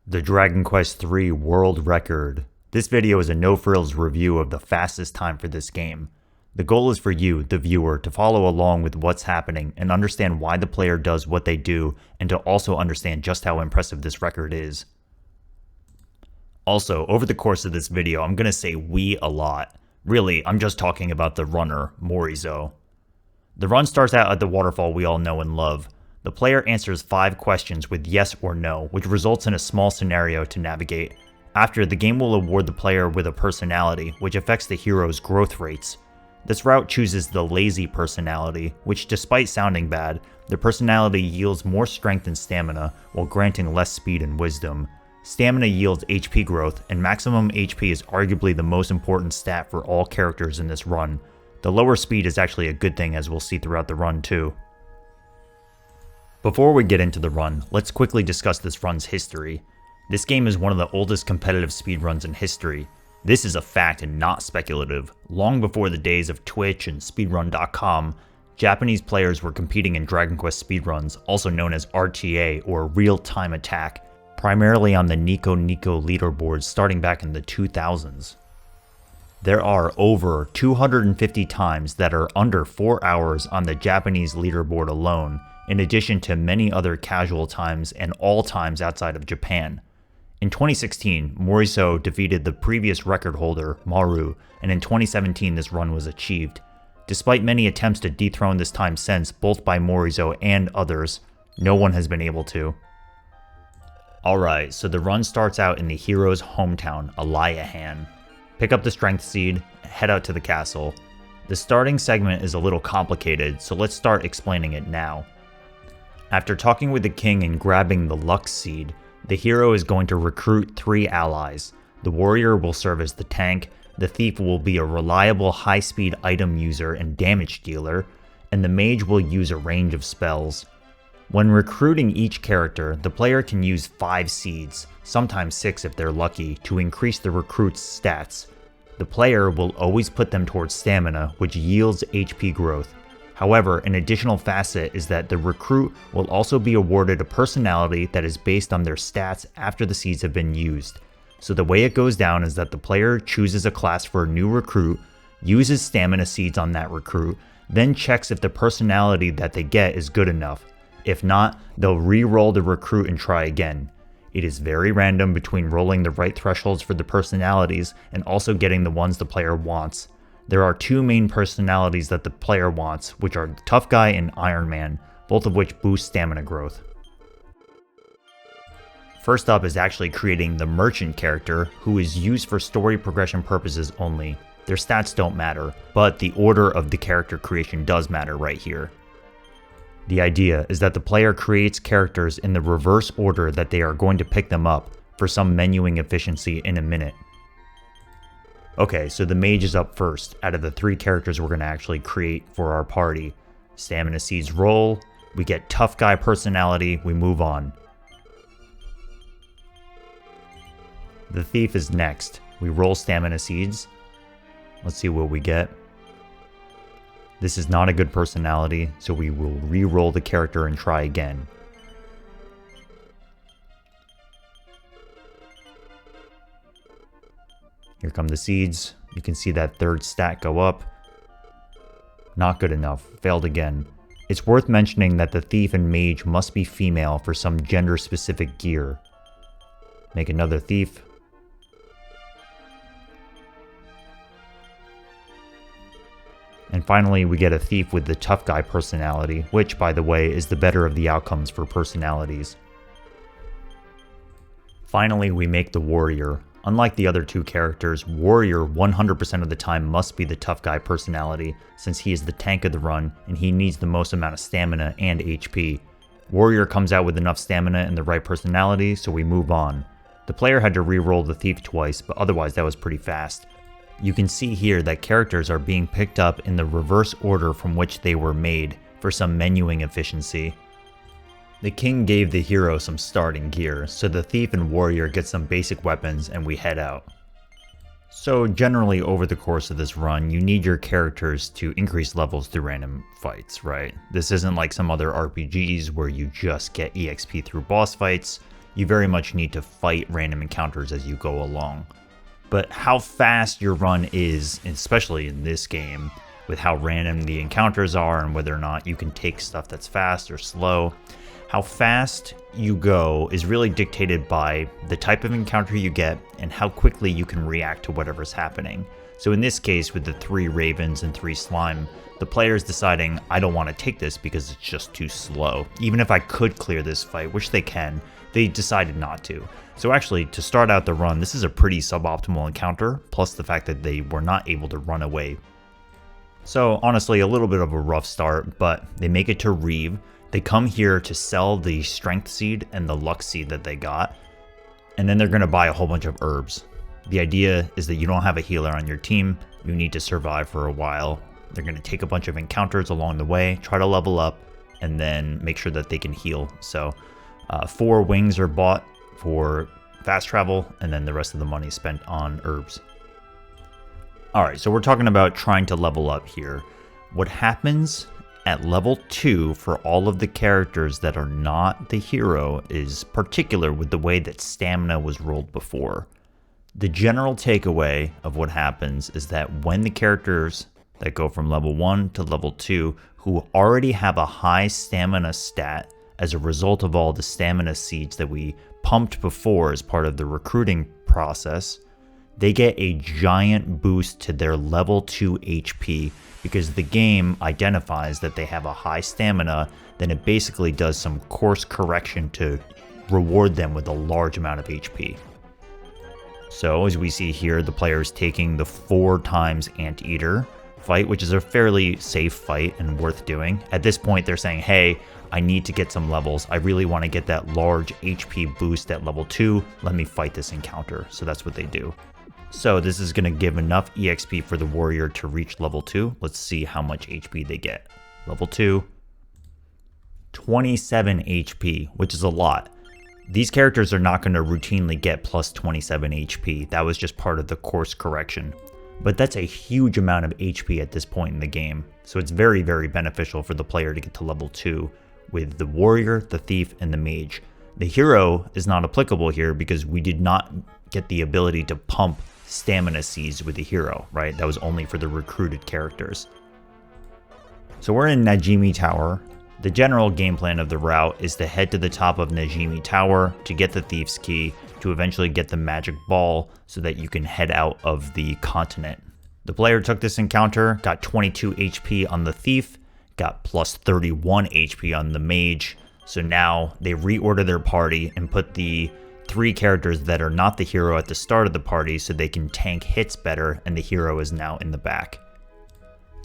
The Dragon Quest III World Record. This video is a no-frills review of the fastest time for this game. The goal is for you, the viewer, to follow along with what's happening and understand why the player does what they do, and to also understand just how impressive this record is. Also, over the course of this video, I'm gonna say "we" a lot. Really, I'm just talking about the runner, Morizo. The run starts out at the waterfall we all know and love. The player answers 5 questions with yes or no, which results in a small scenario to navigate. After, the game will award the player with a personality, which affects the hero's growth rates. This route chooses the lazy personality, which despite sounding bad, the personality yields more strength and stamina, while granting less speed and wisdom. Stamina yields HP growth, and maximum HP is arguably the most important stat for all characters in this run. The lower speed is actually a good thing, as we'll see throughout the run too. Before we get into the run, let's quickly discuss this run's history. This game is one of the oldest competitive speedruns in history. This is a fact and not speculative. Long before the days of Twitch and speedrun.com, Japanese players were competing in Dragon Quest speedruns, also known as RTA or real-time attack, primarily on the Nico Nico leaderboards starting back in the 2000s. There are over 250 times that are under 4 hours on the Japanese leaderboard alone, in addition to many other casual times and all times outside of Japan. In 2016, Morizo defeated the previous record holder, Maru, and in 2017 this run was achieved. Despite many attempts to dethrone this time since, both by Morizo and others, no one has been able to. Alright, so the run starts out in the hero's hometown, Eliahan. Pick up the strength seed, head out to the castle. The starting segment is a little complicated, so let's start explaining it now. After talking with the king and grabbing the luck seed, the hero is going to recruit 3 allies. The warrior will serve as the tank, the thief will be a reliable high-speed item user and damage dealer, and the mage will use a range of spells. When recruiting each character, the player can use 5 seeds, sometimes 6 if they're lucky, to increase the recruit's stats. The player will always put them towards stamina, which yields HP growth. However, an additional facet is that the recruit will also be awarded a personality that is based on their stats after the seeds have been used. So the way it goes down is that the player chooses a class for a new recruit, uses stamina seeds on that recruit, then checks if the personality that they get is good enough. If not, they'll re-roll the recruit and try again. It is very random between rolling the right thresholds for the personalities and also getting the ones the player wants. There are 2 main personalities that the player wants, which are the Tough Guy and Iron Man, both of which boost stamina growth. First up is actually creating the merchant character, who is used for story progression purposes only. Their stats don't matter, but the order of the character creation does matter right here. The idea is that the player creates characters in the reverse order that they are going to pick them up, for some menuing efficiency in a minute. Okay, so the mage is up first, out of the 3 characters we're going to actually create for our party. Stamina seeds roll, we get tough guy personality, we move on. The thief is next. We roll stamina seeds. Let's see what we get. This is not a good personality, so we will re-roll the character and try again. Here come the seeds. You can see that 3rd stat go up. Not good enough. Failed again. It's worth mentioning that the thief and mage must be female for some gender-specific gear. Make another thief. And finally, we get a thief with the tough guy personality, which, by the way, is the better of the outcomes for personalities. Finally, we make the warrior. Unlike the other 2 characters, Warrior 100% of the time must be the tough guy personality, since he is the tank of the run and he needs the most amount of stamina and HP. Warrior comes out with enough stamina and the right personality, so we move on. The player had to re-roll the thief twice, but otherwise that was pretty fast. You can see here that characters are being picked up in the reverse order from which they were made, for some menuing efficiency. The king gave the hero some starting gear, so the thief and warrior get some basic weapons and we head out. So generally over the course of this run, you need your characters to increase levels through random fights, right? This isn't like some other RPGs where you just get EXP through boss fights. you very much need to fight random encounters as you go along. But how fast your run is, especially in this game, with how random the encounters are and whether or not you can take stuff that's fast or slow, how fast you go is really dictated by the type of encounter you get and how quickly you can react to whatever's happening. So in this case, with the 3 ravens and 3 slime, the player's deciding, I don't want to take this because it's just too slow. Even if I could clear this fight, which they can, they decided not to. So actually, to start out the run, this is a pretty suboptimal encounter, plus the fact that they were not able to run away. So honestly, a little bit of a rough start, but they make it to Reeve. They come here to sell the strength seed and the luck seed that they got, and then they're going to buy a whole bunch of herbs. The idea is that you don't have a healer on your team, you need to survive for a while. They're going to take a bunch of encounters along the way, try to level up, and then make sure that they can heal. So 4 wings are bought for fast travel, and then the rest of the money is spent on herbs. Alright, so we're talking about trying to level up here. What happens at level 2 for all of the characters that are not the hero is particular with the way that stamina was rolled before. The general takeaway of what happens is that when the characters that go from level 1 to level 2 who already have a high stamina stat as a result of all the stamina seeds that we pumped before as part of the recruiting process, they get a giant boost to their level 2 HP because the game identifies that they have a high stamina, then it basically does some course correction to reward them with a large amount of HP. So as we see here, the player is taking the 4 times Anteater fight, which is a fairly safe fight and worth doing. At this point, they're saying, hey, I need to get some levels. I really want to get that large HP boost at level 2. Let me fight this encounter. So that's what they do. So this is going to give enough EXP for the warrior to reach level 2. Let's see how much HP they get. Level 2, 27 HP, which is a lot. These characters are not going to routinely get plus 27 HP. That was just part of the course correction. But that's a huge amount of HP at this point in the game. So it's very, very beneficial for the player to get to level 2 with the warrior, the thief, and the mage. The hero is not applicable here because we did not get the ability to pump stamina seeds with the hero, right? That was only for the recruited characters. So we're in Najimi Tower. The general game plan of the route is to head to the top of Najimi Tower to get the thief's key, to eventually get the magic ball so that you can head out of the continent. The player took this encounter, got 22 HP on the thief, got plus 31 HP on the mage. So now they reorder their party and put the 3 characters that are not the hero at the start of the party so they can tank hits better, and the hero is now in the back.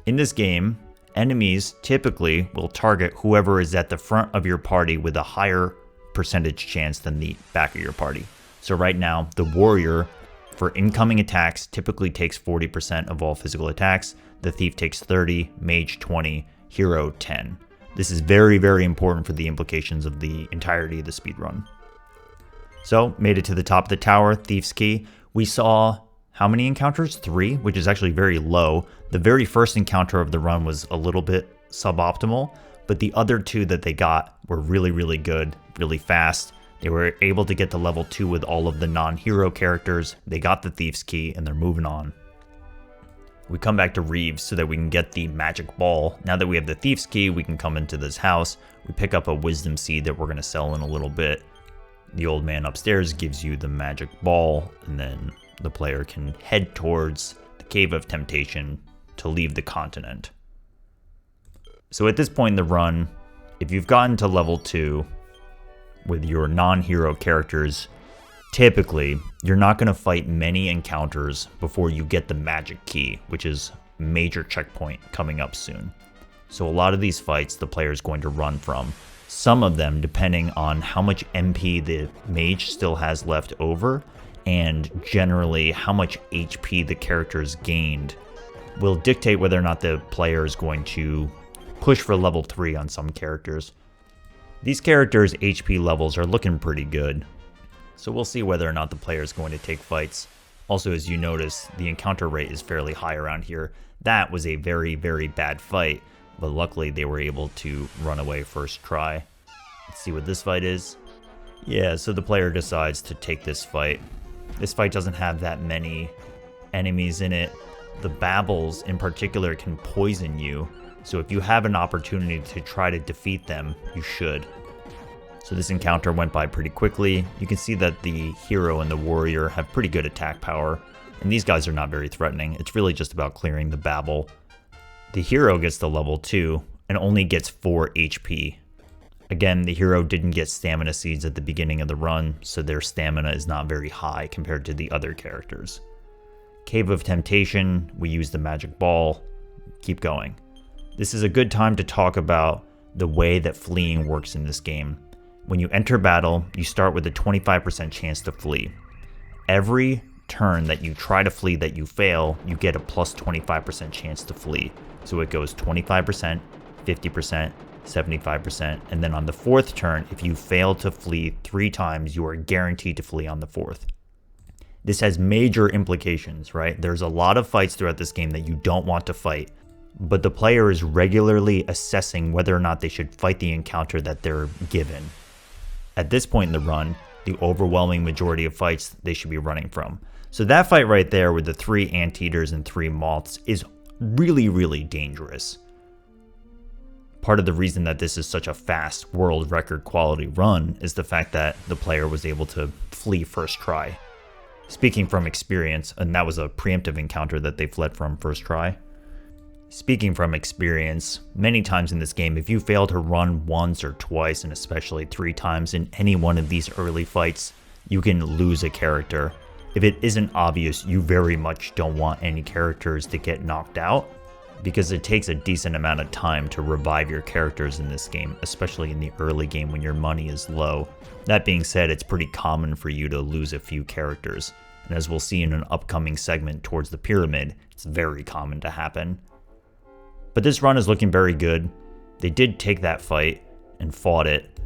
In this game, enemies typically will target whoever is at the front of your party with a higher percentage chance than the back of your party. So right now, the warrior for incoming attacks typically takes 40% of all physical attacks, the thief takes 30, mage 20, hero 10. This is very, very important for the implications of the entirety of the speedrun. So, made it to the top of the tower, thief's key. We saw how many encounters? 3, which is actually very low. The very first encounter of the run was a little bit suboptimal, but the other 2 that they got were really, really good, really fast. They were able to get to level 2 with all of the non-hero characters. They got the thief's key and they're moving on. We come back to Reeves so that we can get the magic ball. Now that we have the thief's key, we can come into this house. We pick up a wisdom seed that we're going to sell in a little bit. The old man upstairs gives you the magic ball, and then the player can head towards the Cave of Temptation to leave the continent. So at this point in the run, if you've gotten to level 2 with your non-hero characters, typically you're not going to fight many encounters before you get the magic key, which is a major checkpoint coming up soon. So a lot of these fights the player is going to run from. Some of them, depending on how much MP the mage still has left over, and generally how much HP the character's gained, will dictate whether or not the player is going to push for level 3 on some characters. These characters' HP levels are looking pretty good, so we'll see whether or not the player is going to take fights. Also, as you notice, the encounter rate is fairly high around here. That was a very, very bad fight, but luckily they were able to run away first try. Let's see what this fight is. Yeah, so the player decides to take this fight. This fight doesn't have that many enemies in it. The Babbles in particular can poison you, so if you have an opportunity to try to defeat them, you should. So this encounter went by pretty quickly. You can see that the hero and the warrior have pretty good attack power, and these guys are not very threatening. It's really just about clearing the Babble. The hero gets to level 2 and only gets 4 HP. Again, the hero didn't get stamina seeds at the beginning of the run, so their stamina is not very high compared to the other characters. Cave of Temptation, we use the magic ball. Keep going. This is a good time to talk about the way that fleeing works in this game. When you enter battle, you start with a 25% chance to flee. Every turn that you try to flee that you fail, you get a plus 25% chance to flee. So it goes 25%, 50%, 75%, and then on the 4th turn, if you fail to flee 3 times, you are guaranteed to flee on the 4th. This has major implications, right? There's a lot of fights throughout this game that you don't want to fight, but the player is regularly assessing whether or not they should fight the encounter that they're given. At this point in the run, the overwhelming majority of fights they should be running from. So that fight right there with the 3 anteaters and 3 moths is really, really dangerous. Part of the reason that this is such a fast world record quality run is the fact that the player was able to flee first try. Speaking from experience, and that was a preemptive encounter that they fled from first try. Speaking from experience, many times in this game, if you fail to run once or twice, and especially 3 times in any one of these early fights, you can lose a character. If it isn't obvious, you very much don't want any characters to get knocked out, because it takes a decent amount of time to revive your characters in this game, especially in the early game when your money is low. That being said, it's pretty common for you to lose a few characters, and as we'll see in an upcoming segment towards the pyramid, it's very common to happen. But this run is looking very good. They did take that fight and fought it,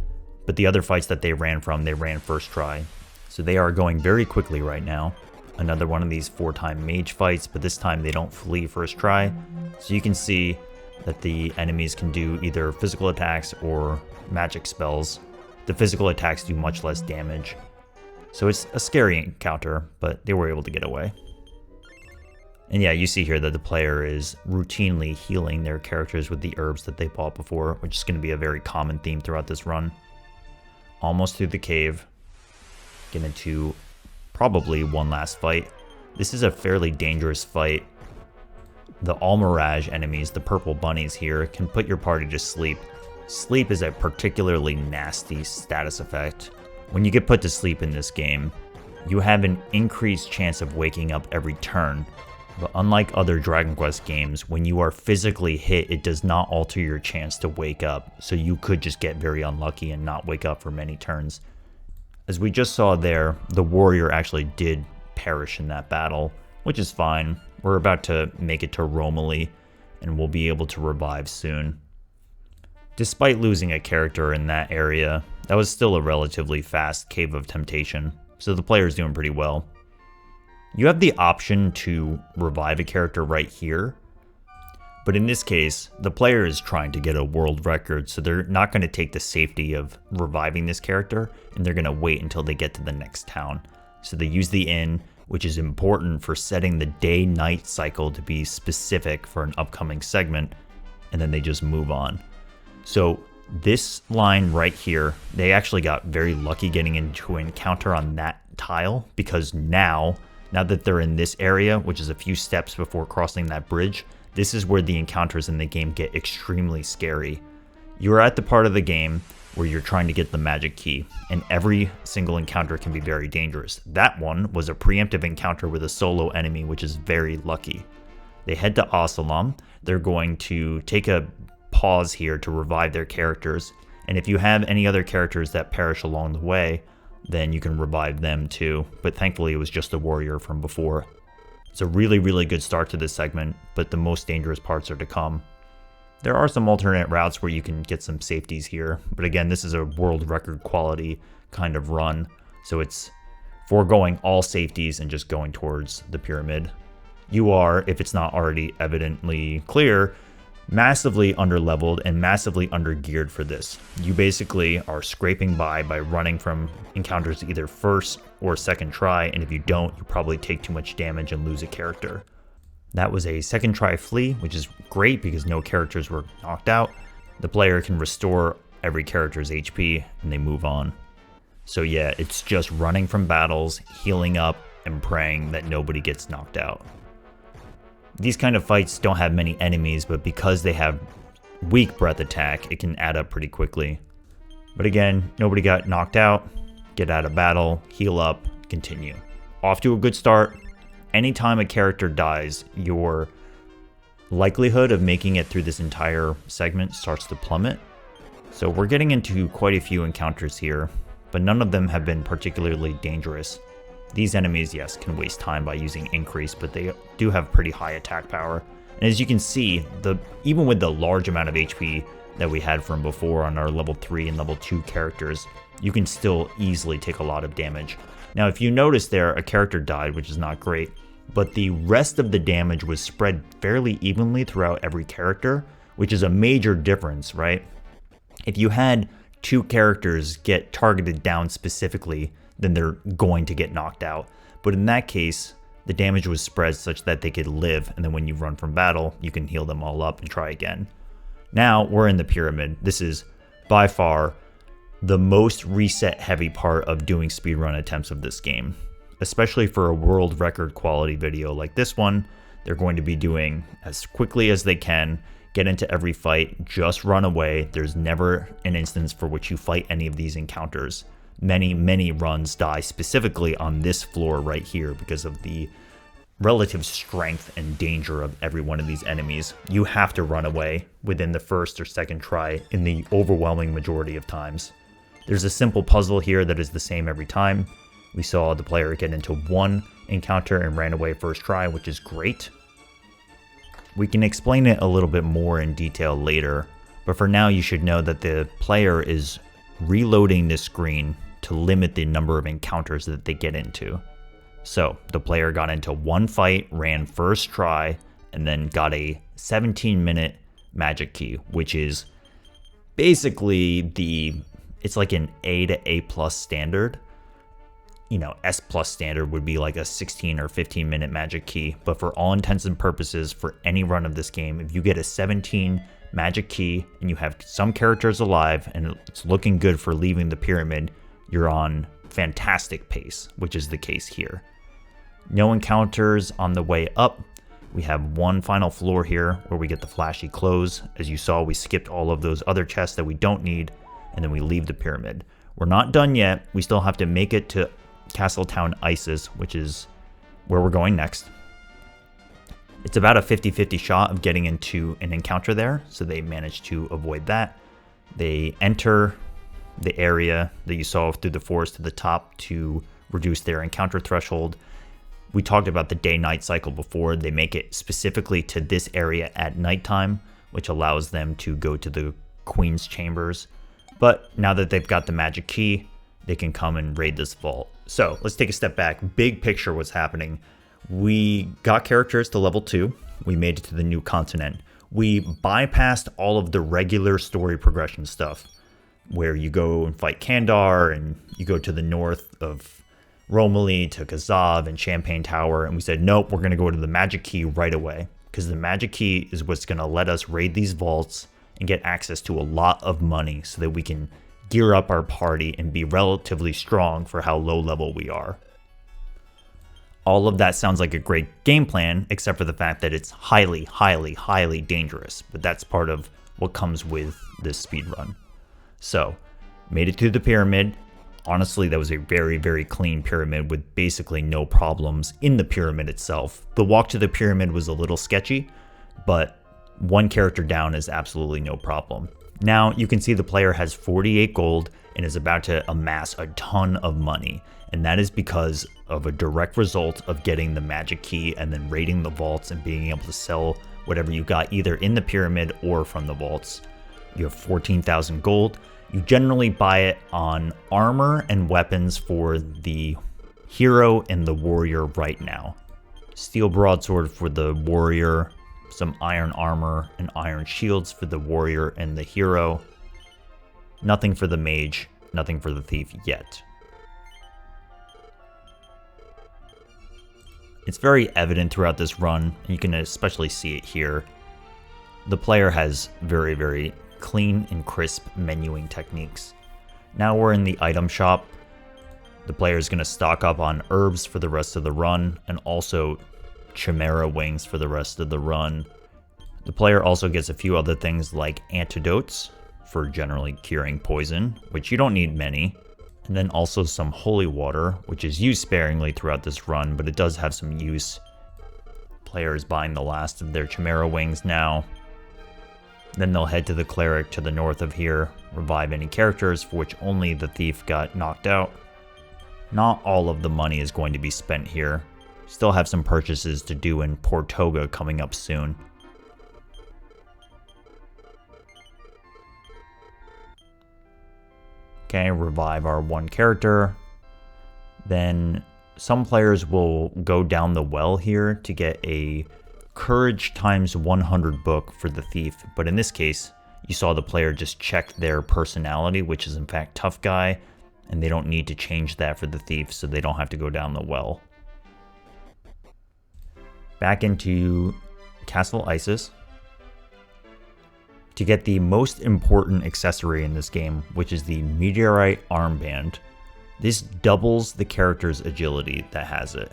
but the other fights that they ran from, they ran first try. So they are going very quickly right now. Another one of these 4-time mage fights, but this time they don't flee first try. So you can see that the enemies can do either physical attacks or magic spells. The physical attacks do much less damage. So it's a scary encounter, but they were able to get away. And yeah, you see here that the player is routinely healing their characters with the herbs that they bought before, which is going to be a very common theme throughout this run. Almost through the cave. Get into probably one last fight. This is a fairly dangerous fight. The Almirage enemies, the purple bunnies here, can put your party to sleep. Sleep is a particularly nasty status effect. When you get put to sleep in this game, you have an increased chance of waking up every turn. But unlike other Dragon Quest games, when you are physically hit, it does not alter your chance to wake up, so you could just get very unlucky and not wake up for many turns. As we just saw there, the warrior actually did perish in that battle, which is fine. We're about to make it to Romilly, and we'll be able to revive soon. Despite losing a character in that area, that was still a relatively fast Cave of Temptation, so the player's doing pretty well. You have the option to revive a character right here, but in this case, the player is trying to get a world record, so they're not going to take the safety of reviving this character, and they're going to wait until they get to the next town. So they use the inn, which is important for setting the day-night cycle to be specific for an upcoming segment, and then they just move on. So this line right here, they actually got very lucky getting into an encounter on that tile, because now that they're in this area, which is a few steps before crossing that bridge, this is where the encounters in the game get extremely scary. You're at the part of the game where you're trying to get the magic key, and every single encounter can be very dangerous. That one was a preemptive encounter with a solo enemy, which is very lucky. They head to Osalam. They're going to take a pause here to revive their characters, and if you have any other characters that perish along the way, then you can revive them too, but thankfully it was just the warrior from before. It's a really, really good start to this segment, but the most dangerous parts are to come. There are some alternate routes where you can get some safeties here, but again, this is a world record quality kind of run, so it's foregoing all safeties and just going towards the pyramid. You are, if it's not already evidently clear, Massively underleveled and massively undergeared for this. You basically are scraping by running from encounters either first or second try, and if you don't, you probably take too much damage and lose a character. That was a second try flee, which is great because no characters were knocked out. The player can restore every character's HP and they move on. So yeah, it's just running from battles, healing up, and praying that nobody gets knocked out. These kind of fights don't have many enemies, but because they have weak breath attack, it can add up pretty quickly. But again, nobody got knocked out. Get out of battle, heal up, continue. Off to a good start. Anytime a character dies, your likelihood of making it through this entire segment starts to plummet. So we're getting into quite a few encounters here, but none of them have been particularly dangerous. These enemies, yes, can waste time by using increase, but they do have pretty high attack power. And as you can see, even with the large amount of HP that we had from before on our level 3 and level 2 characters, you can still easily take a lot of damage. Now, if you notice there, a character died, which is not great, but the rest of the damage was spread fairly evenly throughout every character, which is a major difference, right? If you had 2 characters get targeted down specifically, then they're going to get knocked out. But in that case, the damage was spread such that they could live, and then when you run from battle, you can heal them all up and try again. Now, we're in the pyramid. This is by far the most reset heavy part of doing speedrun attempts of this game. Especially for a world record quality video like this one, they're going to be doing as quickly as they can, get into every fight, just run away. There's never an instance for which you fight any of these encounters. Many runs die specifically on this floor right here because of the relative strength and danger of every one of these enemies. You have to run away within the first or second try in the overwhelming majority of times. There's a simple puzzle here that is the same every time. We saw the player get into one encounter and ran away first try, which is great. We can explain it a little bit more in detail later, but for now you should know that the player is reloading this screen to limit the number of encounters that they get into. So the player got into one fight, ran first try, and then got a 17-minute magic key, which is basically it's like an A to A plus standard. You know, S plus standard would be like a 16 or 15-minute magic key, but for all intents and purposes, for any run of this game, if you get a 17 magic key and you have some characters alive and it's looking good for leaving the pyramid, you're on fantastic pace, which is the case here. No encounters on the way up. We have one final floor here where we get the flashy clothes. As you saw, we skipped all of those other chests that we don't need, and then we leave the pyramid. We're not done yet. We still have to make it to Castletown Isis, which is where we're going next. It's about a 50-50 shot of getting into an encounter there, so they managed to avoid that. They enter the area that you saw through the forest to the top to reduce their encounter threshold. We talked about the day-night cycle before. They make it specifically to this area at nighttime, which allows them to go to the Queen's Chambers. But now that they've got the magic key, they can come and raid this vault. So let's take a step back. Big picture what's happening. We got characters to level 2. We made it to the new continent. We bypassed all of the regular story progression stuff, where you go and fight Kandar, and you go to the north of Romilly to Kazav and Champagne Tower, and we said, nope, we're going to go to the magic key right away, because the magic key is what's going to let us raid these vaults and get access to a lot of money so that we can gear up our party and be relatively strong for how low level we are. All of that sounds like a great game plan, except for the fact that it's highly dangerous, but that's part of what comes with this speedrun. So, made it through the pyramid. Honestly, that was a very clean pyramid with basically no problems in the pyramid itself. The walk to the pyramid was a little sketchy, but one character down is absolutely no problem. Now, you can see the player has 48 gold and is about to amass a ton of money, and that is because of a direct result of getting the magic key and then raiding the vaults and being able to sell whatever you got either in the pyramid or from the vaults. You have 14,000 gold. You generally buy it on armor and weapons for the hero and the warrior right now. Steel broadsword for the warrior, some iron armor and iron shields for the warrior and the hero. Nothing for the mage, nothing for the thief yet. It's very evident throughout this run, and you can especially see it here. The player has very, very clean and crisp menuing techniques. Now we're in the item shop. The player is going to stock up on herbs for the rest of the run, and also chimera wings for the rest of the run. The player also gets a few other things like antidotes for generally curing poison, which you don't need many. And then also some holy water, which is used sparingly throughout this run, but it does have some use. Player is buying the last of their chimera wings now. Then they'll head to the cleric to the north of here, revive any characters for which only the thief got knocked out. Not all of the money is going to be spent here. Still have some purchases to do in Portoga coming up soon. Okay, revive our one character. Then some players will go down the well here to get a courage times 100 book for the thief. But in this case, you saw the player just check their personality, which is in fact tough guy, and they don't need to change that for the thief, so they don't have to go down the well. Back into Castle Isis to get the most important accessory in this game, which is the Meteorite Armband. This doubles the character's agility that has it.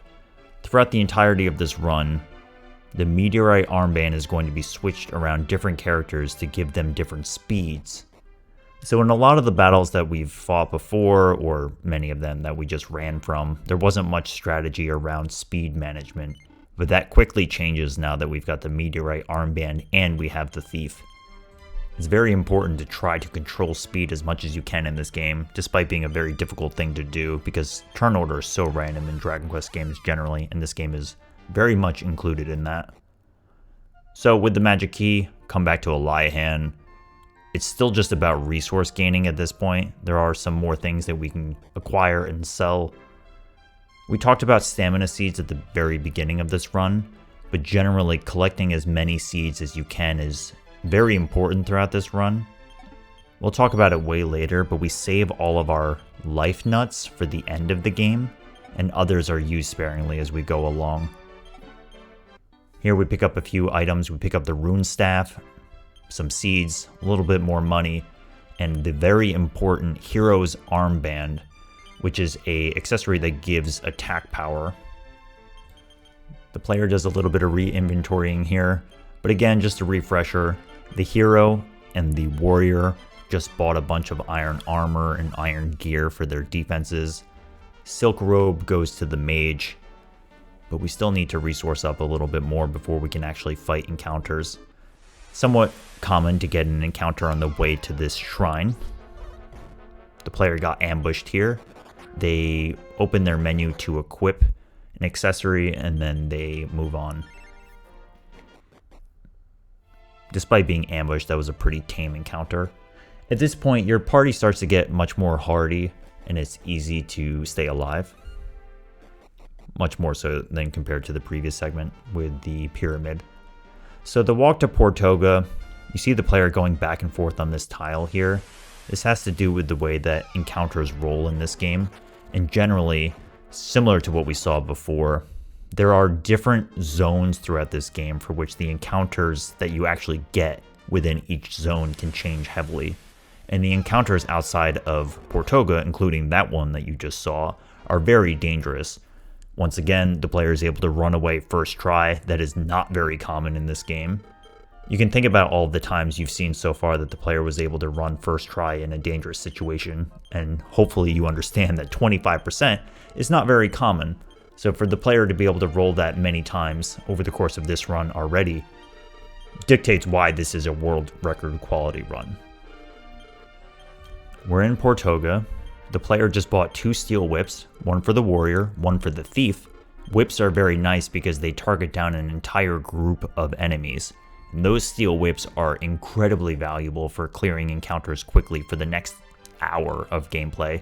Throughout the entirety of this run, the Meteorite Armband is going to be switched around different characters to give them different speeds. So in a lot of the battles that we've fought before, or many of them that we just ran from, there wasn't much strategy around speed management. But that quickly changes now that we've got the Meteorite Armband and we have the thief. It's very important to try to control speed as much as you can in this game, despite being a very difficult thing to do, because turn order is so random in Dragon Quest games generally, and this game is very much included in that. So with the magic key, come back to Eliahan. It's still just about resource gaining at this point. There are some more things that we can acquire and sell. We talked about stamina seeds at the very beginning of this run, but generally collecting as many seeds as you can is very important throughout this run. We'll talk about it way later, but we save all of our life nuts for the end of the game, and others are used sparingly as we go along. Here we pick up a few items. We pick up the rune staff, some seeds, a little bit more money, and the very important Hero's Armband, which is an accessory that gives attack power. The player does a little bit of re-inventorying here, but again, just a refresher, the hero and the warrior just bought a bunch of iron armor and iron gear for their defenses. Silk robe goes to the mage, but we still need to resource up a little bit more before we can actually fight encounters. Somewhat common to get an encounter on the way to this shrine. The player got ambushed here. They open their menu to equip an accessory and then they move on. Despite being ambushed, that was a pretty tame encounter. At this point, your party starts to get much more hardy and it's easy to stay alive. Much more so than compared to the previous segment with the pyramid. So the walk to Portoga, you see the player going back and forth on this tile here. This has to do with the way that encounters roll in this game, and generally, similar to what we saw before, there are different zones throughout this game for which the encounters that you actually get within each zone can change heavily. And the encounters outside of Portoga, including that one that you just saw, are very dangerous. Once again, the player is able to run away first try. That is not very common in this game. You can think about all of the times you've seen so far that the player was able to run first try in a dangerous situation, and hopefully you understand that 25% is not very common. So for the player to be able to roll that many times over the course of this run already dictates why this is a world record quality run. We're in Portoga. The player just bought 2 steel whips, one for the warrior, one for the thief. Whips are very nice because they target down an entire group of enemies. And those steel whips are incredibly valuable for clearing encounters quickly for the next hour of gameplay.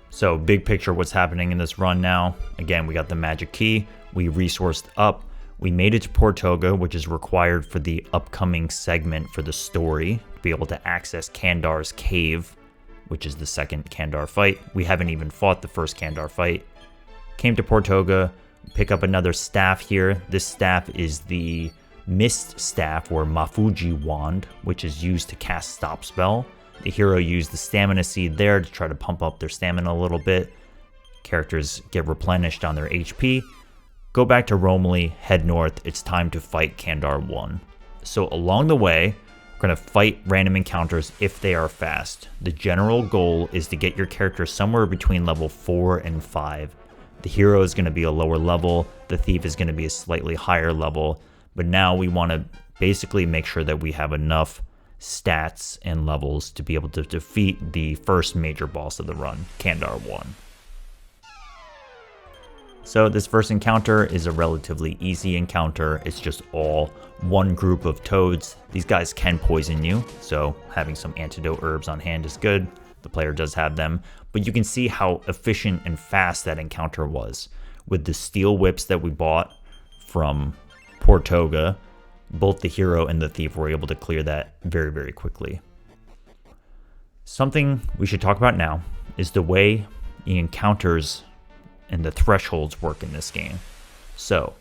So big picture what's happening in this run now. Again, we got the magic key, we resourced up, We made it to Portoga, which is required for the upcoming segment for the story, to be able to access Kandar's cave, which is the second Kandar fight. We haven't even fought the first Kandar fight. Came to Portoga, pick up another staff here. This staff is the Mist Staff, or Mafuji Wand, which is used to cast Stop Spell. The hero used the Stamina Seed there to try to pump up their stamina a little bit. Characters get replenished on their HP. Go back to Romilly, head north. It's time to fight Kandar 1. So along the way, we're going to fight random encounters if they are fast. The general goal is to get your character somewhere between level 4 and 5. The hero is going to be a lower level. The thief is going to be a slightly higher level. But now we want to basically make sure that we have enough stats and levels to be able to defeat the first major boss of the run, Kandar 1. So this first encounter is a relatively easy encounter. It's just all one group of toads. These guys can poison you, so having some antidote herbs on hand is good. The player does have them, but you can see how efficient and fast that encounter was. With the steel whips that we bought from Portoga, both the hero and the thief were able to clear that very, very quickly. Something we should talk about now is the way the encounters and the thresholds work in this game. So,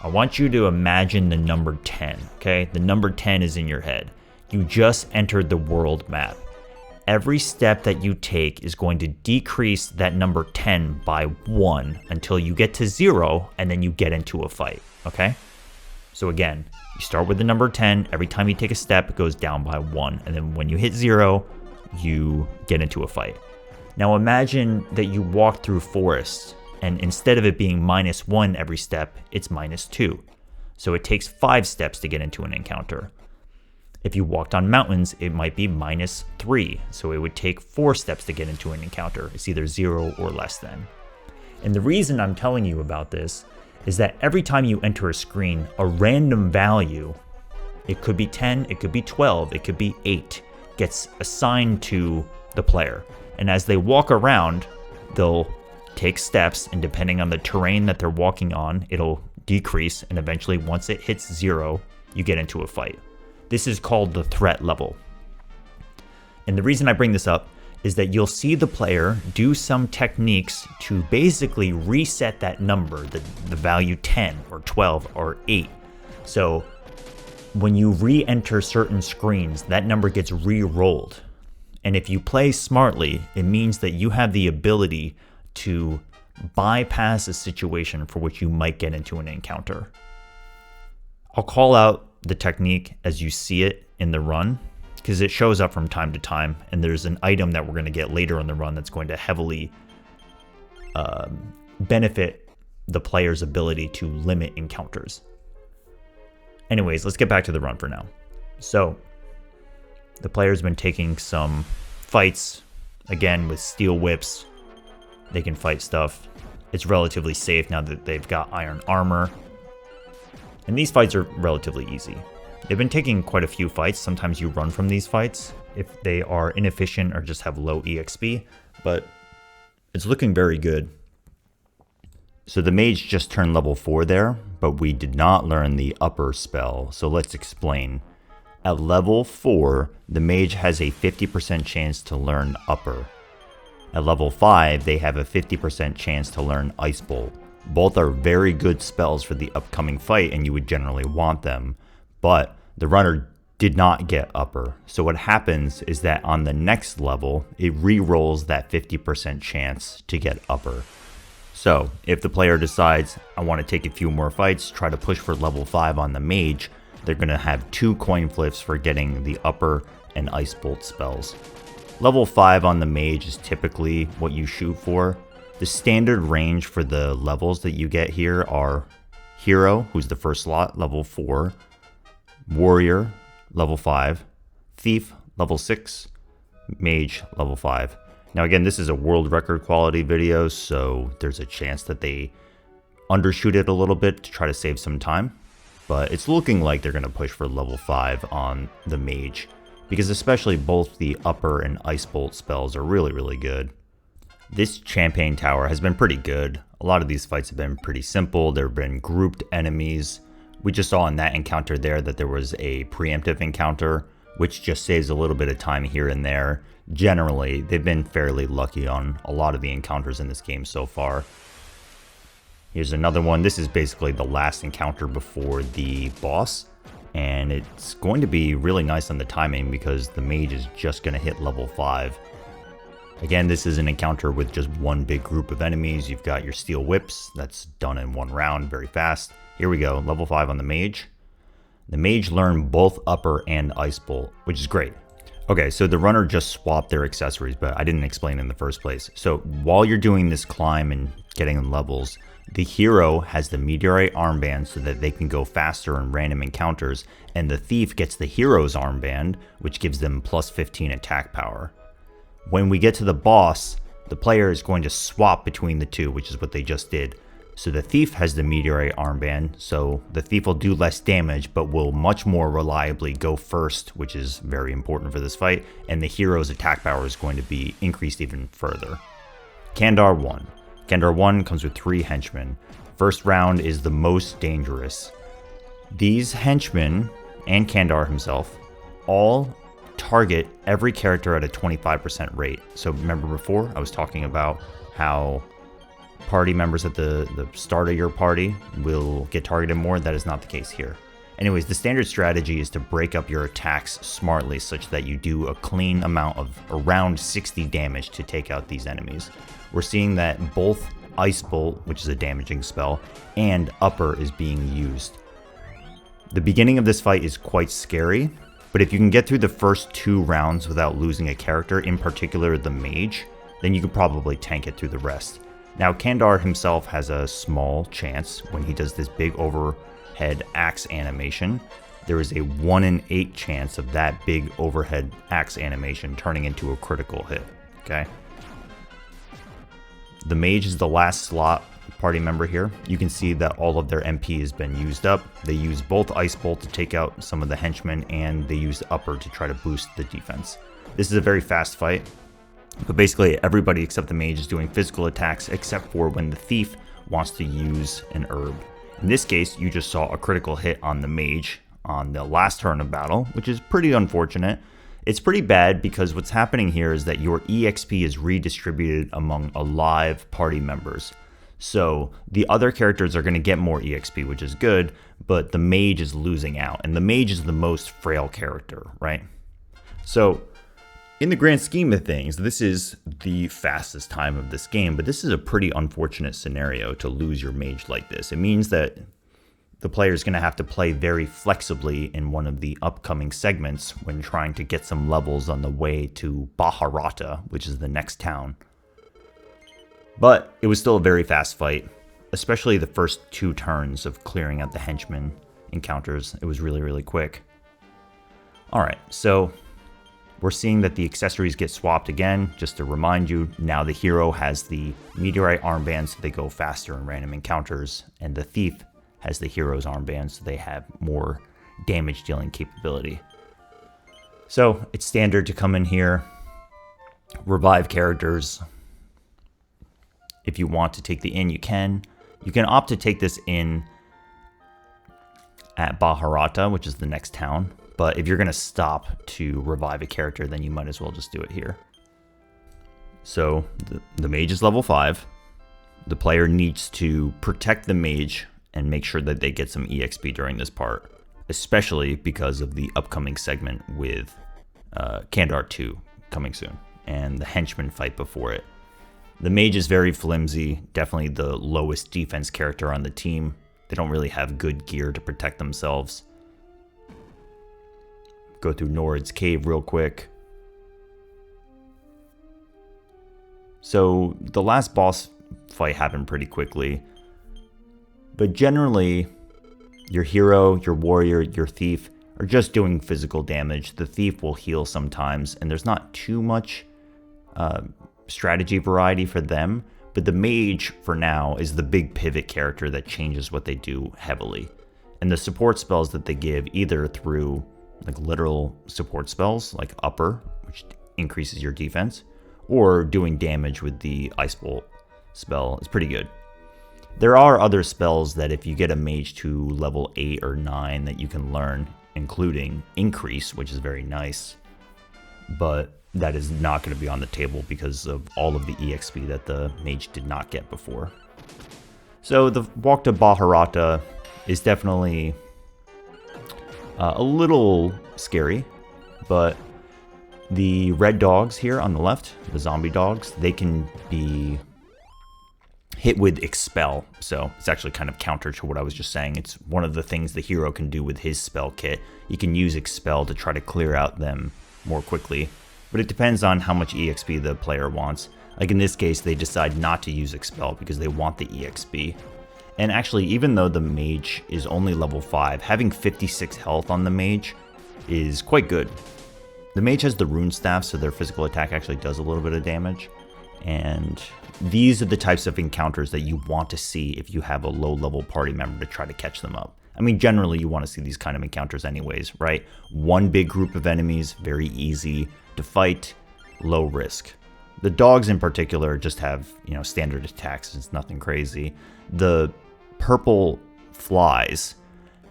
I want you to imagine the number 10, okay? The number 10 is in your head. You just entered the world map. Every step that you take is going to decrease that number 10 by 1 until you get to 0, and then you get into a fight, okay? So again, you start with the number 10. Every time you take a step, it goes down by 1. And then when you hit 0, you get into a fight. Now imagine that you walk through forests, and instead of it being -1 every step, it's -2. So it takes 5 steps to get into an encounter. If you walked on mountains, it might be -3. So it would take 4 steps to get into an encounter. It's either 0 or less than. And the reason I'm telling you about this is that every time you enter a screen, a random value, it could be 10, it could be 12, it could be 8, gets assigned to the player. And as they walk around, they'll take steps, and depending on the terrain that they're walking on, it'll decrease, and eventually once it hits 0, you get into a fight. This is called the threat level. And the reason I bring this up is that you'll see the player do some techniques to basically reset that number, the value 10 or 12 or 8. So when you re-enter certain screens, that number gets re-rolled. And if you play smartly, it means that you have the ability to bypass a situation for which you might get into an encounter. I'll call out the technique as you see it in the run, because it shows up from time to time, and there's an item that we're going to get later in the run that's going to heavily benefit the player's ability to limit encounters. Anyways, let's get back to the run for now. So, the player's been taking some fights, again with steel whips. They can fight stuff. It's relatively safe now that they've got iron armor. And these fights are relatively easy. They've been taking quite a few fights. Sometimes you run from these fights if they are inefficient or just have low EXP, but it's looking very good. So the mage just turned level 4 there, but we did not learn the upper spell, so let's explain. At level 4, the mage has a 50% chance to learn upper. At level 5, they have a 50% chance to learn Ice Bolt. Both are very good spells for the upcoming fight, and you would generally want them, but the runner did not get upper. So what happens is that on the next level, it re-rolls that 50% chance to get upper. So if the player decides, I want to take a few more fights, try to push for level 5 on the mage, they're going to have 2 coin flips for getting the upper and Ice Bolt spells. Level 5 on the mage is typically what you shoot for. The standard range for the levels that you get here are Hero, who's the first slot, level 4, Warrior, level 5, Thief, level 6, Mage, level 5. Now again, this is a world record quality video, so there's a chance that they undershoot it a little bit to try to save some time. But it's looking like they're going to push for level 5 on the Mage, because especially both the upper and Ice Bolt spells are really, really good. This Champagne Tower has been pretty good. A lot of these fights have been pretty simple. There have been grouped enemies We just saw in that encounter there that there was a preemptive encounter, which just saves a little bit of time here and there. Generally, they've been fairly lucky on a lot of the encounters in this game so far. Here's another one. This is basically the last encounter before the boss, and it's going to be really nice on the timing because the mage is just going to hit level 5. Again, this is an encounter with just one big group of enemies. You've got your steel whips. That's done in one round very fast. Here we go, level 5 on the mage. The mage learned both upper and ice bolt, which is great. Okay, so the runner just swapped their accessories, but I didn't explain in the first place. So while you're doing this climb and getting levels, the hero has the meteorite armband so that they can go faster in random encounters, and the thief gets the hero's armband, which gives them plus 15 attack power. When we get to the boss, the player is going to swap between the two, which is what they just did. So the thief has the meteorite armband, so the thief will do less damage, but will much more reliably go first, which is very important for this fight, and the hero's attack power is going to be increased even further. Kandar 1. Kandar 1 comes with 3 henchmen. First round is the most dangerous. These henchmen, and Kandar himself, all target every character at a 25% rate. So remember before, I was talking about how party members at the start of your party will get targeted more. That is not the case here. Anyways, the standard strategy is to break up your attacks smartly such that you do a clean amount of around 60 damage to take out these enemies. We're seeing that both Ice Bolt, which is a damaging spell, and Upper is being used. The beginning of this fight is quite scary, but if you can get through the first 2 rounds without losing a character, in particular the mage, then you could probably tank it through the rest. Now, Kandar himself has a small chance when he does this big overhead axe animation. There is a 1 in 8 chance of that big overhead axe animation turning into a critical hit, okay? The mage is the last slot party member here. You can see that all of their MP has been used up. They use both Ice Bolt to take out some of the henchmen, and they use Upper to try to boost the defense. This is a very fast fight. But basically, everybody except the mage is doing physical attacks, except for when the thief wants to use an herb. In this case, you just saw a critical hit on the mage on the last turn of battle, which is pretty unfortunate. It's pretty bad because what's happening here is that your EXP is redistributed among alive party members. So the other characters are going to get more EXP, which is good, but the mage is losing out, and the mage is the most frail character, right? So in the grand scheme of things, this is the fastest time of this game, but this is a pretty unfortunate scenario to lose your mage like this. It means that the player is going to have to play very flexibly in one of the upcoming segments when trying to get some levels on the way to Baharata, which is the next town. But it was still a very fast fight, especially the first 2 turns of clearing out the henchmen encounters. It was really, really quick. Alright, so we're seeing that the accessories get swapped again. Just to remind you, now the hero has the meteorite armband so they go faster in random encounters, and the thief has the hero's armband so they have more damage dealing capability. So it's standard to come in here, revive characters. If you want to take the inn, you can. You can opt to take this in at Baharata, which is the next town. But if you're going to stop to revive a character, then you might as well just do it here. So the mage is level 5. The player needs to protect the mage and make sure that they get some EXP during this part, especially because of the upcoming segment with Kandar 2 coming soon, and the henchman fight before it. The mage is very flimsy, definitely the lowest defense character on the team. They don't really have good gear to protect themselves. Go through Norid's cave real quick. So the last boss fight happened pretty quickly. But generally, your hero, your warrior, your thief are just doing physical damage. The thief will heal sometimes, and there's not too much strategy variety for them. But the mage, for now, is the big pivot character that changes what they do heavily. And the support spells that they give, either through like literal support spells, like Upper, which increases your defense, or doing damage with the Ice Bolt spell, is pretty good. There are other spells that if you get a mage to level 8 or 9 that you can learn, including Increase, which is very nice, but that is not going to be on the table because of all of the EXP that the mage did not get before. So the walk to Baharata is definitely a little scary, but the red dogs here on the left, the zombie dogs, they can be hit with Expel, so it's actually kind of counter to what I was just saying. It's one of the things the hero can do with his spell kit. He can use Expel to try to clear out them more quickly, but it depends on how much EXP the player wants. Like in this case, they decide not to use Expel because they want the EXP. And actually, even though the mage is only level 5, having 56 health on the mage is quite good. The mage has the rune staff, so their physical attack actually does a little bit of damage. And these are the types of encounters that you want to see if you have a low-level party member to try to catch them up. I mean, generally you want to see these kind of encounters anyways, right? One big group of enemies, very easy to fight, low risk. The dogs in particular just have, standard attacks. It's nothing crazy. The purple flies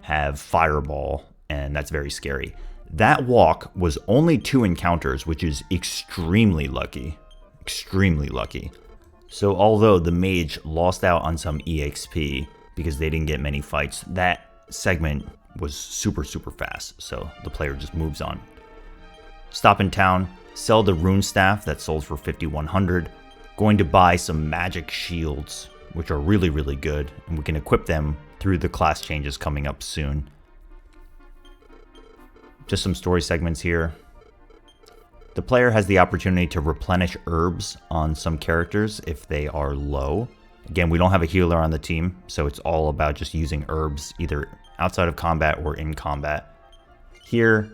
have Fireball, and that's very scary. That walk was only 2 encounters, which is extremely lucky. Extremely lucky. So although the mage lost out on some EXP because they didn't get many fights, that segment was super fast, so the player just moves on. Stop in town, sell the rune staff that sold for 5,100. Going to buy some magic shields, which are really good, and we can equip them through the class changes coming up soon. Just some story segments here. The player has the opportunity to replenish herbs on some characters if they are low. Again, we don't have a healer on the team, so it's all about just using herbs either outside of combat or in combat. Here,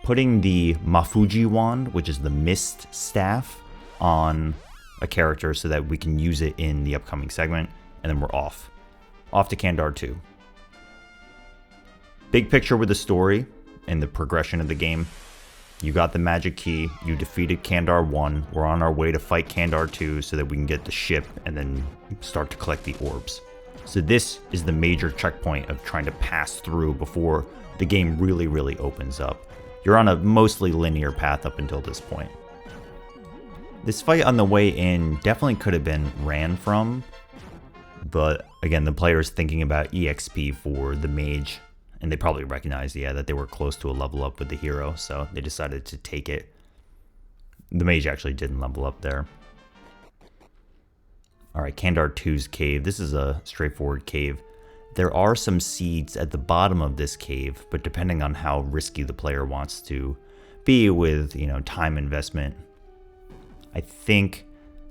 putting the Mafuji wand, which is the mist staff, on a character so that we can use it in the upcoming segment, and then we're off. Off to Kandar 2. Big picture with the story and the progression of the game. You got the magic key, you defeated Kandar 1, we're on our way to fight Kandar 2 so that we can get the ship and then start to collect the orbs. So this is the major checkpoint of trying to pass through before the game really opens up. You're on a mostly linear path up until this point. This fight on the way in definitely could have been ran from, but again, the player's thinking about EXP for the mage, and they probably recognized, that they were close to a level up with the hero, so they decided to take it. The mage actually didn't level up there. Alright, Kandar 2's cave. This is a straightforward cave. There are some seeds at the bottom of this cave, but depending on how risky the player wants to be with, time investment, I think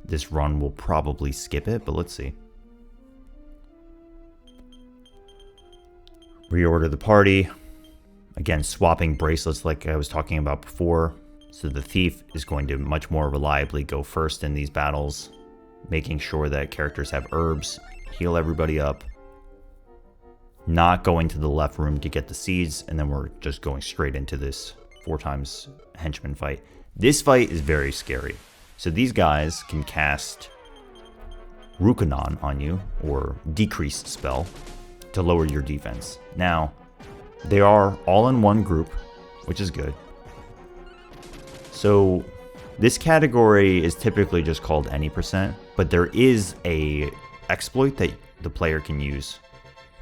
this run will probably skip it, but let's see. Reorder the party. Again, swapping bracelets like I was talking about before. So the thief is going to much more reliably go first in these battles, making sure that characters have herbs, heal everybody up, not going to the left room to get the seeds, and then we're just going straight into this 4x henchman fight. This fight is very scary. So these guys can cast Rukanon on you, or decreased spell, to lower your defense. Now, they are all in one group, which is good. So this category is typically just called any %, but there is a exploit that the player can use.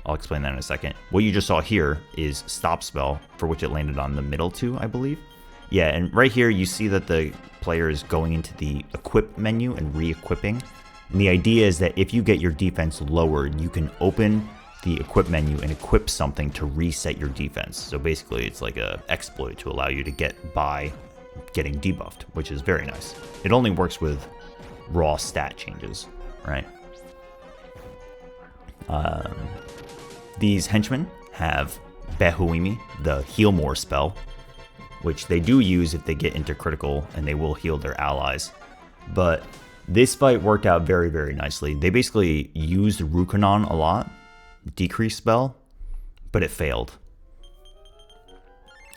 I'll explain that in a second. What you just saw here is stop spell, for which it landed on the middle 2, I believe. Yeah, and right here you see that the player is going into the equip menu and re-equipping. And the idea is that if you get your defense lowered, you can open the equip menu and equip something to reset your defense. So basically it's like a exploit to allow you to get by getting debuffed, which is very nice. It only works with raw stat changes, right? These henchmen have Behuimi, the heal more spell, which they do use if they get into critical, and they will heal their allies. But this fight worked out very nicely. They basically used Rukanon a lot, decrease spell, but it failed,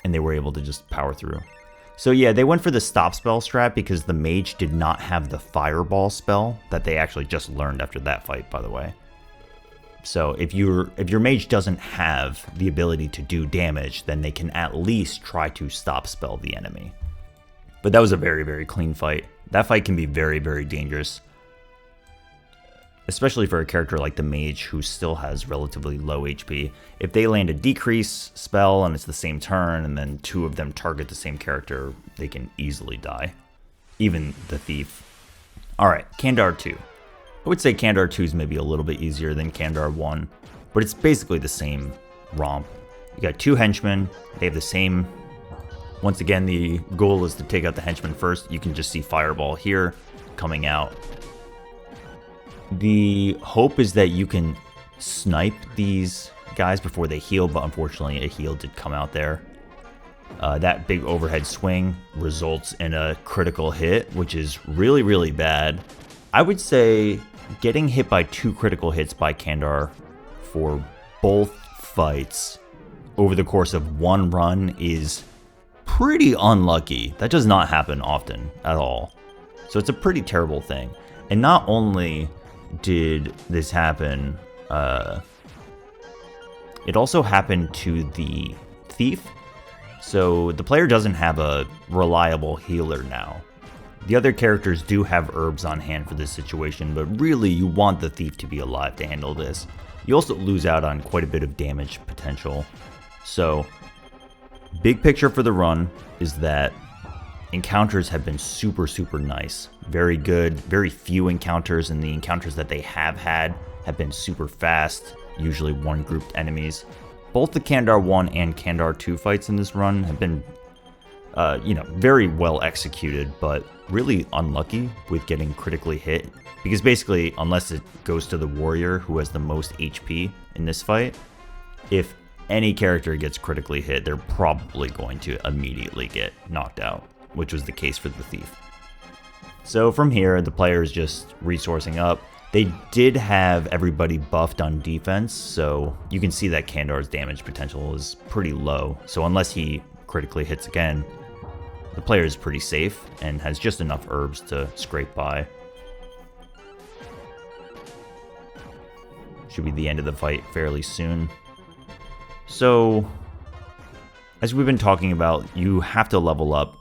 and they were able to just power through. So yeah, they went for the stop spell strat because the mage did not have the fireball spell that they actually just learned after that fight, by the way. So if your mage doesn't have the ability to do damage, then they can at least try to stop spell the enemy. But that was a very, very clean fight. That fight can be very, very dangerous, especially for a character like the mage who still has relatively low HP. If they land a decrease spell and it's the same turn and then two of them target the same character, they can easily die. Even the thief. Alright, Kandar 2. I would say Kandar 2 is maybe a little bit easier than Kandar 1, but it's basically the same romp. You got two henchmen, they have the same... Once again, the goal is to take out the henchmen first. You can just see Fireball here coming out. The hope is that you can snipe these guys before they heal, but unfortunately a heal did come out there. That big overhead swing results in a critical hit, which is really, really bad. I would say getting hit by 2 critical hits by Kandar for both fights over the course of one run is pretty unlucky. That does not happen often at all. So it's a pretty terrible thing. And not only did this happen, it also happened to the thief. So the player doesn't have a reliable healer now. The other characters do have herbs on hand for this situation, but really you want the thief to be alive to handle this. You also lose out on quite a bit of damage potential. So, big picture for the run is that encounters have been super, super nice. Very good, very few encounters, and the encounters that they have had have been super fast, usually one-grouped enemies. Both the Kandar 1 and Kandar 2 fights in this run have been, very well executed, but really unlucky with getting critically hit. Because basically, unless it goes to the warrior who has the most HP in this fight, if any character gets critically hit, they're probably going to immediately get knocked out, which was the case for the thief. So from here, the player is just resourcing up. They did have everybody buffed on defense, so you can see that Kandar's damage potential is pretty low. So unless he critically hits again, the player is pretty safe and has just enough herbs to scrape by. Should be the end of the fight fairly soon. So, as we've been talking about, you have to level up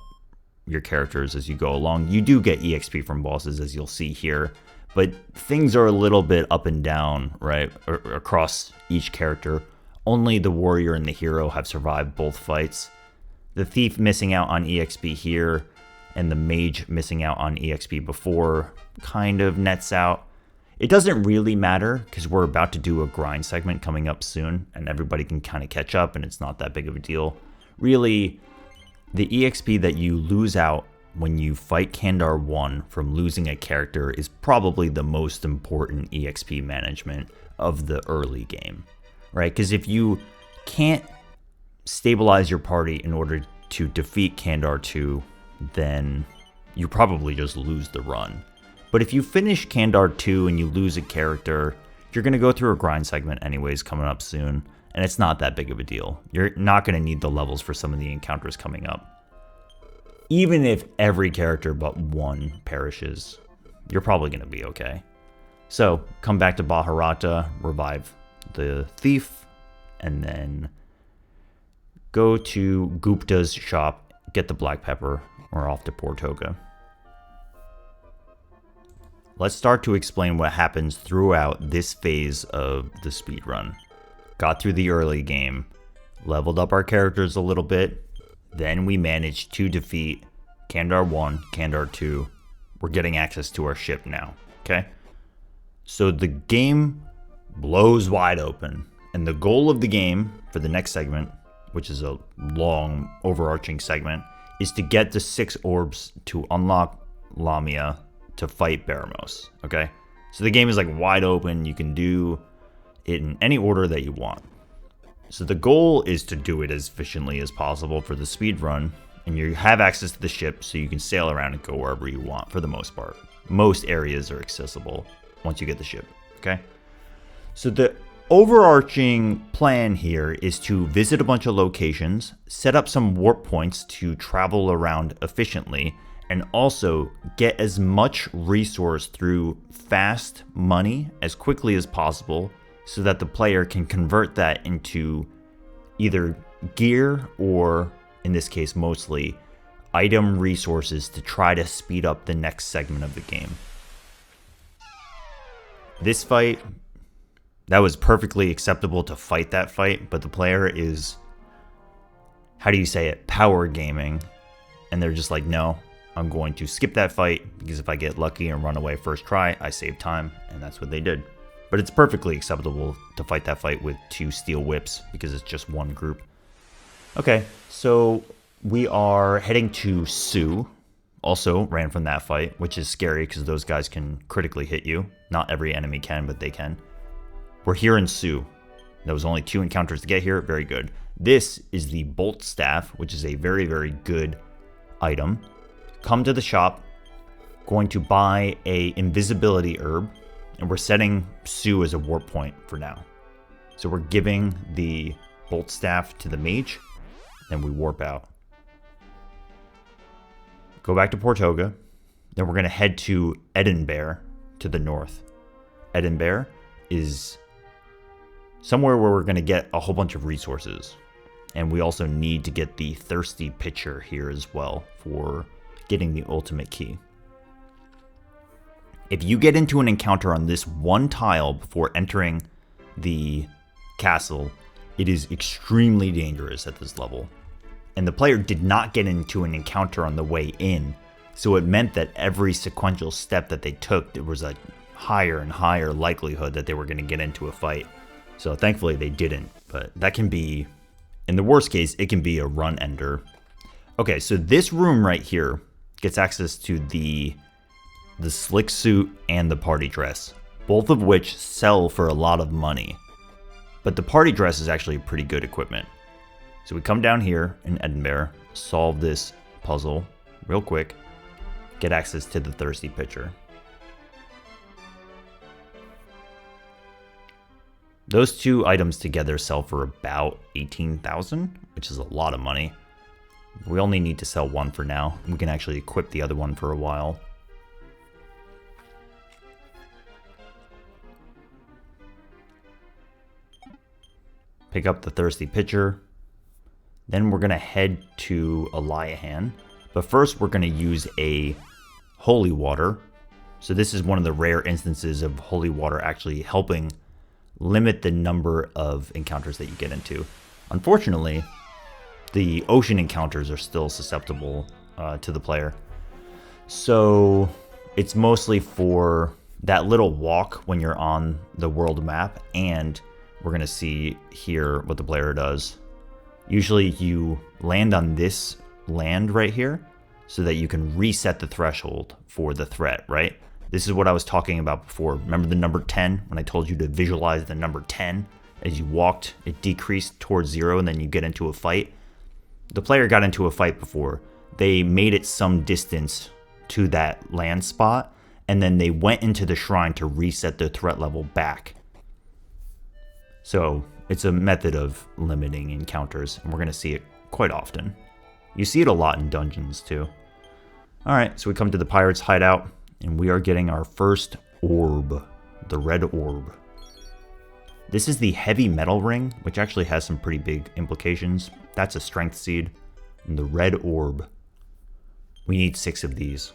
your characters as you go along. You do get EXP from bosses, as you'll see here, but things are a little bit up and down, right, across each character. Only the warrior and the hero have survived both fights. The thief missing out on EXP here, and the mage missing out on EXP before kind of nets out. It doesn't really matter, because we're about to do a grind segment coming up soon, and everybody can kind of catch up, and it's not that big of a deal. Really, the EXP that you lose out when you fight Kandar 1 from losing a character is probably the most important EXP management of the early game, right? Because if you can't stabilize your party in order to defeat Kandar 2, then you probably just lose the run. But if you finish Kandar 2 and you lose a character, you're going to go through a grind segment anyways coming up soon, and it's not that big of a deal. You're not going to need the levels for some of the encounters coming up. Even if every character but one perishes, you're probably going to be okay. So, come back to Baharata, revive the thief, and then go to Gupta's shop, get the black pepper, or off to Portoga. Let's start to explain what happens throughout this phase of the speedrun. Got through the early game, leveled up our characters a little bit, then we managed to defeat Kandar 1, Kandar 2. We're getting access to our ship now, okay? So the game blows wide open, and the goal of the game for the next segment, which is a long overarching segment, is to get the 6 orbs to unlock Lamia to fight Baramos, okay? So the game is like wide open. You can do it in any order that you want. So the goal is to do it as efficiently as possible for the speed run, and you have access to the ship so you can sail around and go wherever you want for the most part. Most areas are accessible once you get the ship, okay? So the overarching plan here is to visit a bunch of locations, set up some warp points to travel around efficiently, and also get as much resource through fast money as quickly as possible so that the player can convert that into either gear or, in this case mostly, item resources to try to speed up the next segment of the game. This fight, that was perfectly acceptable to fight that fight, but the player is, how do you say it, power gaming, and they're just like, no, I'm going to skip that fight because if I get lucky and run away first try, I save time, and that's what they did. But it's perfectly acceptable to fight that fight with 2 steel whips because it's just one group. Okay, so we are heading to Sue. Also ran from that fight, which is scary because those guys can critically hit you. Not every enemy can, but they can. We're here in Sue. There was only 2 encounters to get here. Very good. This is the bolt staff, which is a very, very good item. Come to the shop. Going to buy a invisibility herb. And we're setting Sue as a warp point for now. So we're giving the bolt staff to the mage. Then we warp out. Go back to Portoga. Then we're going to head to Edinburgh to the north. Edinburgh is somewhere where we're going to get a whole bunch of resources. And we also need to get the thirsty pitcher here as well for getting the ultimate key. If you get into an encounter on this one tile before entering the castle, it is extremely dangerous at this level. And the player did not get into an encounter on the way in, so it meant that every sequential step that they took, there was a higher and higher likelihood that they were going to get into a fight. So thankfully they didn't, but that can be, in the worst case, it can be a run ender. Okay, so this room right here gets access to the slick suit and the party dress, both of which sell for a lot of money. But the party dress is actually pretty good equipment. So we come down here in Edinburgh, solve this puzzle real quick, get access to the thirsty pitcher. Those 2 items together sell for about 18,000, which is a lot of money. We only need to sell 1 for now. We can actually equip the other one for a while. Pick up the thirsty pitcher. Then we're going to head to Eliahan. But first we're going to use a holy water. So this is one of the rare instances of holy water actually helping limit the number of encounters that you get into. Unfortunately, the ocean encounters are still susceptible to the player. So it's mostly for that little walk when you're on the world map, and we're going to see here what the player does. Usually you land on this land right here so that you can reset the threshold for the threat, right? This is what I was talking about before. Remember the number 10 when I told you to visualize the number 10? As you walked, it decreased towards 0 and then you get into a fight. The player got into a fight before. They made it some distance to that land spot and then they went into the shrine to reset the threat level back. So it's a method of limiting encounters, and we're going to see it quite often. You see it a lot in dungeons, too. Alright, so we come to the pirate's hideout, and we are getting our first orb, the red orb. This is the heavy metal ring, which actually has some pretty big implications. That's a strength seed. And the red orb. We need 6 of these.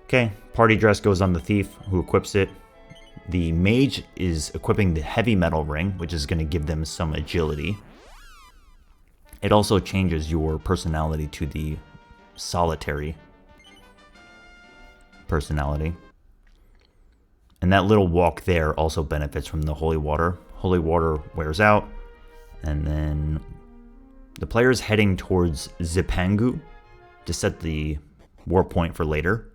Okay, party dress goes on the thief, who equips it. The mage is equipping the heavy metal ring, which is going to give them some agility. It also changes your personality to the solitary personality. And that little walk there also benefits from the holy water. Holy water wears out, and then the player is heading towards Zipangu to set the warp point for later.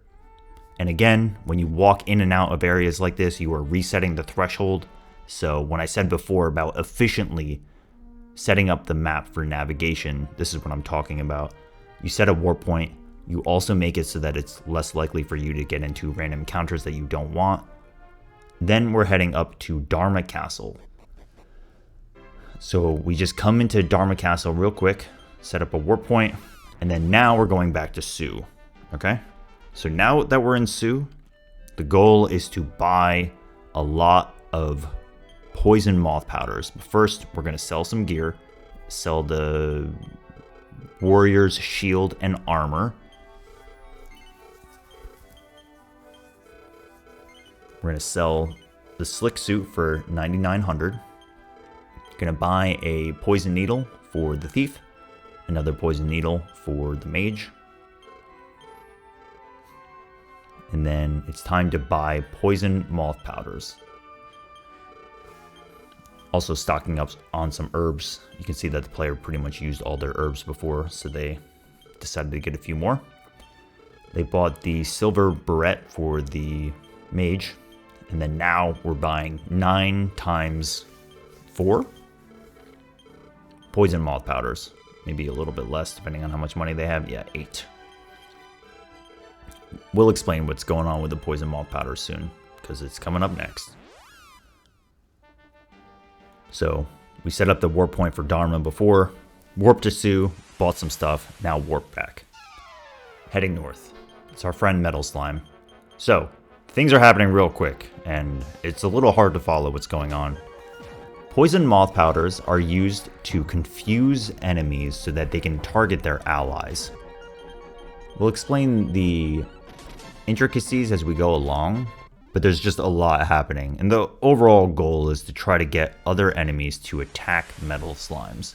And again, when you walk in and out of areas like this, you are resetting the threshold. So when I said before about efficiently setting up the map for navigation, this is what I'm talking about. You set a warp point. You also make it so that it's less likely for you to get into random encounters that you don't want. Then we're heading up to Dharma Castle. So we just come into Dharma Castle real quick, set up a warp point, and then now we're going back to Sue. Okay? So now that we're in Sue, the goal is to buy a lot of poison moth powders. But first, we're going to sell some gear, sell the warrior's shield and armor. We're going to sell the slick suit for 9,900. Going to buy a poison needle for the thief, another poison needle for the mage. And then it's time to buy poison moth powders. Also stocking up on some herbs. You can see that the player pretty much used all their herbs before, so they decided to get a few more. They bought the silver beret for the mage. And then now we're buying 9 times 4 poison moth powders. Maybe a little bit less depending on how much money they have. Yeah, 8. We'll explain what's going on with the poison moth powder soon, because it's coming up next. So we set up the warp point for Dharma before, warped to Sue, bought some stuff, now warp back. Heading north. It's our friend Metal Slime. So things are happening real quick, and it's a little hard to follow what's going on. Poison moth powders are used to confuse enemies so that they can target their allies. We'll explain the intricacies as we go along, but there's just a lot happening, and the overall goal is to try to get other enemies to attack metal slimes.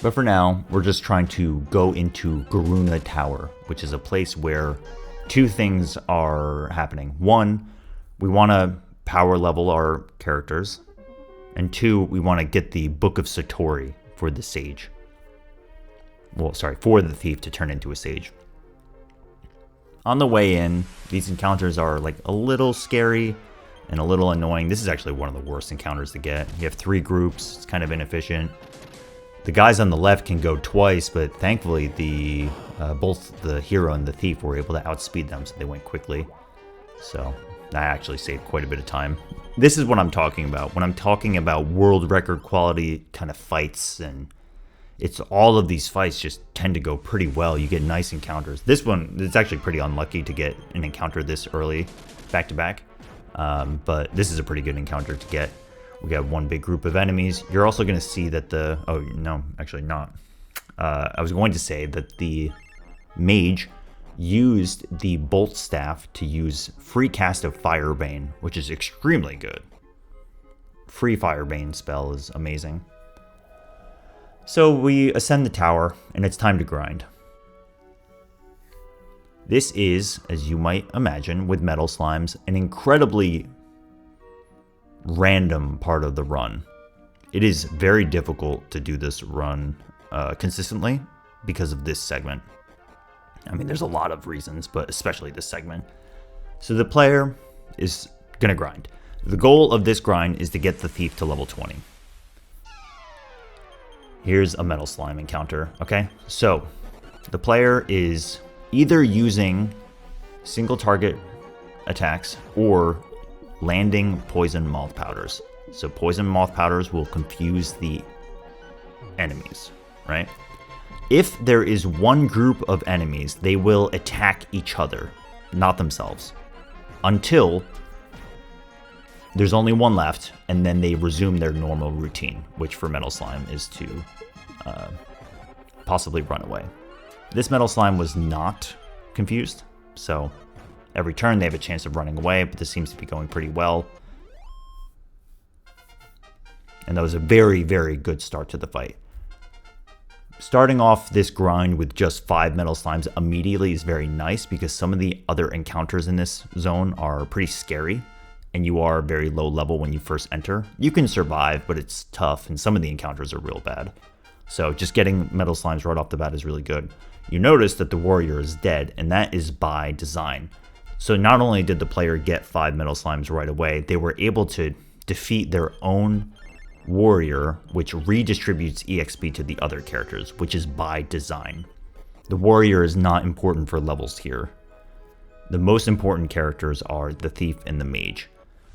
But for now, we're just trying to go into Garuna Tower, which is a place where 2 things are happening. 1, we want to power level our characters, and 2, we want to get the Book of Satori for the sage. Well, sorry, for the thief to turn into a sage. On the way in, these encounters are like a little scary and a little annoying. This is actually one of the worst encounters to get. You have 3 groups, it's kind of inefficient. The guys on the left can go twice, but thankfully both the hero and the thief were able to outspeed them, so they went quickly. So that actually saved quite a bit of time. This is what I'm talking about. When I'm talking about world record quality kind of fights, and it's all of these fights just tend to go pretty well. You get nice encounters. This one, it's actually pretty unlucky to get an encounter this early, back to back. But this is a pretty good encounter to get. We got one big group of enemies. You're also going to see that oh, no, actually not. I was going to say that the mage used the bolt staff to use free cast of Firebane, which is extremely good. Free Firebane spell is amazing. So we ascend the tower, and it's time to grind. This is, as you might imagine, with metal slimes, an incredibly random part of the run. It is very difficult to do this run consistently because of this segment. I mean, there's a lot of reasons, but especially this segment. So the player is going to grind. The goal of this grind is to get the thief to level 20. Here's a metal slime encounter, okay? So the player is either using single target attacks or landing poison moth powders. So poison moth powders will confuse the enemies, right? If there is one group of enemies, they will attack each other, not themselves, until there's only one left, and then they resume their normal routine, which for metal slime is to possibly run away. This metal slime was not confused, so every turn they have a chance of running away, but this seems to be going pretty well. And that was a very, very good start to the fight. Starting off this grind with just 5 metal slimes immediately is very nice, because some of the other encounters in this zone are pretty scary, and you are very low level when you first enter. You can survive, but it's tough, and some of the encounters are real bad. So just getting metal slimes right off the bat is really good. You notice that the warrior is dead, and that is by design. So not only did the player get 5 metal slimes right away, they were able to defeat their own warrior, which redistributes EXP to the other characters, which is by design. The warrior is not important for levels here. The most important characters are the thief and the mage.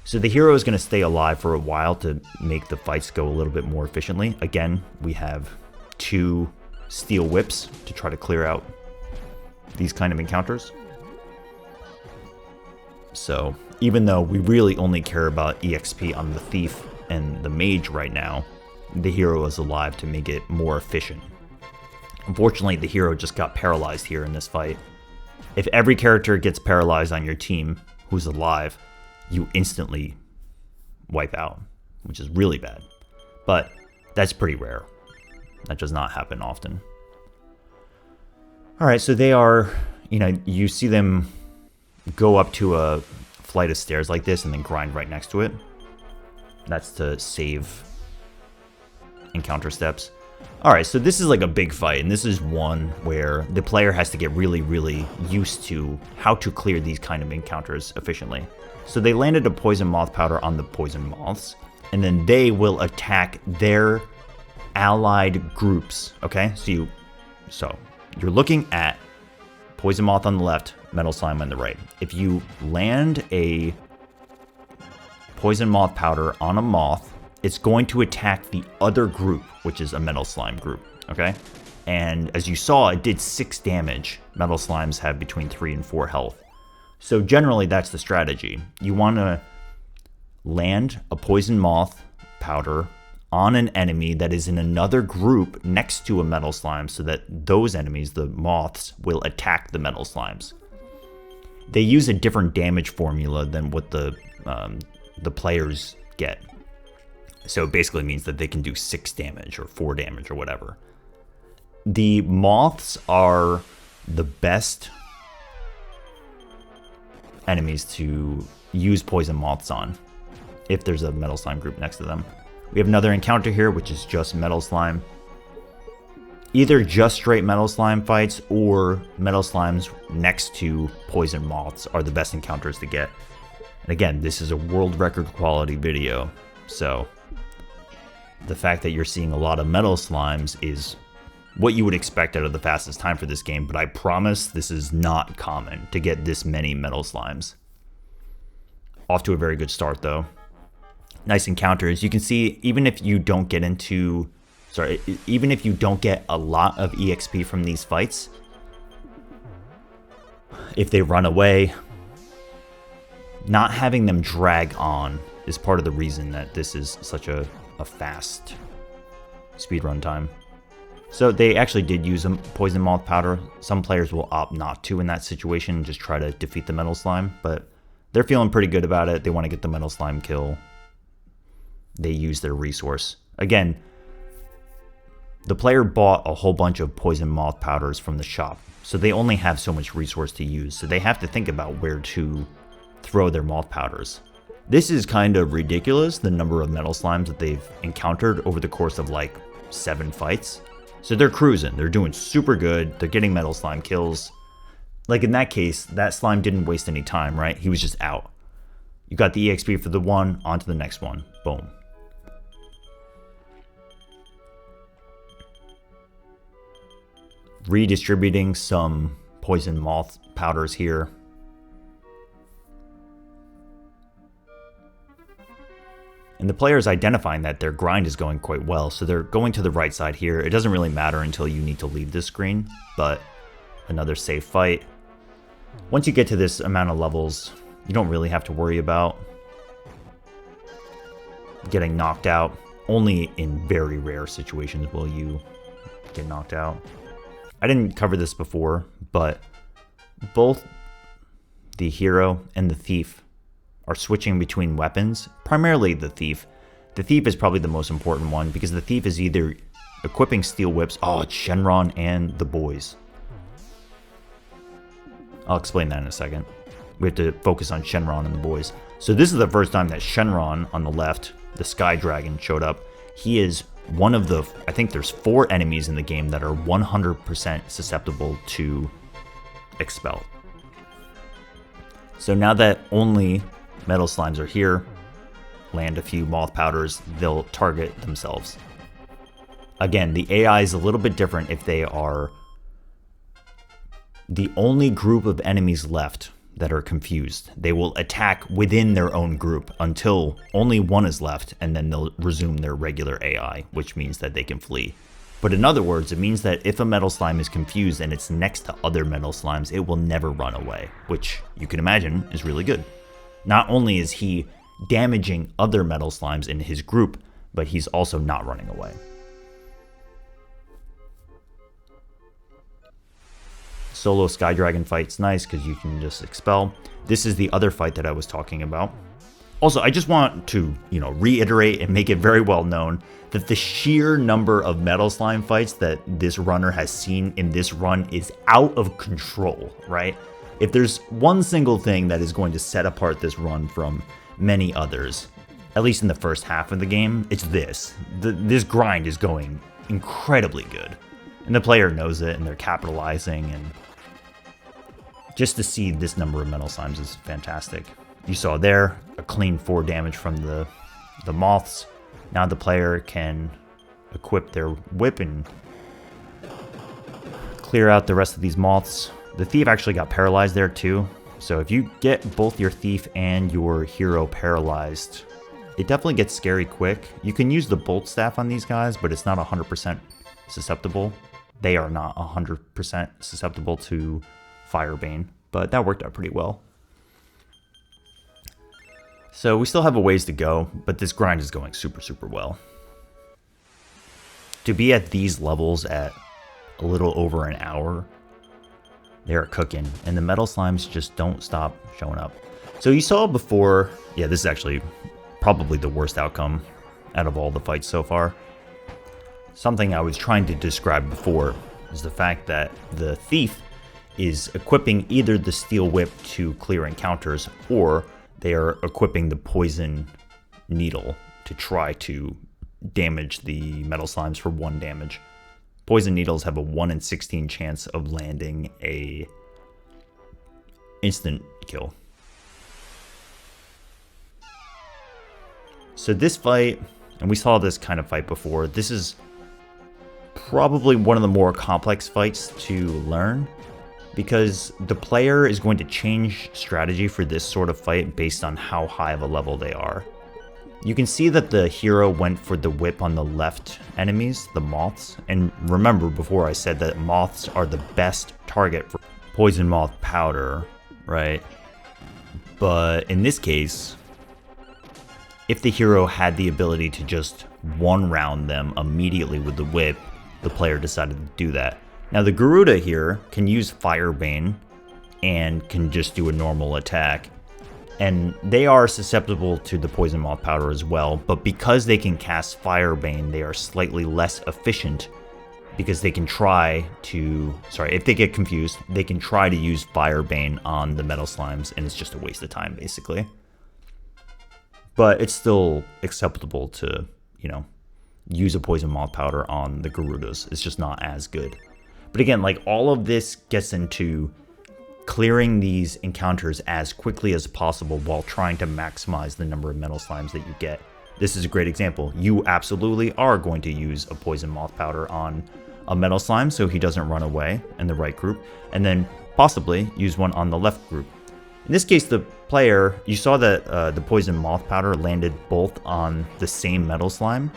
So the hero is going to stay alive for a while to make the fights go a little bit more efficiently. Again, we have 2 steel whips to try to clear out these kind of encounters. So even though we really only care about EXP on the thief and the mage right now, the hero is alive to make it more efficient. Unfortunately, the hero just got paralyzed here in this fight. If every character gets paralyzed on your team who's alive, you instantly wipe out, which is really bad. But that's pretty rare. That does not happen often. Alright, so they are, you see them go up to a flight of stairs like this and then grind right next to it. That's to save encounter steps. Alright, so this is like a big fight, and this is one where the player has to get really, really used to how to clear these kind of encounters efficiently. So they landed a poison moth powder on the poison moths, and then they will attack their allied groups, okay? So you're looking at poison moth on the left, metal slime on the right. If you land a poison moth powder on a moth, it's going to attack the other group, which is a metal slime group, okay? And as you saw, it did 6 damage. Metal slimes have between 3 and 4 health. So generally, that's the strategy. You want to land a poison moth powder on an enemy that is in another group next to a metal slime so that those enemies, the moths, will attack the metal slimes. They use a different damage formula than what the players get. So it basically means that they can do 6 damage or 4 damage or whatever. The moths are the best enemies to use poison moths on if there's a metal slime group next to them. We have another encounter here, which is just metal slime. Either just straight metal slime fights or metal slimes next to poison moths are the best encounters to get. And again, this is a world record quality video, so the fact that you're seeing a lot of metal slimes is what you would expect out of the fastest time for this game, but I promise this is not common to get this many metal slimes. Off to a very good start though. Nice encounters. You can see even if you don't get even if you don't get a lot of EXP from these fights, if they run away, not having them drag on is part of the reason that this is such a fast speedrun time. So they actually did use a poison moth powder. Some players will opt not to in that situation and just try to defeat the metal slime, but they're feeling pretty good about it. They want to get the metal slime kill. They use their resource. Again, the player bought a whole bunch of poison moth powders from the shop, so they only have so much resource to use, so they have to think about where to throw their moth powders. This is kind of ridiculous, the number of metal slimes that they've encountered over the course of like 7 fights. So they're cruising, they're doing super good, they're getting metal slime kills. Like in that case, that slime didn't waste any time, right? He was just out. You got the EXP for the one, on to the next one. Boom. Redistributing some poison moth powders here. And the player is identifying that their grind is going quite well, so they're going to the right side here. It doesn't really matter until you need to leave this screen, but another safe fight. Once you get to this amount of levels, you don't really have to worry about getting knocked out. Only in very rare situations will you get knocked out. I didn't cover this before, but both the hero and the thief are switching between weapons, primarily the thief. The thief is probably the most important one because the thief is either equipping steel whips. Oh, it's Shenron and the boys. I'll explain that in a second. We have to focus on Shenron and the boys. So this is the first time that Shenron on the left, the Sky Dragon, showed up. He is one of the, I think there's 4 enemies in the game that are 100% susceptible to expel. So now that only metal slimes are here, land a few moth powders, they'll target themselves. Again, the AI is a little bit different if they are the only group of enemies left that are confused. They will attack within their own group until only one is left, and then they'll resume their regular AI, which means that they can flee. But in other words, it means that if a metal slime is confused and it's next to other metal slimes, it will never run away, which you can imagine is really good. Not only is he damaging other metal slimes in his group, but he's also not running away. Solo Sky Dragon fight's nice because you can just expel. This is the other fight that I was talking about. Also, I just want to, reiterate and make it very well known that the sheer number of metal slime fights that this runner has seen in this run is out of control, right? If there's one single thing that is going to set apart this run from many others, at least in the first half of the game, it's this. This grind is going incredibly good. And the player knows it, and they're capitalizing, and just to see this number of metal slimes is fantastic. You saw there a clean 4 damage from the moths. Now the player can equip their whip and clear out the rest of these moths. The thief actually got paralyzed there too. So if you get both your thief and your hero paralyzed, it definitely gets scary quick. You can use the bolt staff on these guys, but it's not 100% susceptible. They are not 100% susceptible to Firebane, but that worked out pretty well. So we still have a ways to go, but this grind is going super, super well. To be at these levels at a little over an hour, they are cooking, and the metal slimes just don't stop showing up. So you saw before, yeah, this is actually probably the worst outcome out of all the fights so far. Something I was trying to describe before is the fact that the thief is equipping either the steel whip to clear encounters, or they are equipping the poison needle to try to damage the metal slimes for 1 damage. Poison needles have a 1 in 16 chance of landing a instant kill. So this fight, and we saw this kind of fight before, this is probably one of the more complex fights to learn, because the player is going to change strategy for this sort of fight based on how high of a level they are. You can see that the hero went for the whip on the left enemies, the moths, and remember before I said that moths are the best target for poison moth powder, right? But in this case, if the hero had the ability to just one-round them immediately with the whip, the player decided to do that. Now the Garuda here can use Firebane and can just do a normal attack. And they are susceptible to the poison moth powder as well, but because they can cast Firebane, they are slightly less efficient, because they can try to, if they get confused, they can try to use Firebane on the metal slimes, and it's just a waste of time basically. But it's still acceptable to, use a poison moth powder on the Garudas. It's just not as good. But again, like, all of this gets into clearing these encounters as quickly as possible while trying to maximize the number of metal slimes that you get. This is a great example. You absolutely are going to use a poison moth powder on a metal slime so he doesn't run away in the right group, and then possibly use one on the left group. In this case, the player, you saw that the poison moth powder landed both on the same metal slime,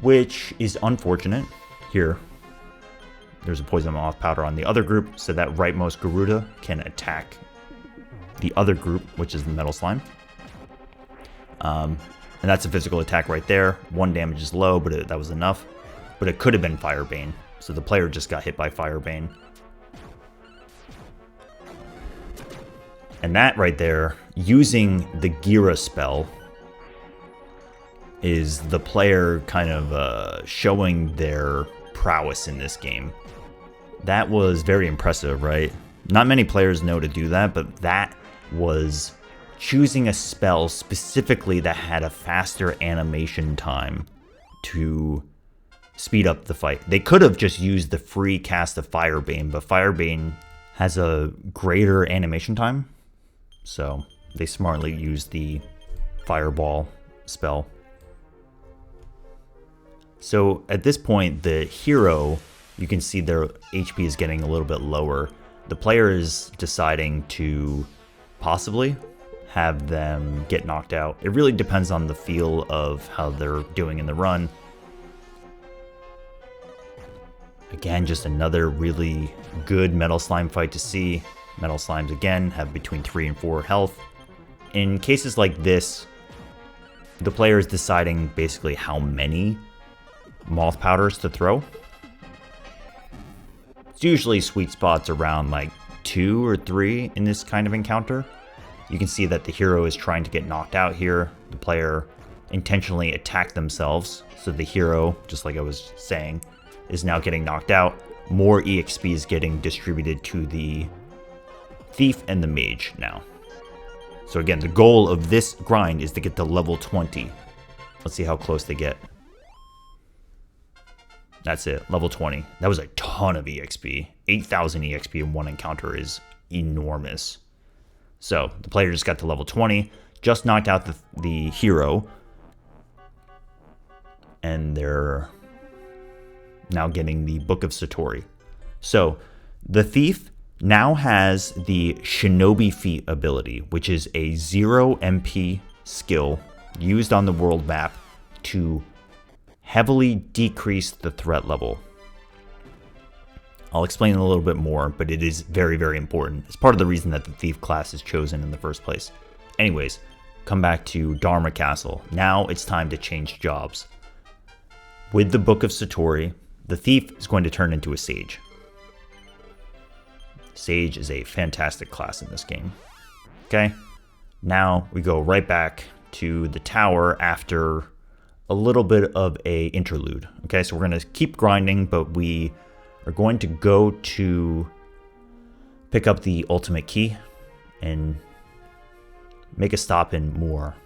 which is unfortunate. Here, there's a poison moth powder on the other group, so that rightmost Garuda can attack the other group, which is the metal slime. And that's a physical attack right there. 1 damage is low, but that was enough. But it could have been Firebane, so the player just got hit by Firebane. And that right there, using the Gira spell, is the player kind of showing their prowess in this game. That was very impressive, right? Not many players know to do that, but that was choosing a spell specifically that had a faster animation time to speed up the fight. They could have just used the free cast of Firebane, but Firebane has a greater animation time, so they smartly used the Fireball spell. So at this point, the hero, you can see their HP is getting a little bit lower. the player is deciding to possibly have them get knocked out. It really depends on the feel of how they're doing in the run. Again, just another really good Metal Slime fight to see. Metal Slimes, again, have between 3 and 4 health. In cases like this, the player is deciding basically how many moth powders to throw. It's usually sweet spots around like 2 or 3 in this kind of encounter. You can see that the hero is trying to get knocked out here. The player intentionally attacked themselves, so the hero, just like I was saying, is now getting knocked out. More EXP is getting distributed to the thief and the mage now. So again, the goal of this grind is to get to level 20. Let's see how close they get. That's it, level 20. That was a ton of EXP. 8,000 EXP in one encounter is enormous. So the player just got to level 20, just knocked out the hero, and they're now getting the Book of Satori. So the thief now has the Shinobi Feat ability, which is a 0 MP skill used on the world map to heavily decrease the threat level. I'll explain a little bit more, but it is very, very important. It's part of the reason that the thief class is chosen in the first place. Anyways, come back to Dharma Castle. Now it's time to change jobs. With the Book of Satori, the thief is going to turn into a sage. Sage is a fantastic class in this game. Okay, now we go right back to the tower after a little bit of a interlude. Okay, so we're going to keep grinding, but we are going to go to pick up the ultimate key and make a stop in Moor.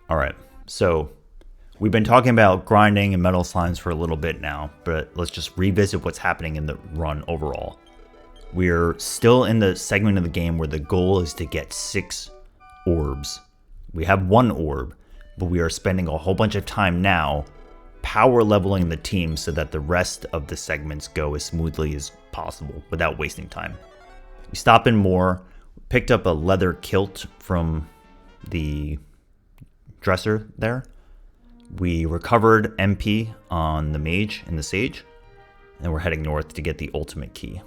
Alright, so we've been talking about grinding and metal slimes for a little bit now, but let's just revisit what's happening in the run overall. We're still in the segment of the game where the goal is to get 6 orbs. We have 1 orb, but we are spending a whole bunch of time now power leveling the team so that the rest of the segments go as smoothly as possible without wasting time. We stop in Moor, picked up a leather kilt from the dresser there. We recovered MP on the mage and the sage, and we're heading north to get the ultimate key.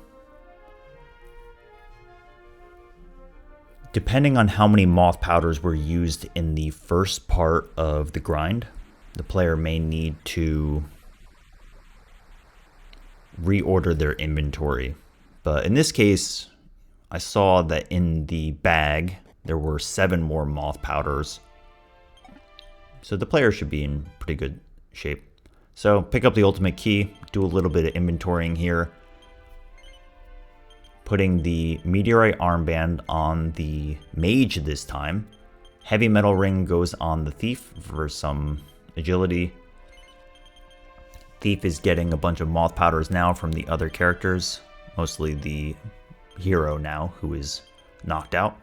Depending on how many moth powders were used in the first part of the grind, the player may need to reorder their inventory. But in this case, I saw that in the bag there were 7 more moth powders. So the player should be in pretty good shape. So pick up the ultimate key, do a little bit of inventorying here. Putting the meteorite armband on the mage this time. Heavy metal ring goes on the thief for some agility. Thief is getting a bunch of moth powders now from the other characters, mostly the hero now who is knocked out.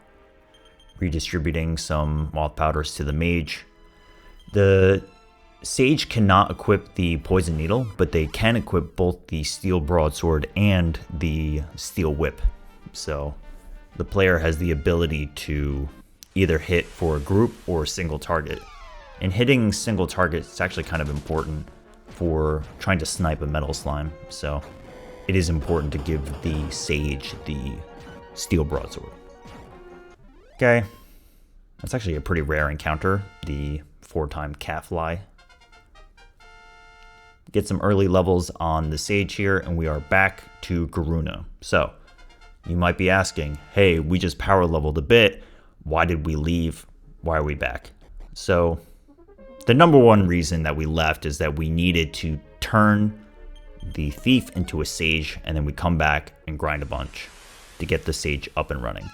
Redistributing some moth powders to the mage. The sage cannot equip the poison needle, but they can equip both the steel broadsword and the steel whip. So the player has the ability to either hit for a group or a single target. And hitting single targets is actually kind of important for trying to snipe a metal slime. So it is important to give the sage the steel broadsword. Okay, that's actually a pretty rare encounter, the 4-time cat fly. Get some early levels on the sage here, and we are back to Garuna. So you might be asking, hey, we just power leveled a bit. Why did we leave? Why are we back? So the number one reason that we left is that we needed to turn the thief into a sage, and then we come back and grind a bunch to get the sage up and running.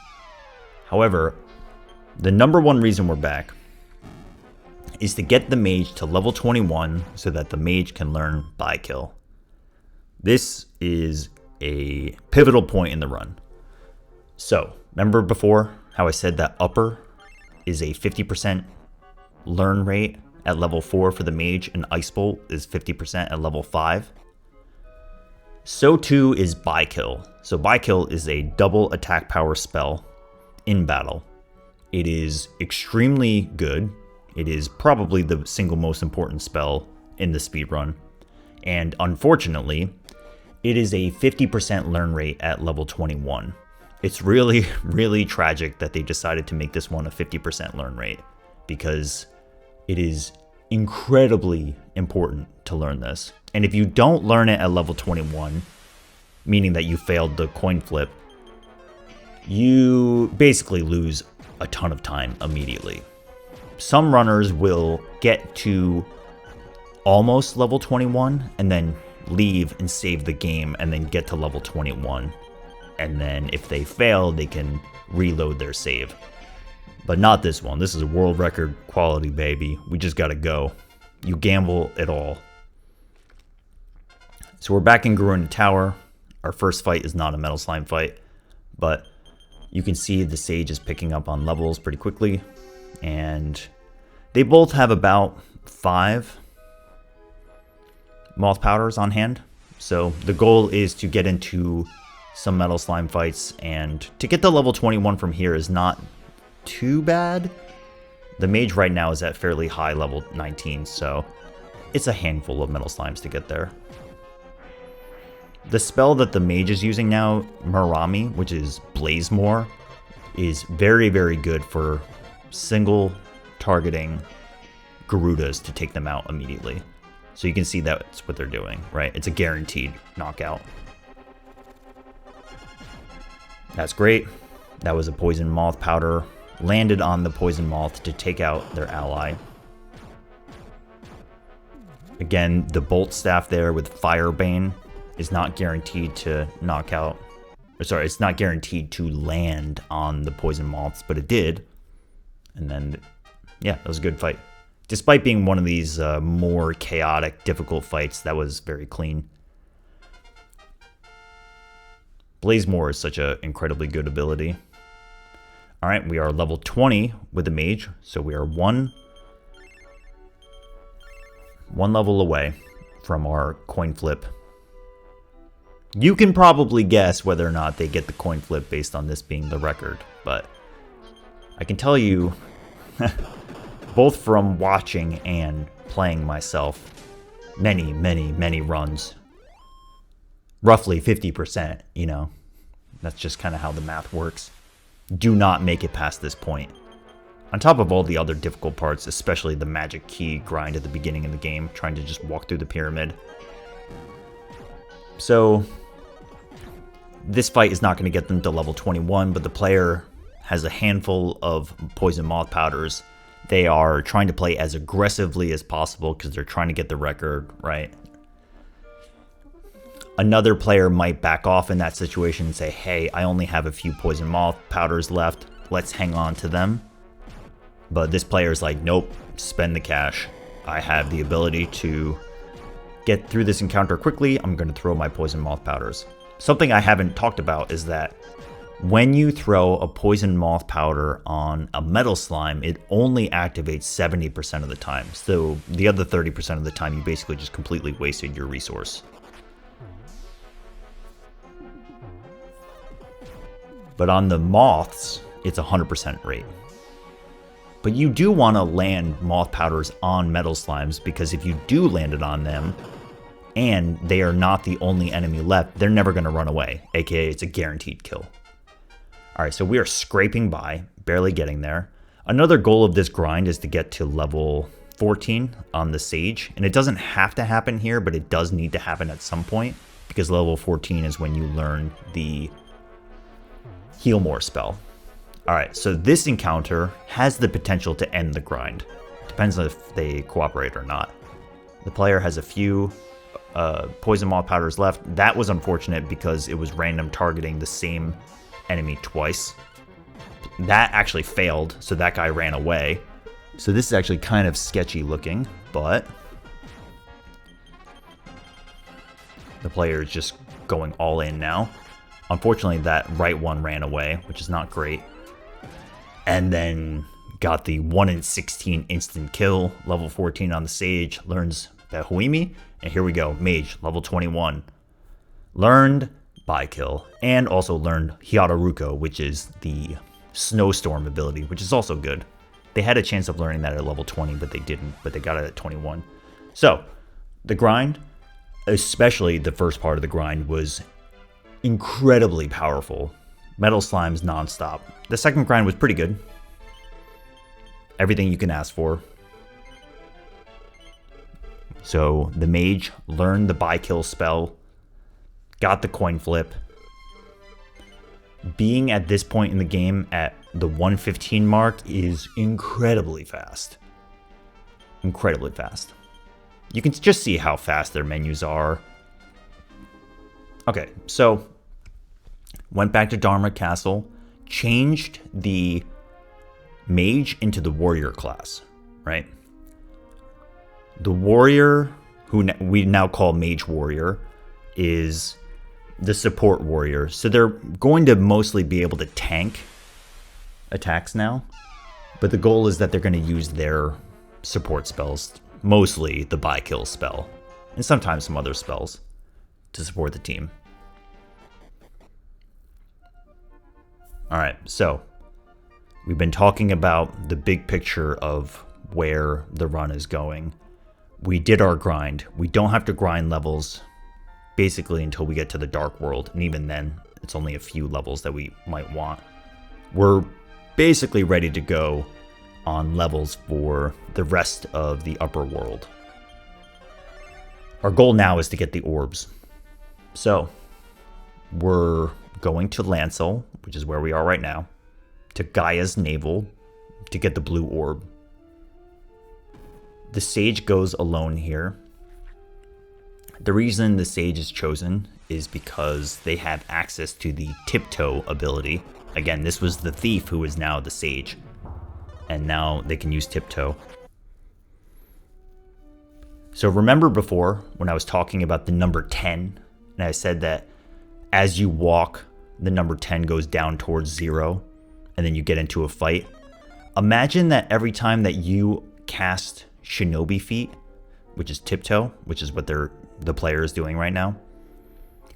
However, the number one reason we're back is to get the mage to level 21 so that the mage can learn by kill. This is a pivotal point in the run. So, remember before how I said that upper is a 50% learn rate at level 4 for the mage, and Ice Bolt is 50% at level 5? So too is Buy Kill. So Buy Kill is a double attack power spell in battle. It is extremely good. It is probably the single most important spell in the speedrun. And unfortunately, it is a 50% learn rate at level 21. It's really, really tragic that they decided to make this one a 50% learn rate, because it is incredibly important to learn this. And if you don't learn it at level 21, meaning that you failed the coin flip, you basically lose a ton of time immediately. Some runners will get to almost level 21 and then leave and save the game and then get to level 21. And then if they fail, they can reload their save. But not this one. This is a world record quality, baby. We just gotta go. You gamble it all. So we're back in Baramos Tower. Our first fight is not a metal slime fight, but you can see the sage is picking up on levels pretty quickly. And they both have about 5 moth powders on hand. So the goal is to get into some metal slime fights, and to get to level 21 from here is not too bad. The mage right now is at fairly high level 19, so it's a handful of metal slimes to get there. The spell that the mage is using now, Marami, which is Blazemore, is very, very good for single targeting Garudas to take them out immediately. So you can see that's what they're doing, right? It's a guaranteed knockout. That's great. That was a poison moth powder. Landed on the poison moth to take out their ally. Again, the bolt staff there with Firebane is not guaranteed to knock out. Sorry, it's not guaranteed to land on the poison moths, but it did. And then, yeah, that was a good fight. Despite being one of these more chaotic, difficult fights, that was very clean. Blazemore is such an incredibly good ability. All right, we are level 20 with the mage, so we are one level away from our coin flip. You can probably guess whether or not they get the coin flip based on this being the record, but I can tell you, both from watching and playing myself, many runs, roughly 50%, you know, that's just kind of how the math works, do not make it past this point. On top of all the other difficult parts, especially the magic key grind at the beginning of the game, trying to just walk through the pyramid. So this fight is not going to get them to level 21, but the player has a handful of poison moth powders. They are trying to play as aggressively as possible because they're trying to get the record, right? Another player might back off in that situation and say, hey, I only have a few poison moth powders left. Let's hang on to them. But this player's like, nope, spend the cash. I have the ability to get through this encounter quickly. I'm going to throw my poison moth powders. Something I haven't talked about is that when you throw a poison moth powder on a metal slime, it only activates 70% of the time. So the other 30% of the time, you basically just completely wasted your resource. But on the moths, it's 100% rate. But you do want to land moth powders on metal slimes, because if you do land it on them, and they are not the only enemy left, they're never going to run away, aka it's a guaranteed kill. Alright, so we are scraping by, barely getting there. Another goal of this grind is to get to level 14 on the Sage, and it doesn't have to happen here, but it does need to happen at some point, because level 14 is when you learn the Heal More spell. Alright, so this encounter has the potential to end the grind. Depends on if they cooperate or not. The player has a few poison moth powders left. That was unfortunate because it was random targeting the same enemy twice. That actually failed, so that guy ran away. So this is actually kind of sketchy looking, but the player is just going all in now. Unfortunately, that right one ran away, which is not great. And then got the 1 in 16 instant kill, level 14 on the Sage, learns Behuimi, and here we go, Mage, level 21. Learned by kill, and also learned Hiyaruko, which is the snowstorm ability, which is also good. They had a chance of learning that at level 20, but they didn't, but they got it at 21. So, the grind, especially the first part of the grind, was incredibly powerful. Metal slimes nonstop. The second grind was pretty good. Everything you can ask for. So, the mage learned the buy kill spell, got the coin flip. Being at this point in the game at the 115 mark is incredibly fast. Incredibly fast. You can just see how fast their menus are. Okay, so went back to Dharma Castle, changed the mage into the warrior class, right? The warrior, who we now call mage warrior, is the support warrior. So they're going to mostly be able to tank attacks now, but the goal is that they're going to use their support spells, mostly the buy kill spell, and sometimes some other spells to support the team. Alright, so we've been talking about the big picture of where the run is going. We did our grind. We don't have to grind levels basically until we get to the Dark World, and even then, it's only a few levels that we might want. We're basically ready to go on levels for the rest of the upper world. Our goal now is to get the orbs. So, we're going to Lancel, which is where we are right now, to Gaia's Navel to get the blue orb. The Sage goes alone here. The reason the Sage is chosen is because they have access to the Tiptoe ability. Again, this was the Thief who is now the Sage, and now they can use Tiptoe. So remember before when I was talking about the number 10, and I said that as you walk, the number 10 goes down towards 0, and then you get into a fight? Imagine that every time that you cast Shinobi Feet, which is Tiptoe, which is what the player is doing right now,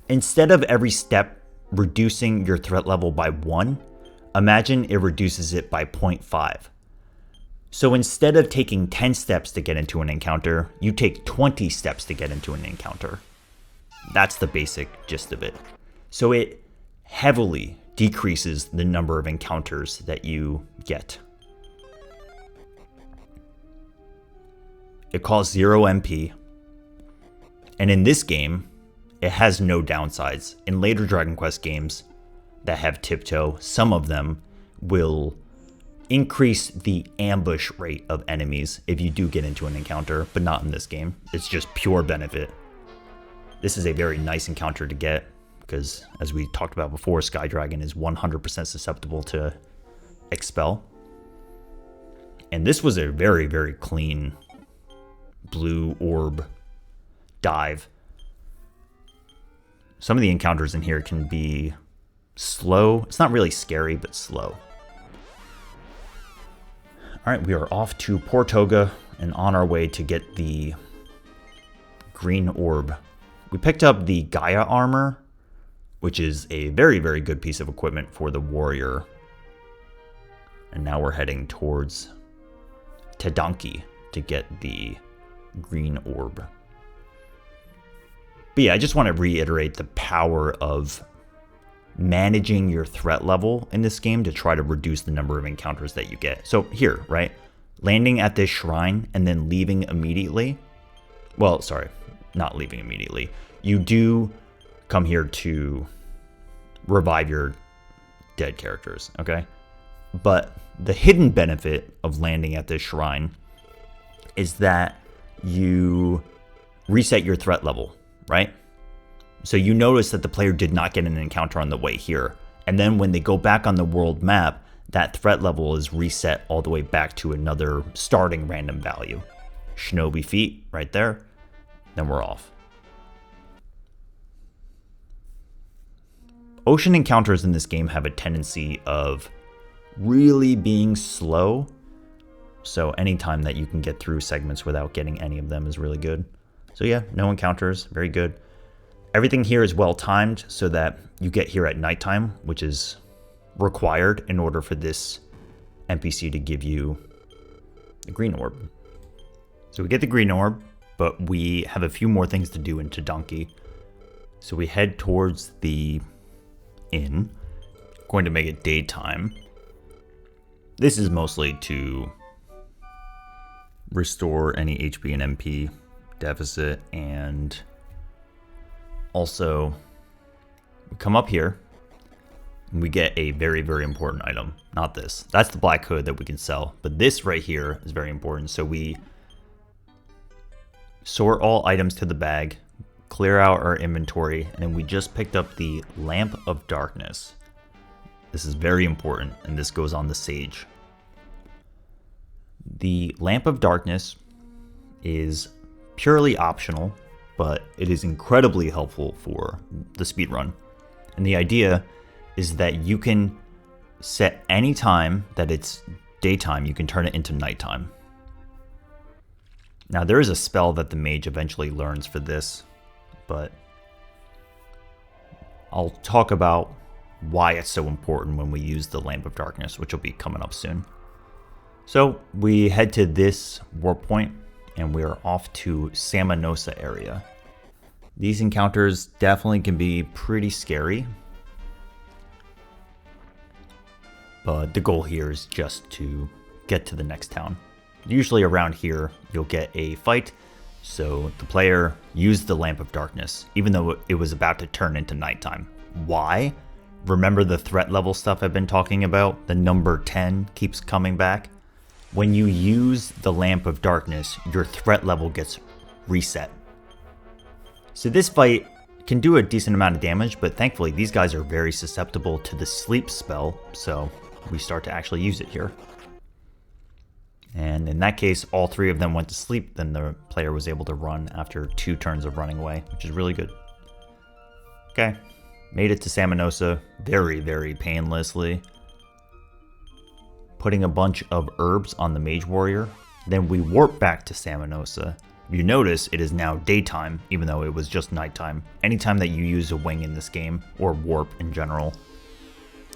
instead of every step reducing your threat level by 1, imagine it reduces it by 0.5. So instead of taking 10 steps to get into an encounter, you take 20 steps to get into an encounter. That's the basic gist of it. So it heavily decreases the number of encounters that you get. It costs 0 MP. And in this game, it has no downsides. In later Dragon Quest games that have Tiptoe, some of them will increase the ambush rate of enemies if you do get into an encounter, but not in this game. It's just pure benefit. This is a very nice encounter to get because, as we talked about before, Sky Dragon is 100% susceptible to Expel. And this was a very, very clean blue orb dive. Some of the encounters in here can be slow. It's not really scary, but slow. Alright, we are off to Portoga and on our way to get the green orb. We picked up the Gaia armor, which is a very, very good piece of equipment for the warrior. And now we're heading towards Tedanki to get the green orb. But yeah, I just want to reiterate the power of managing your threat level in this game to try to reduce the number of encounters that you get. So here, right? Landing at this shrine and then leaving immediately. Well, sorry, not leaving immediately. You do come here to revive your dead characters, okay? But the hidden benefit of landing at this shrine is that you reset your threat level, right? So you notice that the player did not get an encounter on the way here. And then when they go back on the world map, that threat level is reset all the way back to another starting random value. Shinobi Feet right there. Then we're off. Ocean encounters in this game have a tendency of really being slow. So anytime that you can get through segments without getting any of them is really good. So yeah, no encounters, very good. Everything here is well timed so that you get here at nighttime, which is required in order for this NPC to give you the green orb. So we get the green orb, but we have a few more things to do in Donkey. So we head towards the inn, going to make it daytime. This is mostly to restore any HP and MP deficit, and also we come up here and we get a very, very important item. Not this. That's the black hood that we can sell, but this right here is very important. So we sort all items to the bag, clear out our inventory, and then we just picked up the Lamp of Darkness. This is very important, and this goes on the Sage. The Lamp of Darkness is purely optional, but it is incredibly helpful for the speedrun. And the idea is that you can set any time that it's daytime, you can turn it into nighttime. Now there is a spell that the mage eventually learns for this, but I'll talk about why it's so important when we use the Lamp of Darkness, which will be coming up soon. So we head to this warp point and we are off to Samanosa area. These encounters definitely can be pretty scary, but the goal here is just to get to the next town. Usually around here, you'll get a fight, so the player used the Lamp of Darkness, even though it was about to turn into nighttime. Why? Remember the threat level stuff I've been talking about? The number 10 keeps coming back. When you use the Lamp of Darkness, your threat level gets reset. So this fight can do a decent amount of damage, but thankfully these guys are very susceptible to the sleep spell, so we start to actually use it here. And in that case, all three of them went to sleep, then the player was able to run after 2 turns of running away, which is really good. Okay, made it to Samanosa very, very painlessly. Putting a bunch of herbs on the Mage Warrior. Then we warp back to Samanosa. You notice it is now daytime, even though it was just nighttime. Anytime that you use a wing in this game, or warp in general,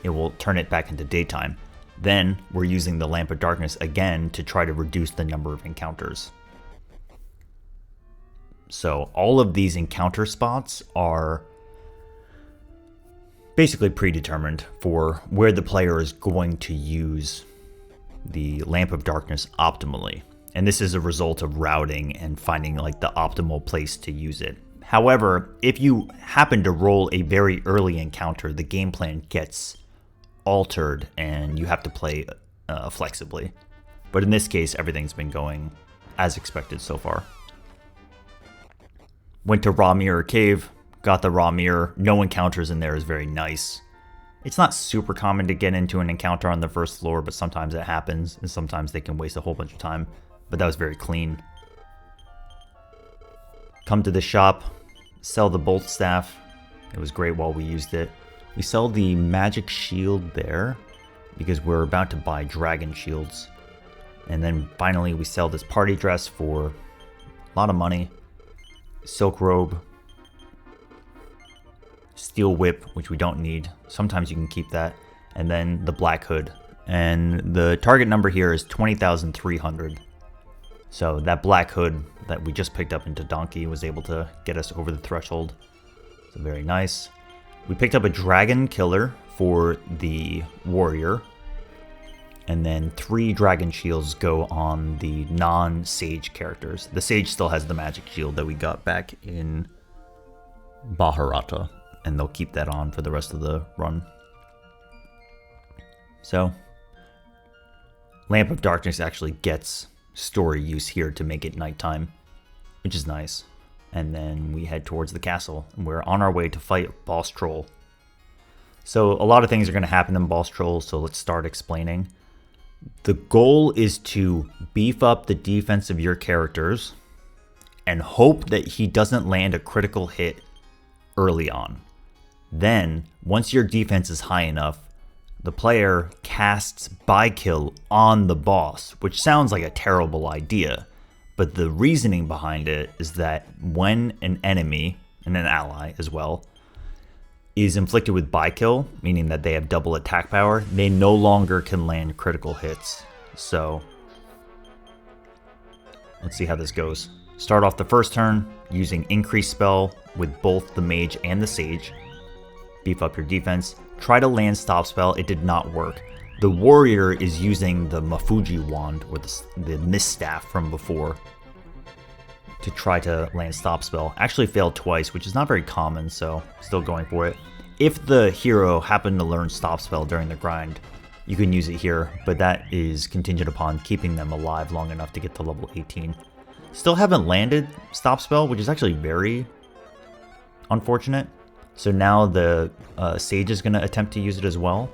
it will turn it back into daytime. Then we're using the Lamp of Darkness again to try to reduce the number of encounters. So all of these encounter spots are basically predetermined for where the player is going to use the Lamp of Darkness optimally. And this is a result of routing and finding like the optimal place to use it. However, if you happen to roll a very early encounter, the game plan gets altered and you have to play flexibly. But in this case, everything's been going as expected so far. Went to Raw Mirror Cave, got the Raw Mirror. No encounters in there is very nice. It's not super common to get into an encounter on the first floor, but sometimes it happens, and sometimes they can waste a whole bunch of time. But that was very clean. Come to the shop, sell the bolt staff. It was great while we used it. We sell the magic shield there because we're about to buy dragon shields. And then finally we sell this party dress for a lot of money. Silk robe. Steel whip, which we don't need. Sometimes you can keep that. And then the black hood. And the target number here is 20,300. So that black hood that we just picked up into Donkey was able to get us over the threshold. So very nice. We picked up a dragon killer for the warrior. And then 3 dragon shields go on the non-sage characters. The sage still has the magic shield that we got back in Baharata. And they'll keep that on for the rest of the run. So, Lamp of Darkness actually gets story use here to make it nighttime, which is nice. And then we head towards the castle, and we're on our way to fight Boss Troll. So a lot of things are going to happen in Boss Troll, so let's start explaining. The goal is to beef up the defense of your characters and hope that he doesn't land a critical hit early on. Then, once your defense is high enough, the player casts By Kill on the boss, which sounds like a terrible idea, but the reasoning behind it is that when an enemy and an ally as well, is inflicted with by-kill, meaning that they have double attack power. They no longer can land critical hits. So let's see how this goes. Start off the first turn using increase spell with both the mage and the sage. Beef up your defense. Try to land stop spell. It did not work. The warrior is using the Mafuji wand, or the mist staff from before, to try to land stop spell. Actually failed twice, which is not very common, so still going for it. If the hero happened to learn stop spell during the grind, you can use it here, but that is contingent upon keeping them alive long enough to get to level 18. Still haven't landed stop spell, which is actually very unfortunate. So now the sage is going to attempt to use it as well.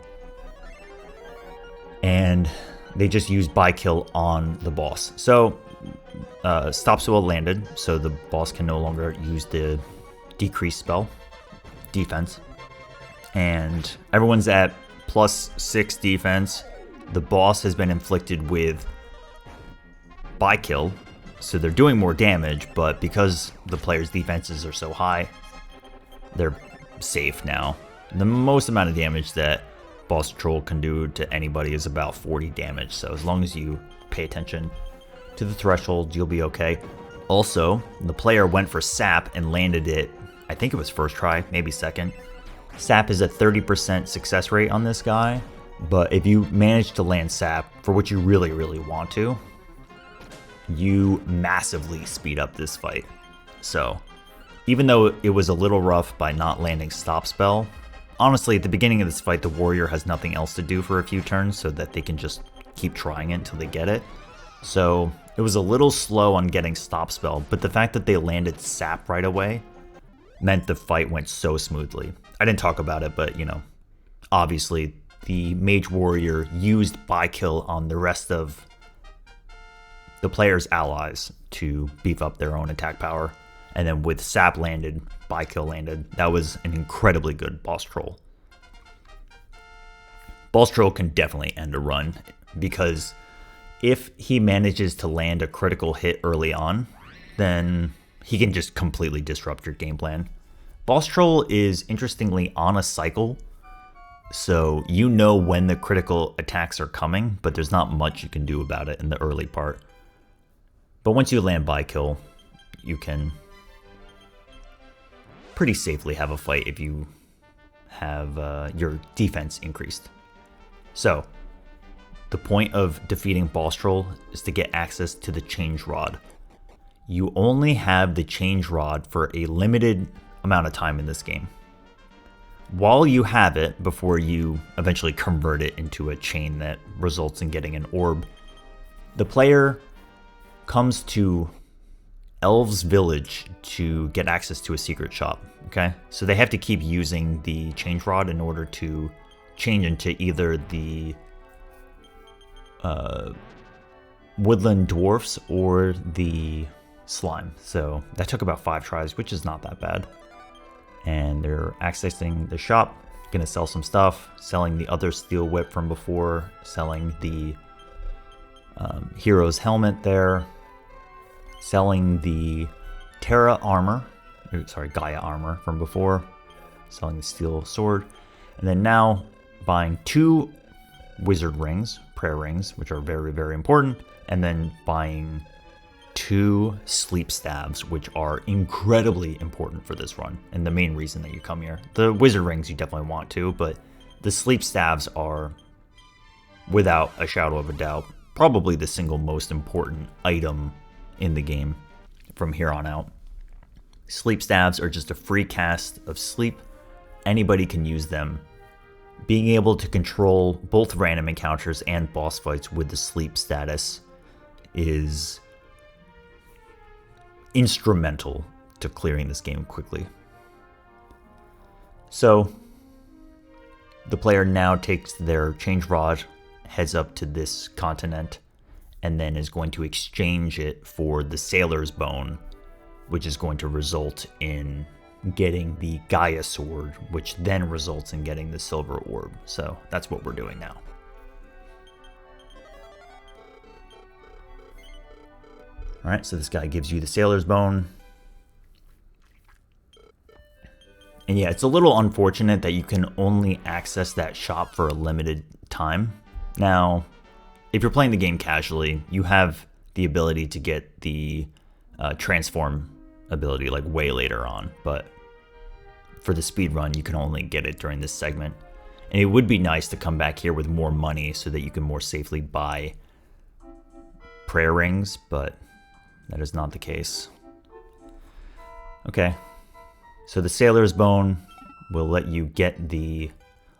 And they just use by kill on the boss. So stop spell landed, so the boss can no longer use the decrease spell defense. And everyone's at +6 defense. The boss has been inflicted with by kill, so they're doing more damage, but because the players' defenses are so high, they're safe now. The most amount of damage that boss troll can do to anybody is about 40 damage, so as long as you pay attention to the threshold, you'll be okay. Also, the player went for sap and landed it, I think it was first try, maybe second. Sap is a 30% success rate on this guy, but if you manage to land sap for what you really, really want to, you massively speed up this fight. So, even though it was a little rough by not landing stop spell, honestly, at the beginning of this fight, the warrior has nothing else to do for a few turns so that they can just keep trying it until they get it. So, it was a little slow on getting stop spell, but the fact that they landed sap right away meant the fight went so smoothly. I didn't talk about it, but, you know, obviously the mage warrior used by kill on the rest of the player's allies to beef up their own attack power. And then with sap landed, by kill landed, that was an incredibly good boss troll. Boss troll can definitely end a run, because if he manages to land a critical hit early on, then he can just completely disrupt your game plan. Boss troll is interestingly on a cycle, so you know when the critical attacks are coming, but there's not much you can do about it in the early part. But once you land by kill, you can pretty safely have a fight if you have your defense increased. So, the point of defeating boss troll is to get access to the change rod. You only have the change rod for a limited amount of time in this game. While you have it, before you eventually convert it into a chain that results in getting an orb, the player comes to Elves Village to get access to a secret shop, okay? So they have to keep using the change rod in order to change into either the woodland dwarfs or the slime. So that took about 5 tries, which is not that bad. And they're accessing the shop, gonna sell some stuff, selling the other steel whip from before, selling the hero's helmet there, selling the Gaia armor from before, selling the steel sword, and then now buying 2 wizard rings, prayer rings, which are very, very important, and then buying 2 sleep staves, which are incredibly important for this run, and the main reason that you come here. The wizard rings you definitely want to, but the sleep staves are, without a shadow of a doubt, probably the single most important item in the game from here on out. Sleep staves are just a free cast of sleep. Anybody can use them. Being able to control both random encounters and boss fights with the sleep status is instrumental to clearing this game quickly. So the player now takes their change rod, heads up to this continent, and then is going to exchange it for the sailor's bone, which is going to result in getting the Gaia sword, which then results in getting the silver orb. So that's what we're doing now. Alright, so this guy gives you the sailor's bone. And yeah, it's a little unfortunate that you can only access that shop for a limited time. Now, if you're playing the game casually, you have the ability to get the transform ability like way later on, but for the speed run, you can only get it during this segment. And it would be nice to come back here with more money so that you can more safely buy prayer rings, but that is not the case. Okay, so the Sailor's Bone will let you get the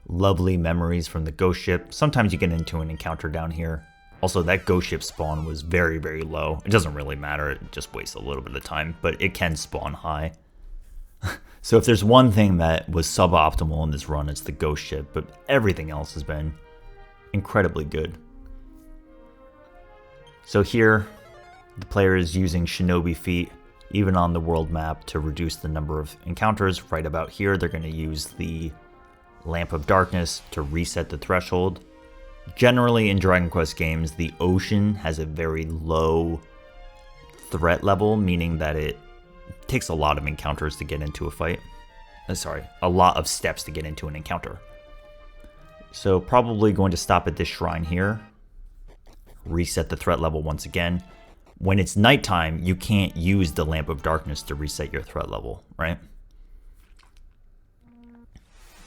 lovely memories from the ghost ship. Sometimes you get into an encounter down here. Also, that ghost ship spawn was very, very low. It doesn't really matter, it just wastes a little bit of time, but it can spawn high. So if there's one thing that was suboptimal in this run, it's the ghost ship, but everything else has been incredibly good. So here, the player is using shinobi feet, even on the world map, to reduce the number of encounters. Right about here, they're going to use the Lamp of Darkness to reset the threshold. Generally, in Dragon Quest games, the ocean has a very low threat level, meaning that it takes a lot of encounters to get into a fight. A lot of steps to get into an encounter. So probably going to stop at this shrine here. Reset the threat level once again. When it's nighttime, you can't use the Lamp of Darkness to reset your threat level, right?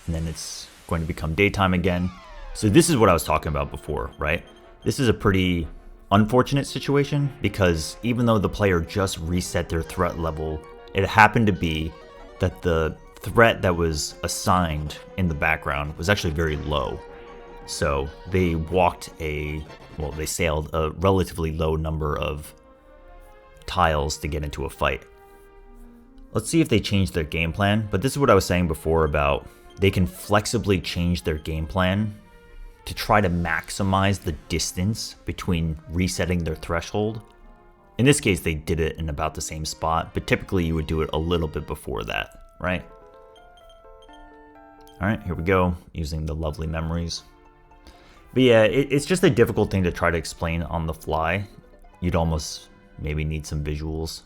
And then it's going to become daytime again. So this is what I was talking about before, right? This is a pretty unfortunate situation because even though the player just reset their threat level, it happened to be that the threat that was assigned in the background was actually very low. So they they sailed a relatively low number of tiles to get into a fight. Let's see if they change their game plan, but this is what I was saying before about they can flexibly change their game plan to try to maximize the distance between resetting their threshold. In this case, they did it in about the same spot, but typically you would do it a little bit before that, right? All right, here we go, using the lovely memories. But yeah, it's just a difficult thing to try to explain on the fly. You'd almost maybe need some visuals.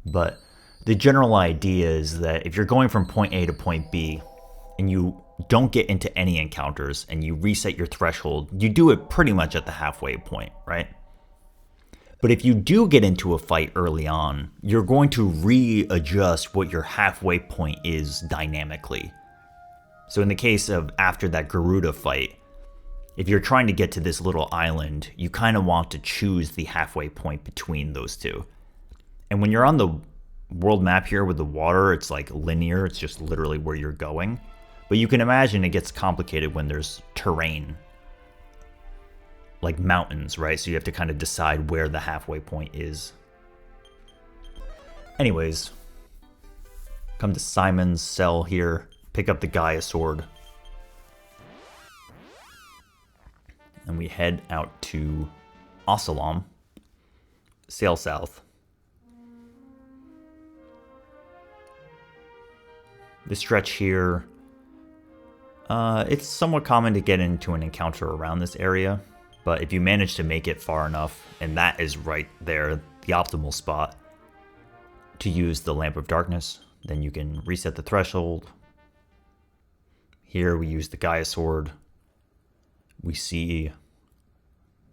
But the general idea is that if you're going from point A to point B, and you don't get into any encounters, and you reset your threshold, you do it pretty much at the halfway point, right? But if you do get into a fight early on, you're going to readjust what your halfway point is dynamically. So in the case of after that Garuda fight, if you're trying to get to this little island, you kind of want to choose the halfway point between those two. And when you're on the world map here with the water, it's like linear, it's just literally where you're going. But you can imagine it gets complicated when there's terrain, like mountains, right? So you have to kind of decide where the halfway point is. Anyways, come to Simon's cell here, pick up the Gaia sword. And we head out to Osalam, sail south. This stretch here, it's somewhat common to get into an encounter around this area, but if you manage to make it far enough, and that is right there, the optimal spot to use the Lamp of Darkness, then you can reset the threshold. Here we use the Gaia sword. We see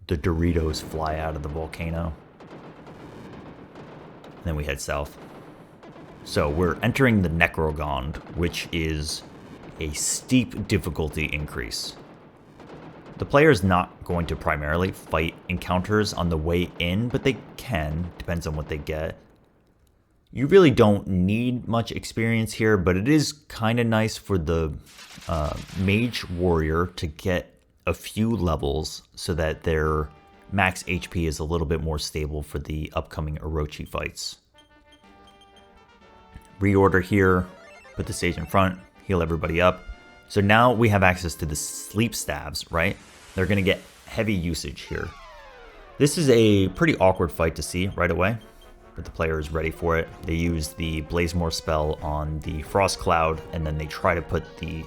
the Doritos fly out of the volcano. And then we head south. So we're entering the Necrogond, which is a steep difficulty increase. The player is not going to primarily fight encounters on the way in, but they can, depends on what they get. You really don't need much experience here, but it is kind of nice for the mage warrior to get a few levels so that their max HP is a little bit more stable for the upcoming Orochi fights. Reorder here, put the stage in front, heal everybody up. So now we have access to the sleep staves, right? They're going to get heavy usage here. This is a pretty awkward fight to see right away, but the player is ready for it. They use the Blazemore spell on the Frost Cloud, and then they try to put the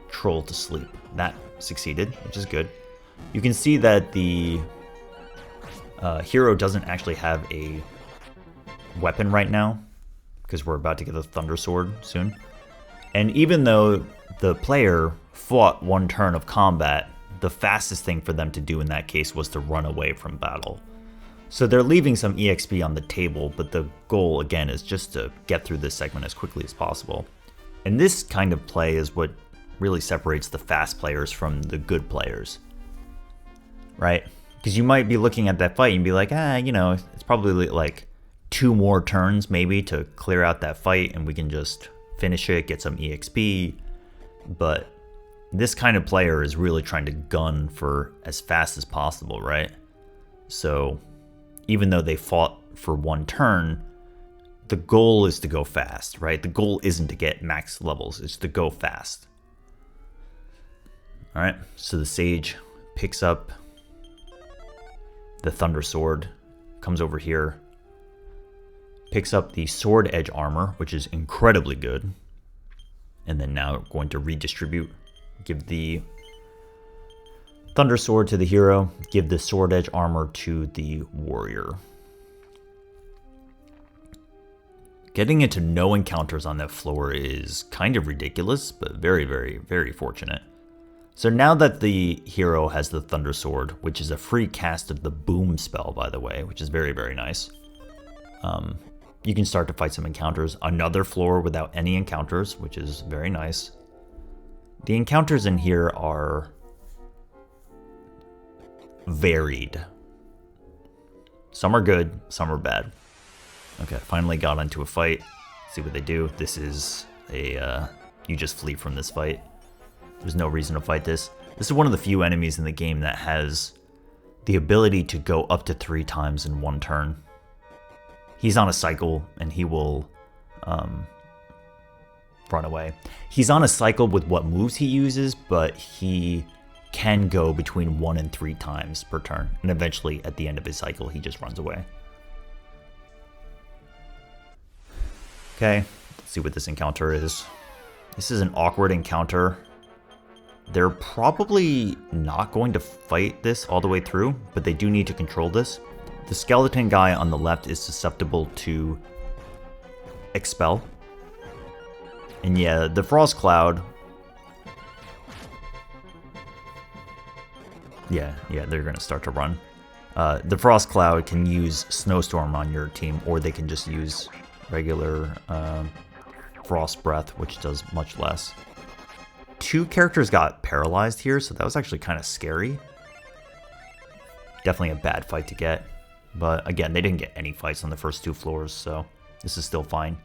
troll to sleep. That succeeded, which is good. You can see that the hero doesn't actually have a weapon right now, because we're about to get a Thunder Sword soon. And even though the player fought one turn of combat, the fastest thing for them to do in that case was to run away from battle. So they're leaving some EXP on the table, but the goal, again, is just to get through this segment as quickly as possible. And this kind of play is what really separates the fast players from the good players, right? Because you might be looking at that fight and be like, you know, it's probably like 2 more turns maybe to clear out that fight and we can just finish it, get some EXP. But this kind of player is really trying to gun for as fast as possible, right? So even though they fought for 1 turn, the goal is to go fast, right? The goal isn't to get max levels, it's to go fast. All right, so the Sage picks up the Thunder Sword, comes over here, picks up the Sword Edge armor, which is incredibly good, and then now going to redistribute, give the Thunder Sword to the hero, give the Sword Edge armor to the warrior. Getting into no encounters on that floor is kind of ridiculous, but very, very, very fortunate. So now that the hero has the Thunder Sword, which is a free cast of the Boom spell, by the way, which is very, very nice, you can start to fight some encounters. Another floor without any encounters, which is very nice. The encounters in here are varied. Some are good, some are bad. Okay, finally got into a fight. Let's see what they do. This is a, you just flee from this fight. There's no reason to fight this. This is one of the few enemies in the game that has the ability to go up to 3 times in 1 turn. He's on a cycle and he will run away. He's on a cycle with what moves he uses, but he can go between 1 and 3 times per turn. And eventually, at the end of his cycle, he just runs away. Okay, let's see what this encounter is. This is an awkward encounter. They're probably not going to fight this all the way through, but they do need to control this. The skeleton guy on the left is susceptible to Expel. And yeah, the Frost Cloud... Yeah, they're going to start to run. The Frost Cloud can use Snowstorm on your team, or they can just use regular Frost Breath, which does much less. 2 characters got paralyzed here, so that was actually kind of scary. Definitely a bad fight to get. But again, they didn't get any fights on the first 2 floors, so this is still fine.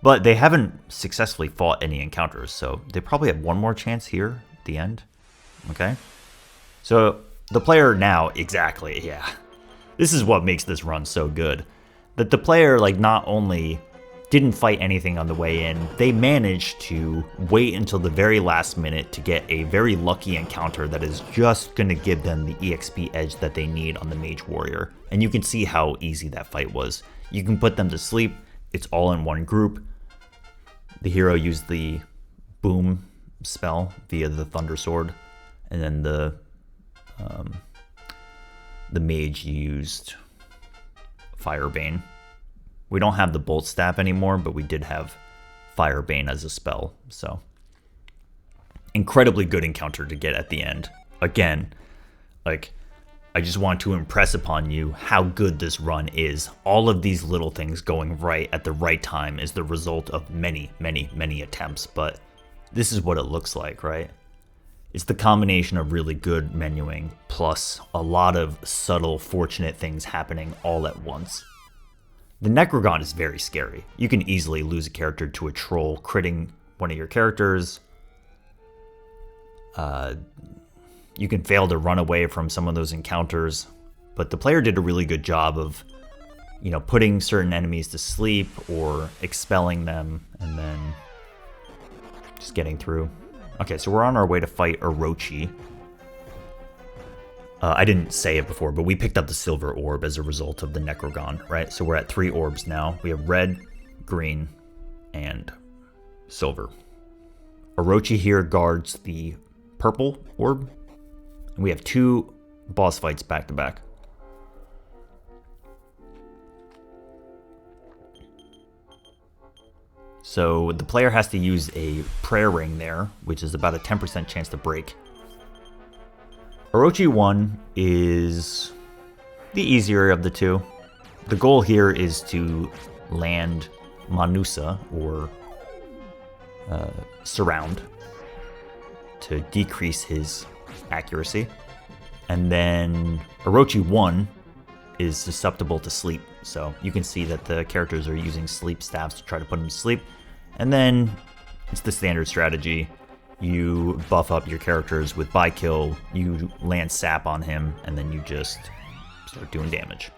But they haven't successfully fought any encounters, so they probably have 1 more chance here at the end. Okay? So the player now, exactly, yeah. This is what makes this run so good. That the player, like, not only didn't fight anything on the way in, they managed to wait until the very last minute to get a very lucky encounter that is just going to give them the EXP edge that they need on the Mage Warrior. And you can see how easy that fight was. You can put them to sleep, it's all in one group. The hero used the Boom spell via the Thunder Sword, and then the Mage used Firebane. We don't have the Bolt Staff anymore, but we did have Firebane as a spell, so incredibly good encounter to get at the end. Again, like, I just want to impress upon you how good this run is. All of these little things going right at the right time is the result of many, many, many attempts, but this is what it looks like, right? It's the combination of really good menuing plus a lot of subtle, fortunate things happening all at once. The Necrogon is very scary. You can easily lose a character to a troll critting one of your characters. You can fail to run away from some of those encounters, but the player did a really good job of, you know, putting certain enemies to sleep or expelling them and then just getting through. Okay, so we're on our way to fight Orochi. I didn't say it before, but we picked up the Silver Orb as a result of the Necrogon, right? So we're at 3 orbs now. We have red, green, and silver. Orochi here guards the purple orb. And we have 2 boss fights back to back. So the player has to use a prayer ring there, which is about a 10% chance to break. Orochi 1 is the easier of the two. The goal here is to land Manusa, or surround, to decrease his accuracy. And then Orochi 1 is susceptible to sleep. So you can see that the characters are using sleep staffs to try to put him to sleep. And then it's the standard strategy. You buff up your characters with buy kill, you land sap on him, and then you just start doing damage.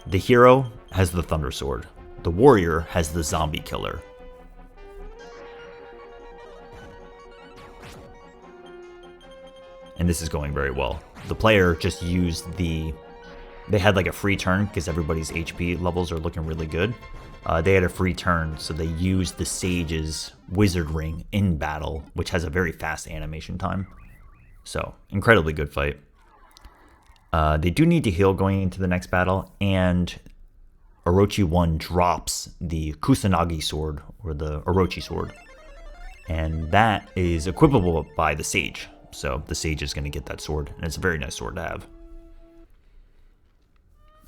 The hero has the Thunder Sword. The warrior has the Zombie Killer. And this is going very well. The player just used they had like a free turn because everybody's HP levels are looking really good. They had a free turn, so they used the Sage's Wizard Ring in battle, which has a very fast animation time. So, incredibly good fight. They do need to heal going into the next battle, and Orochi 1 drops the Kusanagi sword, or the Orochi sword. And that is equipable by the Sage. So the Sage is going to get that sword, and it's a very nice sword to have.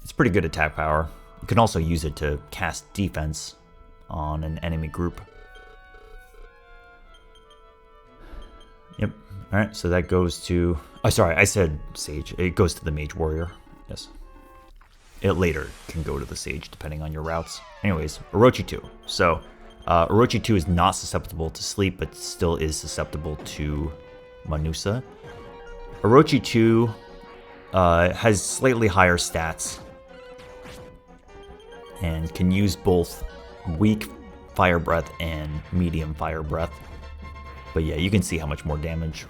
It's pretty good attack power. You can also use it to cast defense on an enemy group. Yep. Alright, so that goes to... Oh, sorry, I said Sage. It goes to the Mage Warrior. Yes. It later can go to the Sage, depending on your routes. Anyways, Orochi 2. So, Orochi 2 is not susceptible to sleep, but still is susceptible to Manusa. Orochi 2 has slightly higher stats and can use both weak fire breath and medium fire breath. But yeah, you can see how much more damage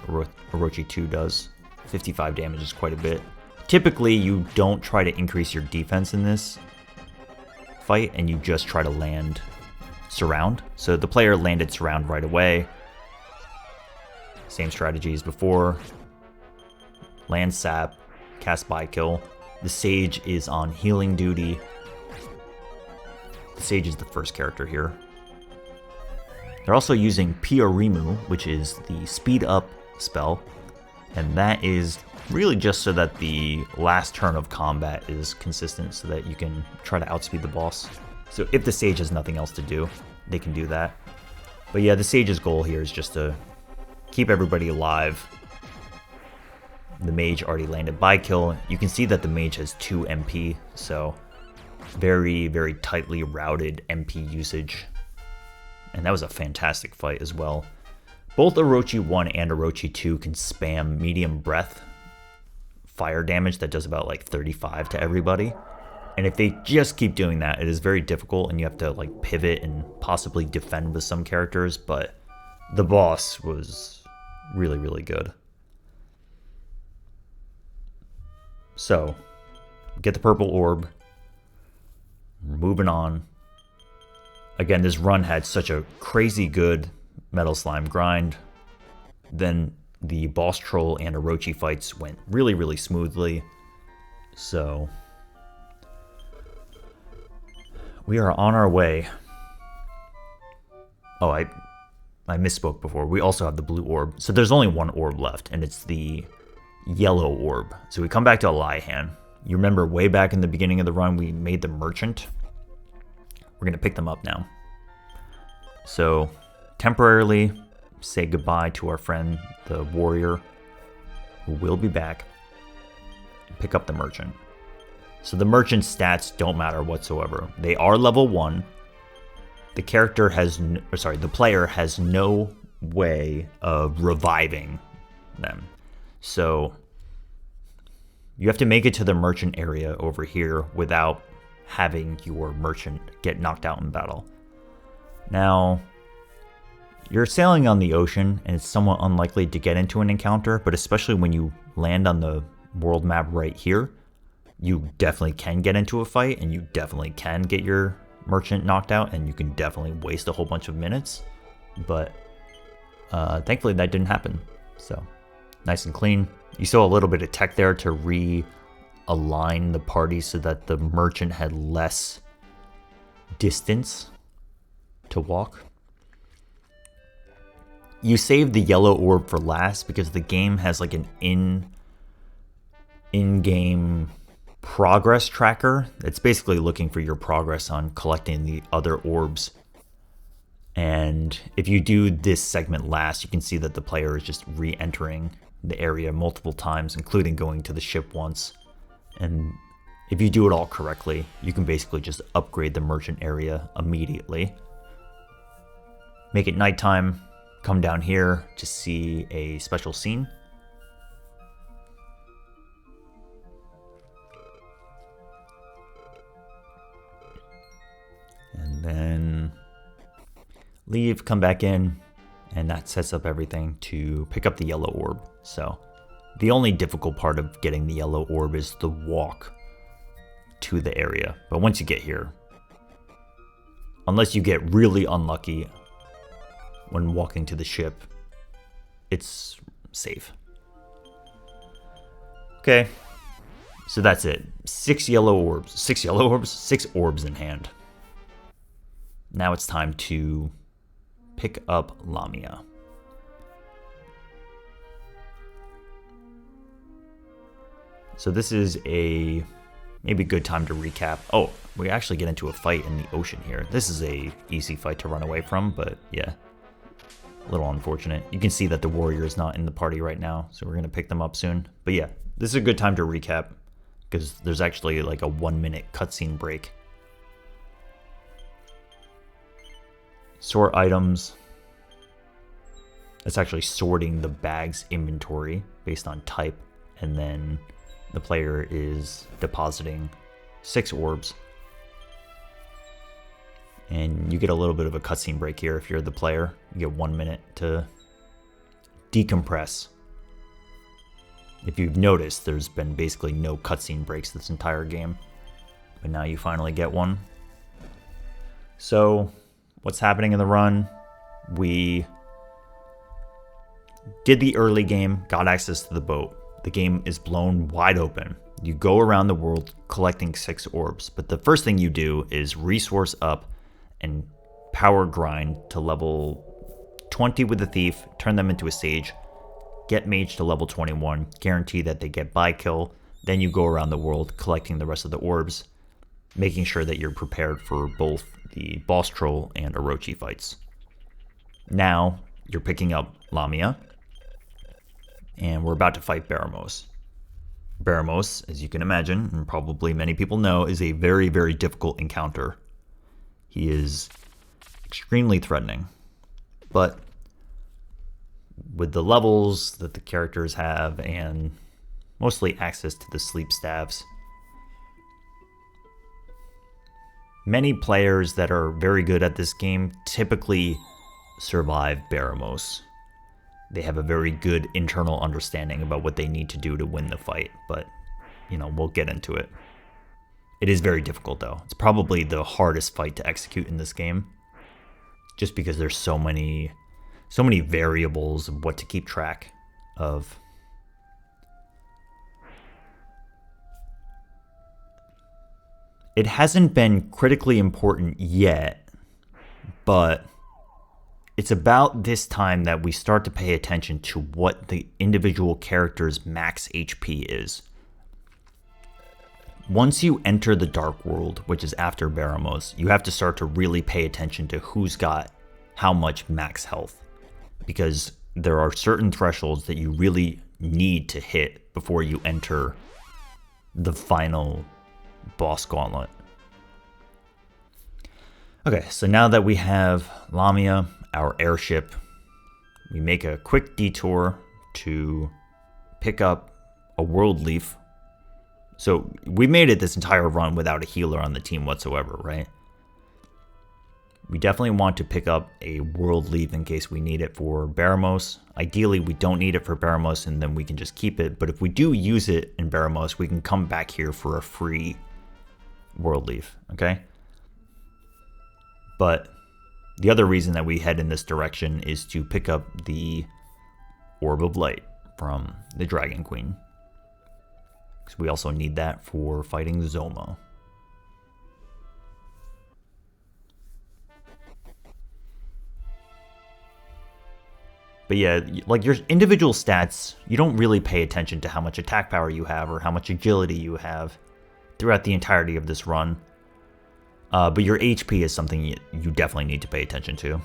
Orochi 2 does. 55 damage is quite a bit. Typically, you don't try to increase your defense in this fight, and you just try to land Surround. So the player landed Surround right away. Same strategy as before. Land Sap, cast Buy Kill. The Sage is on healing duty. The Sage is the first character here. They're also using Piorimu, which is the speed up spell, and that is really just so that the last turn of combat is consistent, so that you can try to outspeed the boss. So if the Sage has nothing else to do, they can do that. But yeah, the Sage's goal here is just to keep everybody alive. The Mage already landed Buy Kill. You can see that the Mage has 2 MP, so very, very tightly routed MP usage. And that was a fantastic fight as well. Both Orochi 1 and Orochi 2 can spam medium breath fire damage that does about like 35 to everybody. And if they just keep doing that, it is very difficult, and you have to like pivot and possibly defend with some characters, but the boss was really, really good. So, get the purple orb. We're moving on. Again, this run had such a crazy good Metal Slime grind. Then the boss troll and Orochi fights went really, really smoothly. So, we are on our way. Oh, I misspoke before. We also have the blue orb. So there's only one orb left, and it's the yellow orb. So we come back to Elihan. You remember way back in the beginning of the run, we made the merchant. We're going to pick them up now. So, temporarily say goodbye to our friend, the warrior, who will be back. Pick up the merchant. So the merchant's stats don't matter whatsoever. They are level 1. The character has, the player has no way of reviving them. So, you have to make it to the merchant area over here without having your merchant get knocked out in battle. Now, you're sailing on the ocean, and it's somewhat unlikely to get into an encounter, but especially when you land on the world map right here, you definitely can get into a fight, and you definitely can get your merchant knocked out, and you can definitely waste a whole bunch of minutes. But thankfully that didn't happen. So, nice and clean. You saw a little bit of tech there to realign the party so that the merchant had less distance to walk. You save the yellow orb for last because the game has like an in-game progress tracker. It's basically looking for your progress on collecting the other orbs. And if you do this segment last, you can see that the player is just re-entering the area multiple times, including going to the ship once. And if you do it all correctly, you can basically just upgrade the merchant area immediately. Make it nighttime, come down here to see a special scene. And then leave, come back in, and that sets up everything to pick up the yellow orb. So the only difficult part of getting the yellow orb is the walk to the area. But once you get here, unless you get really unlucky when walking to the ship, it's safe. Okay, so that's it. 6 yellow orbs. 6 yellow orbs? 6 orbs in hand. Now it's time to pick up Lamia. So this is maybe a good time to recap. Oh, we actually get into a fight in the ocean here. This is a easy fight to run away from, but yeah, a little unfortunate. You can see that the warrior is not in the party right now, so we're gonna pick them up soon. But yeah, this is a good time to recap because there's actually like a 1-minute cutscene break. Sort items. It's actually sorting the bag's inventory based on type, and then the player is depositing 6 orbs. And you get a little bit of a cutscene break here if you're the player. You get 1 minute to decompress. If you've noticed, there's been basically no cutscene breaks this entire game, but now you finally get one. So what's happening in the run? We did the early game, got access to the boat. The game is blown wide open. You go around the world collecting 6 orbs, but the first thing you do is resource up and power grind to level 20 with the thief, turn them into a sage, get mage to level 21, guarantee that they get by kill. Then you go around the world collecting the rest of the orbs, making sure that you're prepared for both the boss troll and Orochi fights. Now you're picking up Lamia, and we're about to fight Baramos. Baramos, as you can imagine, and probably many people know, is a very, very difficult encounter. He is extremely threatening, but with the levels that the characters have and mostly access to the sleep staves, many players that are very good at this game typically survive Baramos. They have a very good internal understanding about what they need to do to win the fight, but, you know, we'll get into it. It is very difficult, though. It's probably the hardest fight to execute in this game, just because there's so many variables of what to keep track of. It hasn't been critically important yet, but it's about this time that we start to pay attention to what the individual character's max HP is. Once you enter the Dark World, which is after Baramos, you have to start to really pay attention to who's got how much max health, because there are certain thresholds that you really need to hit before you enter the final boss gauntlet. Okay, so now that we have Lamia, our airship, we make a quick detour to pick up a world leaf. So we made it this entire run without a healer on the team whatsoever, right? We definitely want to pick up a world leaf in case we need it for Baramos. Ideally, we don't need it for Baramos, and then we can just keep it. But if we do use it in Baramos, we can come back here for a free world leaf, okay? But the other reason that we head in this direction is to pick up the Orb of Light from the Dragon Queen, because we also need that for fighting Zoma. But yeah, like your individual stats, you don't really pay attention to how much attack power you have or how much agility you have throughout the entirety of this run. But your HP is something you definitely need to pay attention to.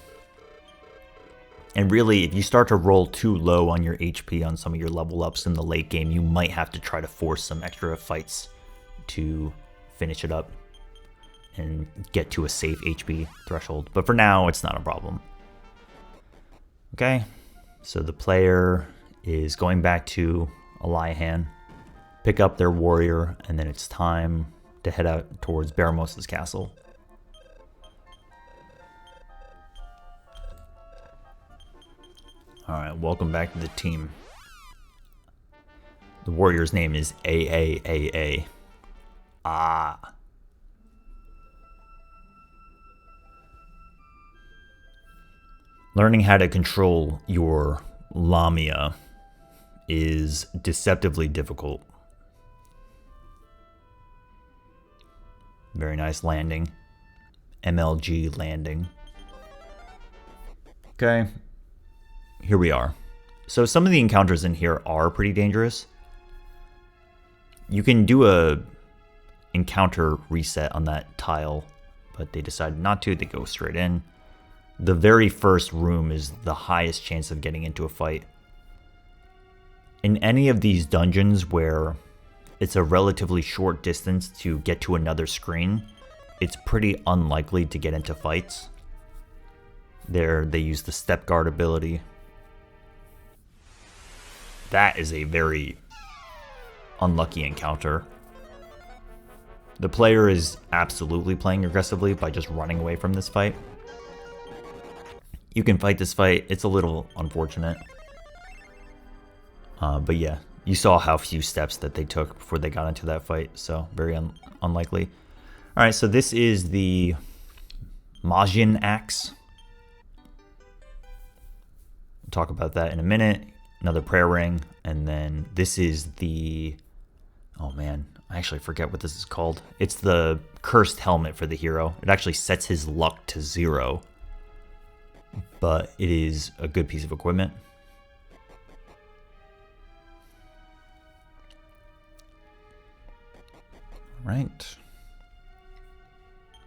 And really, if you start to roll too low on your HP on some of your level ups in the late game, you might have to try to force some extra fights to finish it up and get to a safe HP threshold. But for now, it's not a problem. Okay, so the player is going back to Elihan, pick up their warrior, and then it's time to head out towards Baramos' castle. Alright, welcome back to the team. The warrior's name is AAAA. Ah. Learning how to control your Lamia is deceptively difficult. Very nice landing. MLG landing. Okay. Here we are. So some of the encounters in here are pretty dangerous. You can do a encounter reset on that tile, but they decided not to. They go straight in. The very first room is the highest chance of getting into a fight. In any of these dungeons where it's a relatively short distance to get to another screen, it's pretty unlikely to get into fights. There, they use the step guard ability. That is a very unlucky encounter. The player is absolutely playing aggressively by just running away from this fight. You can fight this fight. It's a little unfortunate. But yeah, you saw how few steps that they took before they got into that fight. So very unlikely. All right, so this is the Majin axe. We'll talk about that in a minute. Another prayer ring. And then this is the... Oh man, I actually forget what this is called. It's the cursed helmet for the hero. It actually sets his luck to 0. But it is a good piece of equipment. Right.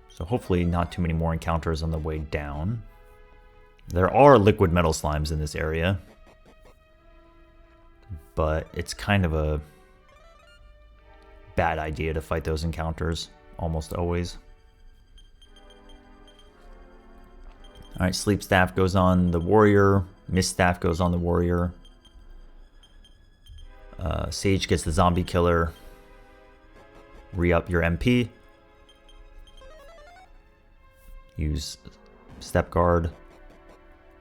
So hopefully not too many more encounters on the way down. There are liquid metal slimes in this area, but it's kind of a bad idea to fight those encounters almost always. All right, sleep staff goes on the warrior. Mist staff goes on the warrior. Sage gets the zombie killer. Re-up your MP. Use step guard.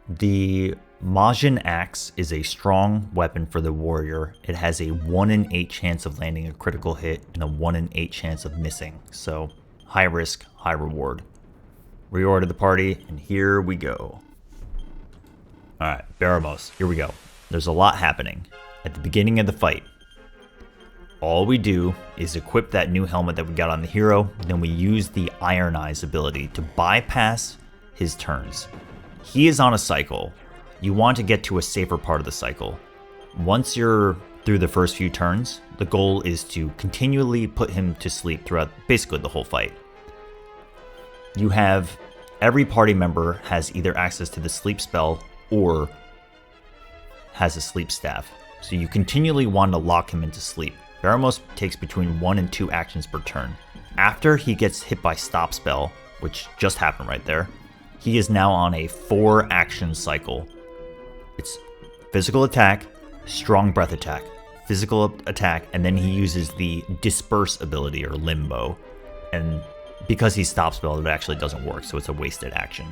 The Majin axe is a strong weapon for the warrior. It has a 1 in 8 chance of landing a critical hit and a 1 in 8 chance of missing. So high risk, high reward. Reorder the party, and here we go. Alright, Baramos, here we go. There's a lot happening. At the beginning of the fight, all we do is equip that new helmet that we got on the hero, then we use the Iron Eyes ability to bypass his turns. He is on a cycle. You want to get to a safer part of the cycle. Once you're through the first few turns, the goal is to continually put him to sleep throughout basically the whole fight. You have every party member has either access to the sleep spell or has a sleep staff. So you continually want to lock him into sleep. Baramos takes between 1 and 2 actions per turn. After he gets hit by stop spell, which just happened right there, he is now on a 4 action cycle. It's physical attack, strong breath attack, physical attack, and then he uses the disperse ability or limbo. And because he stop spell, it actually doesn't work, so it's a wasted action.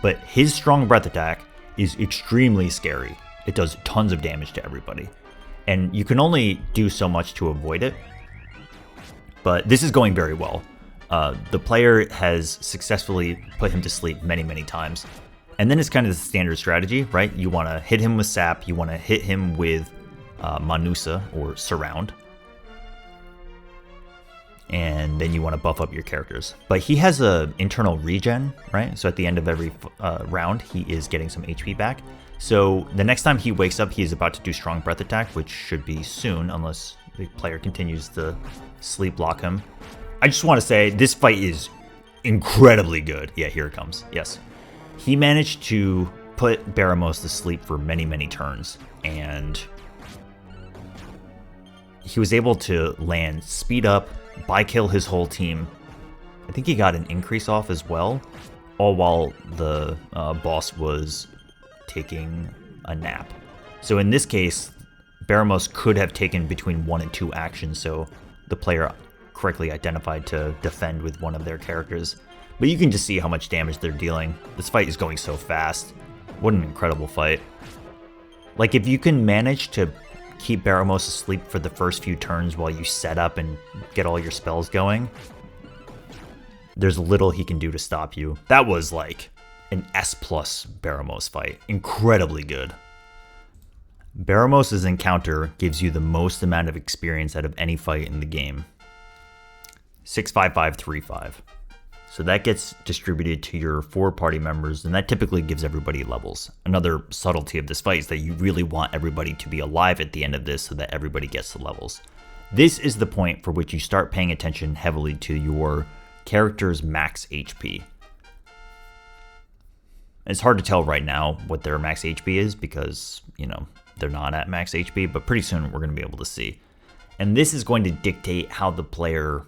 But his strong breath attack is extremely scary. It does tons of damage to everybody. And you can only do so much to avoid it. But this is going very well. The player has successfully put him to sleep many, many times. And then it's kind of the standard strategy, right? You want to hit him with sap. You want to hit him with Manusa or surround. And then you want to buff up your characters. But he has a internal regen, right? So at the end of every round, he is getting some HP back. So the next time he wakes up, he is about to do strong breath attack, which should be soon, unless the player continues to sleep lock him. I just want to say this fight is incredibly good. Yeah, here it comes. Yes. He managed to put Baramos to sleep for many, many turns, and he was able to land speed up, buy kill his whole team. I think he got an increase off as well, all while the boss was taking a nap. So in this case, Baramos could have taken between 1 and 2 actions, so the player correctly identified to defend with one of their characters. But you can just see how much damage they're dealing. This fight is going so fast. What an incredible fight. Like, if you can manage to keep Baramos asleep for the first few turns while you set up and get all your spells going, there's little he can do to stop you. That was like an S+ Baramos fight. Incredibly good. Baramos' encounter gives you the most amount of experience out of any fight in the game. 65535. So that gets distributed to your 4 party members, and that typically gives everybody levels. Another subtlety of this fight is that you really want everybody to be alive at the end of this so that everybody gets the levels. This is the point for which you start paying attention heavily to your character's max HP. It's hard to tell right now what their max HP is because, you know, they're not at max HP, but pretty soon we're going to be able to see. And this is going to dictate how the player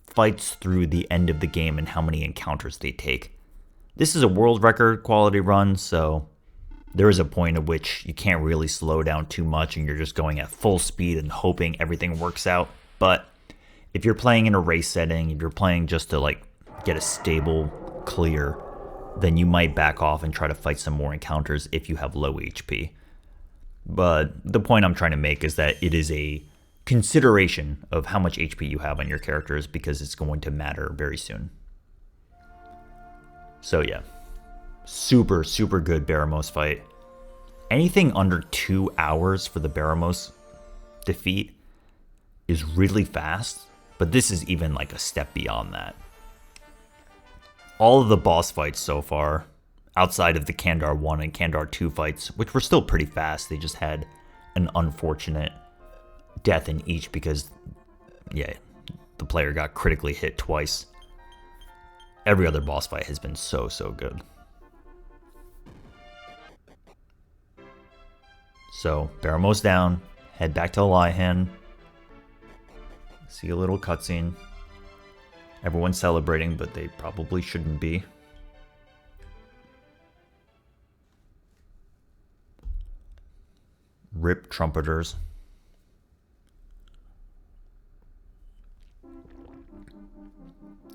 fights through the end of the game and how many encounters they take. This is a world record quality run, so there is a point at which you can't really slow down too much and you're just going at full speed and hoping everything works out. But if you're playing in a race setting, if you're playing just to like get a stable clear, then you might back off and try to fight some more encounters if you have low HP. But the point I'm trying to make is that it is a consideration of how much HP you have on your characters because it's going to matter very soon. So yeah, super, super good Baramos fight. Anything under 2 hours for the Baramos defeat is really fast, but this is even like a step beyond that. All of the boss fights so far, outside of the Kandar 1 and Kandar 2 fights, which were still pretty fast, they just had an unfortunate death in each because, yeah, the player got critically hit twice. Every other boss fight has been so, so good. So, Baramos down, head back to Lihan. See a little cutscene. Everyone's celebrating, but they probably shouldn't be. Rip trumpeters.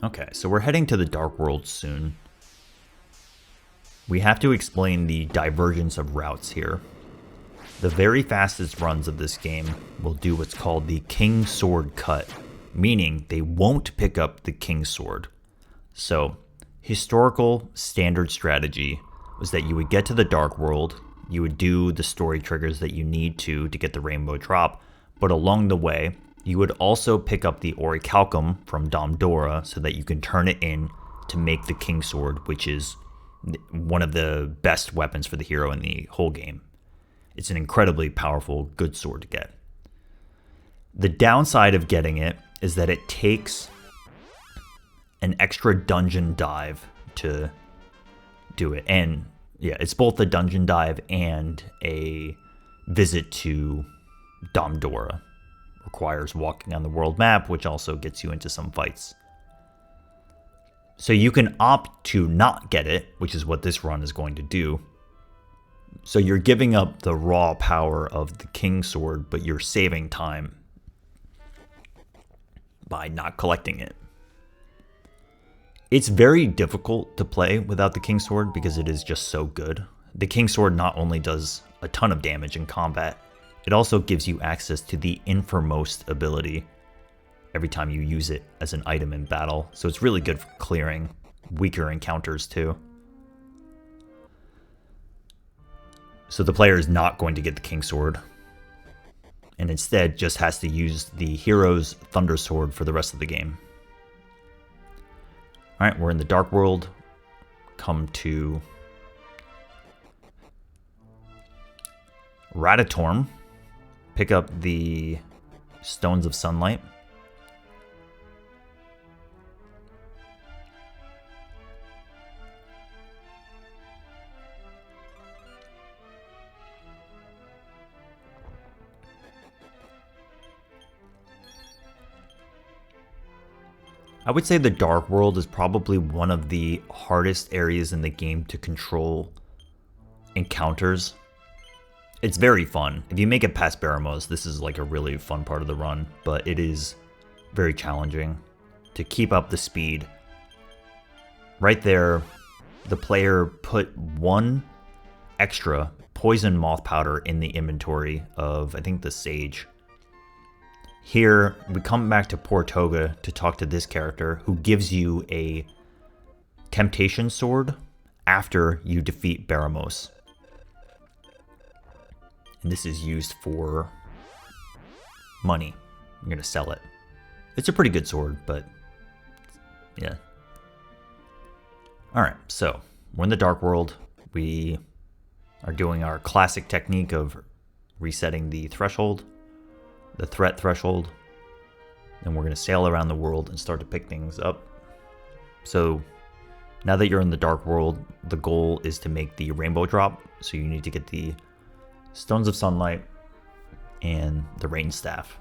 Okay, so we're heading to the Dark World soon. We have to explain the divergence of routes here. The very fastest runs of this game will do what's called the King Sword Cut, meaning they won't pick up the King Sword. So, historical standard strategy was that you would get to the Dark World, you would do the story triggers that you need to get the Rainbow Drop, but along the way, you would also pick up the Orichalcum from Domdora so that you can turn it in to make the King Sword, which is one of the best weapons for the hero in the whole game. It's an incredibly powerful, good sword to get. The downside of getting it is that it takes an extra dungeon dive to do it. And yeah, it's both a dungeon dive and a visit to Domdora. Requires walking on the world map, which also gets you into some fights. So you can opt to not get it, which is what this run is going to do. So you're giving up the raw power of the King Sword, but you're saving time by not collecting it. It's very difficult to play without the King Sword because it is just so good. The King Sword not only does a ton of damage in combat, it also gives you access to the Infermost ability every time you use it as an item in battle, so it's really good for clearing weaker encounters too. So the player is not going to get the King Sword, and instead just has to use the hero's Thunder Sword for the rest of the game. Alright, we're in the Dark World. Come to Ratatorm. Pick up the Stones of Sunlight. I would say the Dark World is probably one of the hardest areas in the game to control encounters. It's very fun. If you make it past Baramos, this is like a really fun part of the run, but it is very challenging to keep up the speed. Right there, the player put 1 extra poison moth powder in the inventory of, I think, the Sage. Here, we come back to Portoga to talk to this character who gives you a temptation sword after you defeat Baramos. And this is used for money. You're going to sell it. It's a pretty good sword, but yeah. Alright, so we're in the Dark World. We are doing our classic technique of resetting the threshold. The threat threshold, and we're going to sail around the world and start to pick things up. So now that you're in the Dark World, the goal is to make the rainbow drop. So you need to get the Stones of Sunlight and the Rain Staff.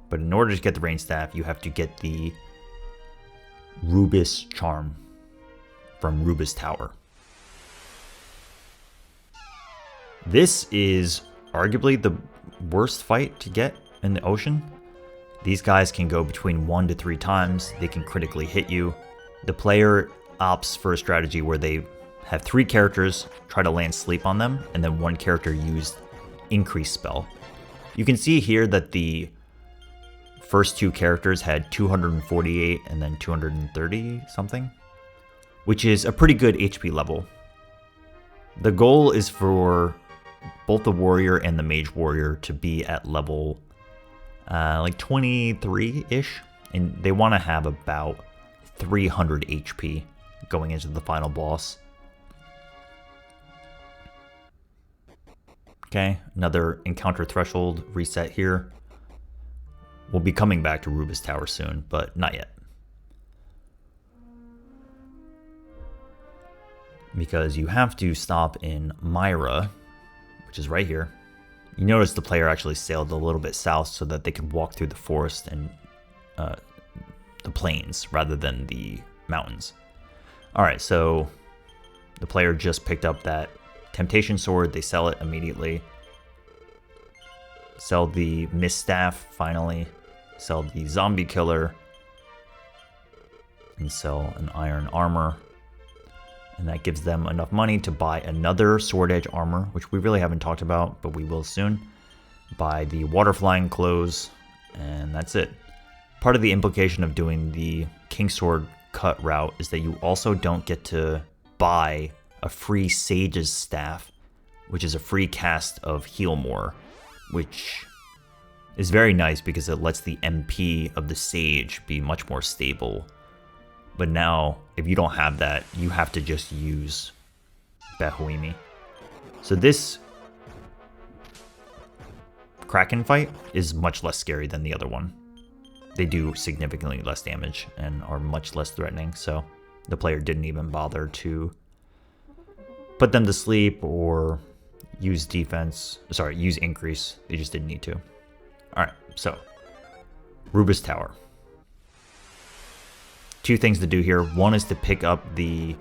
But in order to get the Rain Staff, you have to get the Rubus Charm from Rubus Tower. This is arguably the worst fight to get in the ocean. These guys can go between 1 to 3 times. They can critically hit you. The player opts for a strategy where they have 3 characters try to land sleep on them, and then 1 character use increase spell. You can see here that the first 2 characters had 248 and then 230 something, which is a pretty good HP level. The goal is for both the warrior and the mage warrior to be at level like 23-ish, and they want to have about 300 HP going into the final boss. Okay, another encounter threshold reset here. We'll be coming back to Rubus Tower soon, but not yet. Because you have to stop in Myra, which is right here. You notice the player actually sailed a little bit south so that they could walk through the forest and the plains rather than the mountains. Alright, so the player just picked up that Temptation Sword. They sell it immediately. Sell the Mist Staff, finally. Sell the Zombie Killer. And sell an Iron Armor. And that gives them enough money to buy another Sword Edge Armor, which we really haven't talked about, but we will soon. Buy the Water Flying Clothes, and that's it. Part of the implication of doing the Kingsword cut route is that you also don't get to buy a free Sage's Staff, which is a free cast of Heal More, which is very nice because it lets the MP of the Sage be much more stable. But now, if you don't have that, you have to just use Behuimi. So this Kraken fight is much less scary than the other one. They do significantly less damage and are much less threatening, so the player didn't even bother to put them to sleep or use use increase. They just didn't need to. Alright, so Rubus Tower. 2 things to do here. One is to pick up the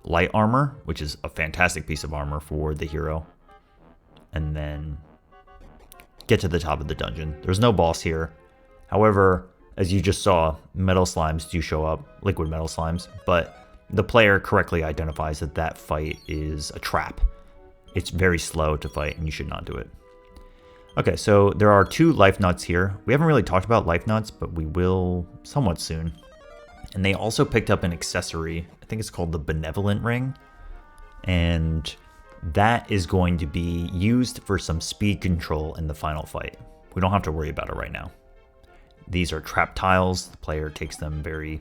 light armor, which is a fantastic piece of armor for the hero. And then get to the top of the dungeon. There's no boss here. However, as you just saw, metal slimes do show up, liquid metal slimes, but the player correctly identifies that that fight is a trap. It's very slow to fight and you should not do it. Okay, so there are 2 life nuts here. We haven't really talked about life nuts, but we will somewhat soon. And they also picked up an accessory. I think it's called the Benevolent Ring. And that is going to be used for some speed control in the final fight. We don't have to worry about it right now. These are trap tiles. The player takes them very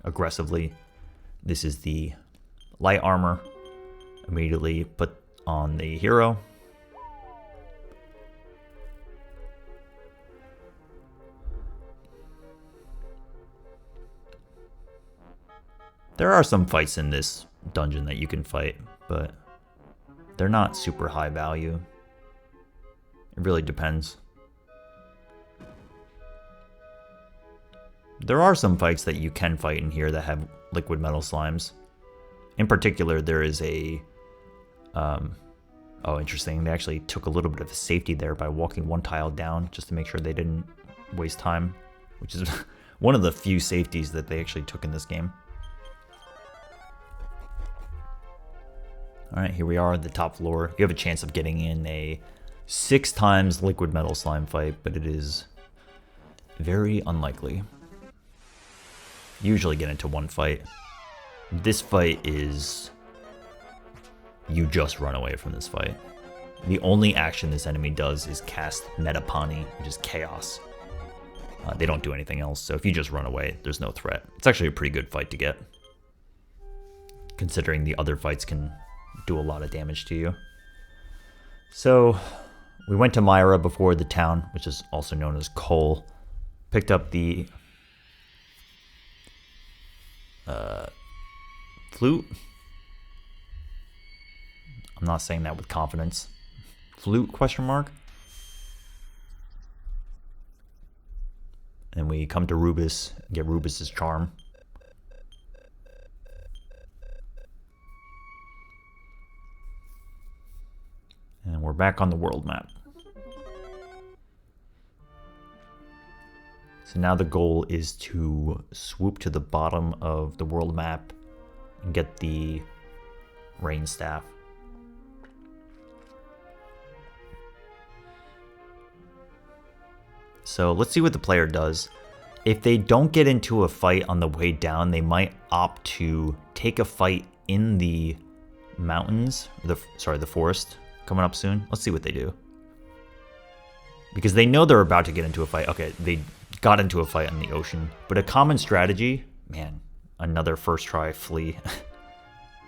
aggressively. This is the light armor. Immediately put on the hero. There are some fights in this dungeon that you can fight, but they're not super high value. It really depends. There are some fights that you can fight in here that have liquid metal slimes. In particular, there is a... oh, interesting. They actually took a little bit of safety there by walking one tile down just to make sure they didn't waste time, which is one of the few safeties that they actually took in this game. Alright, here we are at the top floor. You have a chance of getting in a 6 times liquid metal slime fight, but it is very unlikely. Usually get into one fight. This fight is... you just run away from this fight. The only action this enemy does is cast Metapani, which is chaos. They don't do anything else, so if you just run away, there's no threat. It's actually a pretty good fight to get, considering the other fights can do a lot of damage to you. So we went to Myra before the town, which is also known as Cole. Picked up the flute. I'm not saying that with confidence. Flute, question mark. And we come to Rubus, get Rubus's charm. And we're back on the world map. So now the goal is to swoop to the bottom of the world map and get the rain staff. So let's see what the player does. If they don't get into a fight on the way down, they might opt to take a fight in the mountains, the forest coming up soon. Let's see what they do. Because they know they're about to get into a fight. Okay, they got into a fight in the ocean. But a common strategy, man, another first try flee.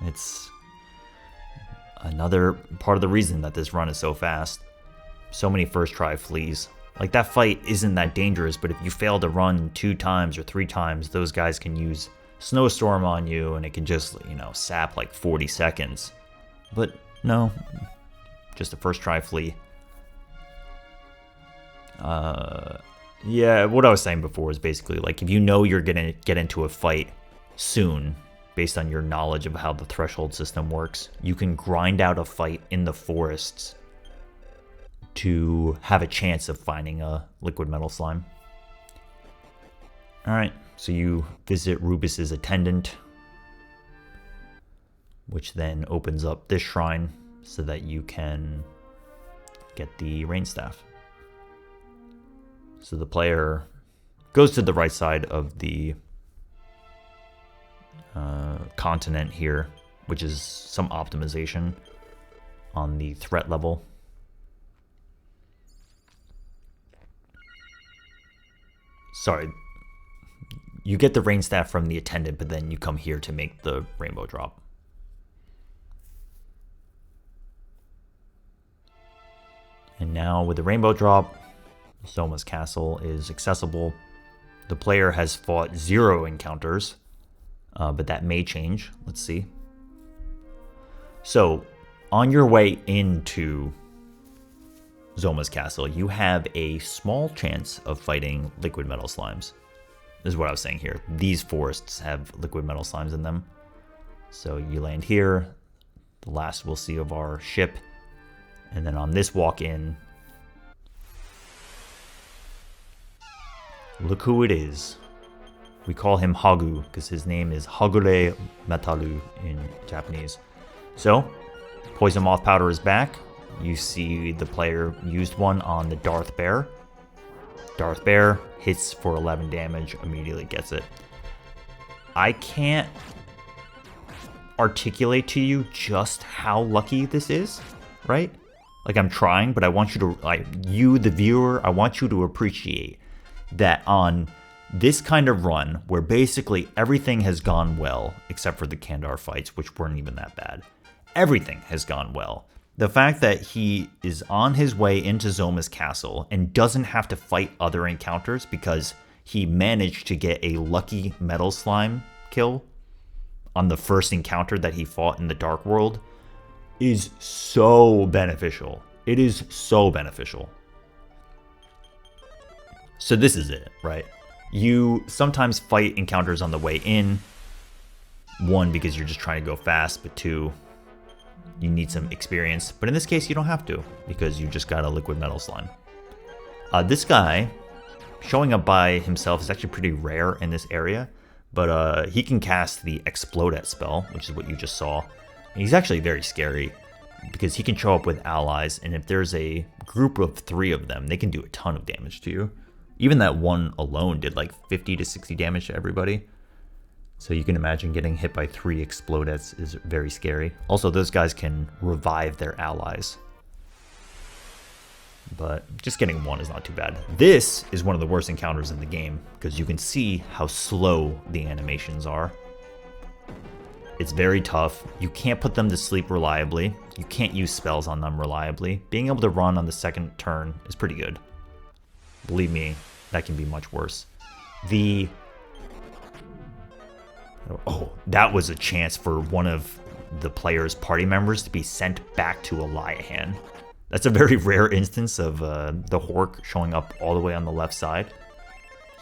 It's another part of the reason that this run is so fast. So many first try flees. Like, that fight isn't that dangerous, but if you fail to run 2 times or 3 times, those guys can use Snowstorm on you, and it can just, you know, sap like 40 seconds. But no, just a first try flee. Yeah, what I was saying before is basically, like, if you know you're gonna get into a fight soon, based on your knowledge of how the threshold system works, you can grind out a fight in the forests to have a chance of finding a liquid metal slime. Alright, so you visit Rubus's attendant, which then opens up this shrine so that you can get the rain staff. So the player goes to the right side of the continent here, which is some optimization on the threat level. Sorry, you get the rain staff from the attendant, but then you come here to make the rainbow drop. And now with the rainbow drop, Zoma's castle is accessible. The player has fought 0 encounters, but that may change. Let's see. So, on your way into Zoma's castle, you have a small chance of fighting liquid metal slimes. This is what I was saying here. These forests have liquid metal slimes in them. So you land here, the last we'll see of our ship, and then on this walk-in, look who it is. We call him Hagu because his name is Hagure Metaru in Japanese. So, poison moth powder is back. You see the player used one on the Darth Bear. Darth Bear hits for 11 damage, immediately gets it. I can't articulate to you just how lucky this is, right? Like, I'm trying, but I want you to, like, you, the viewer, I want you to appreciate that on this kind of run, where basically everything has gone well, except for the Kandar fights, which weren't even that bad. Everything has gone well. The fact that he is on his way into Zoma's castle and doesn't have to fight other encounters because he managed to get a lucky metal slime kill on the first encounter that he fought in the Dark World is so beneficial. It is so beneficial. So this is it, right? You sometimes fight encounters on the way in. One, because you're just trying to go fast, but two, you need some experience. But in this case, you don't have to, because you just got a liquid metal slime. This guy, showing up by himself, is actually pretty rare in this area. But he can cast the Explodette spell, which is what you just saw. And he's actually very scary, because he can show up with allies, and if there's a group of 3 of them, they can do a ton of damage to you. Even that one alone did like 50 to 60 damage to everybody. So you can imagine getting hit by 3 Explodettes is very scary. Also, those guys can revive their allies. But just getting 1 is not too bad. This is one of the worst encounters in the game, because you can see how slow the animations are. It's very tough. You can't put them to sleep reliably. You can't use spells on them reliably. Being able to run on the second turn is pretty good. Believe me, that can be much worse. Oh, that was a chance for one of the player's party members to be sent back to Eliahan. That's a very rare instance of the Hork showing up all the way on the left side.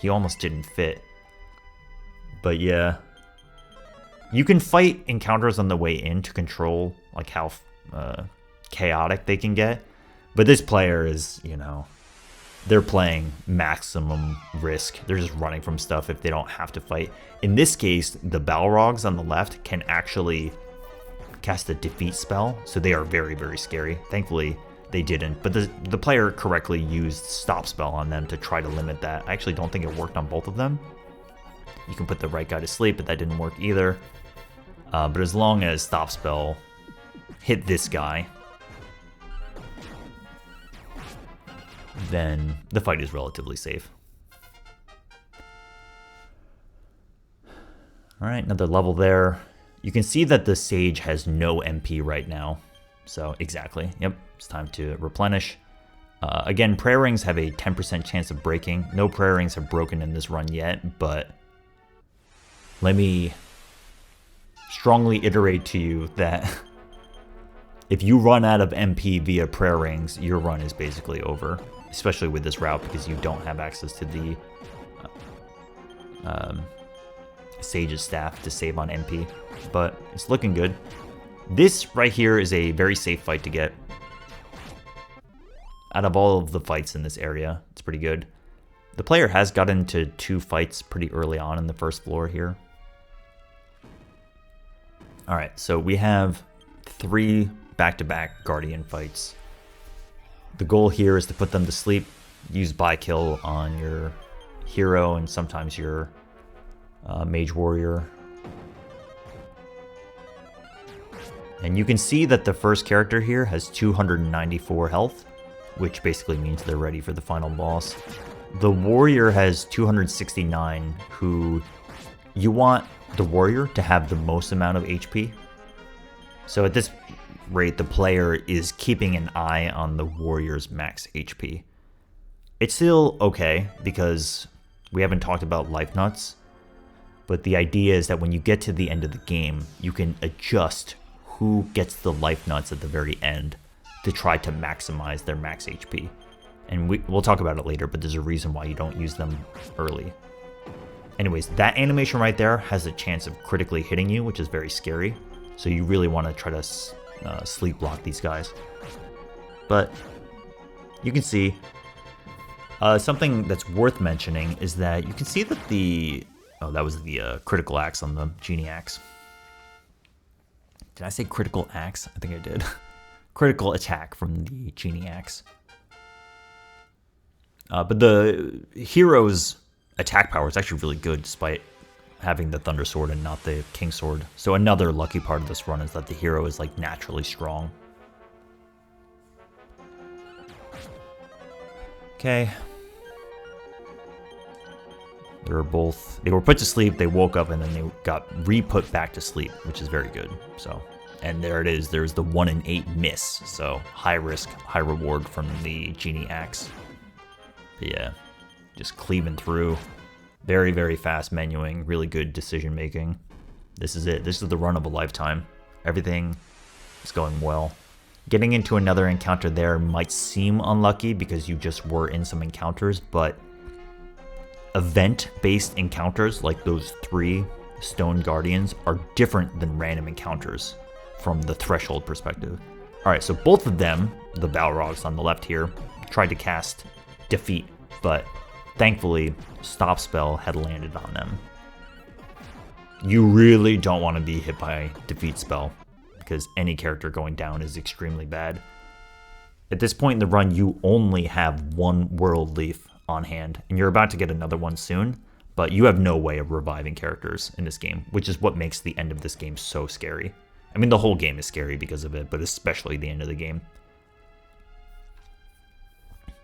He almost didn't fit. But yeah. You can fight encounters on the way in to control like how chaotic they can get. But this player is, you know, they're playing maximum risk. They're just running from stuff if they don't have to fight. In this case, the Balrogs on the left can actually cast a defeat spell, so they are very, very scary. Thankfully, they didn't, but the player correctly used stop spell on them to try to limit that. I actually don't think it worked on both of them. You can put the right guy to sleep, but that didn't work either. But as long as stop spell hit this guy, then the fight is relatively safe. Alright, another level there. You can see that the Sage has no MP right now. So, exactly. Yep, it's time to replenish. Again, prayer rings have a 10% chance of breaking. No prayer rings have broken in this run yet, but let me strongly iterate to you that if you run out of MP via prayer rings, your run is basically over. Especially with this route, because you don't have access to the Sage's staff to save on MP. But it's looking good. This right here is a very safe fight to get. Out of all of the fights in this area, it's pretty good. The player has gotten into 2 fights pretty early on in the first floor here. Alright, so we have 3 back-to-back Guardian fights. The goal here is to put them to sleep, use buy kill on your hero and sometimes your mage warrior. And you can see that the first character here has 294 health, which basically means they're ready for the final boss. The warrior has 269, who you want the warrior to have the most amount of HP. So at this rate, the player is keeping an eye on the warrior's max HP. It's still okay, because we haven't talked about life nuts, but the idea is that when you get to the end of the game, you can adjust who gets the life nuts at the very end to try to maximize their max HP. And we'll talk about it later, but there's a reason why you don't use them early. Anyways, that animation right there has a chance of critically hitting you, which is very scary. So you really want to try to sleep block these guys. But you can see something that's worth mentioning is that you can see that that was the critical axe on the genie axe. Did I say critical axe? I think I did. Critical attack from the genie axe. But the hero's attack power is actually really good despite having the Thunder Sword and not the King Sword. So another lucky part of this run is that the hero is like naturally strong. Okay. They were put to sleep, they woke up, and then they got re-put back to sleep, which is very good. So And there it is. There's the 1 in 8 miss. So high risk, high reward from the Genie Axe. But yeah, just cleaving through. Very, very fast menuing. Really good decision making. This is it. This is the run of a lifetime. Everything is going well. Getting into another encounter there might seem unlucky because you just were in some encounters, but event-based encounters like those 3 Stone Guardians are different than random encounters from the threshold perspective. Alright, so both of them, the Balrogs on the left here, tried to cast Defeat, but thankfully, Stop Spell had landed on them. You really don't want to be hit by Defeat Spell, because any character going down is extremely bad. At this point in the run, you only have 1 World Leaf on hand, and you're about to get another one soon, but you have no way of reviving characters in this game, which is what makes the end of this game so scary. I mean, the whole game is scary because of it, but especially the end of the game.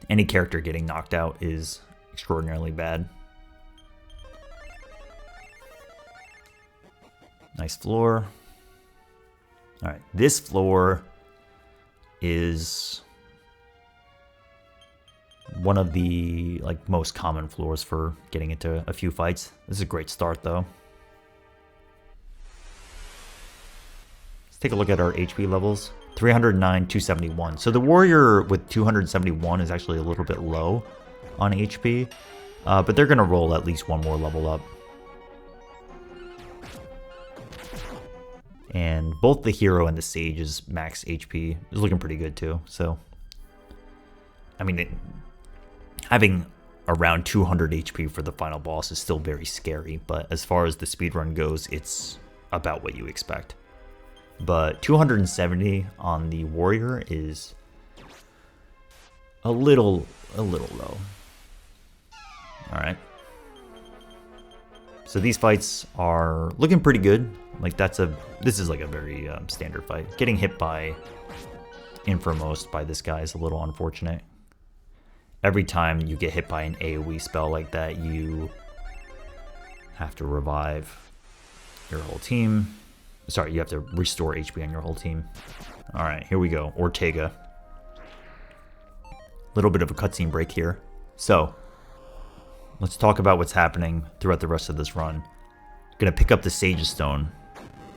Any character getting knocked out is extraordinarily bad. Nice floor. Alright, this floor is one of the most common floors for getting into a few fights. This is a great start though. Let's take a look at our HP levels. 309, 271. So the warrior with 271 is actually a little bit low on HP, but they're going to roll at least 1 more level up. And both the hero and the sage's max HP is looking pretty good too. So, I mean, having around 200 HP for the final boss is still very scary, but as far as the speedrun goes, it's about what you expect. But 270 on the warrior is a little low. Alright. So these fights are looking pretty good. This is like a very standard fight. Getting hit by Inframost by this guy is a little unfortunate. Every time you get hit by an AoE spell like that, you have to revive your whole team. Sorry, you have to restore HP on your whole team. Alright, here we go. Ortega. Little bit of a cutscene break here. So, let's talk about what's happening throughout the rest of this run. Gonna pick up the Sage's Stone,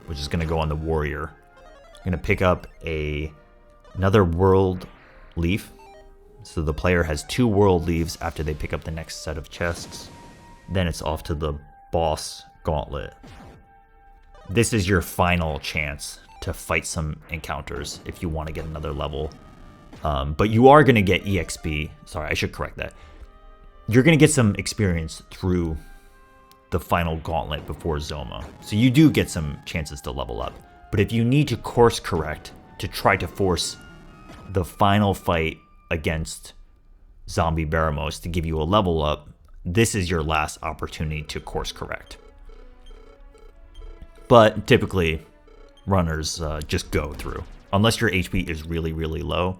which is gonna go on the warrior. Gonna pick up another World Leaf. So the player has 2 World Leaves after they pick up the next set of chests. Then it's off to the boss gauntlet. This is your final chance to fight some encounters if you want to get another level. But you are going to get EXP. Sorry, I should correct that. You're going to get some experience through the final gauntlet before Zoma. So you do get some chances to level up. But if you need to course correct to try to force the final fight against Zombie Baramos to give you a level up, this is your last opportunity to course correct. But typically, runners just go through. Unless your HP is really, really low,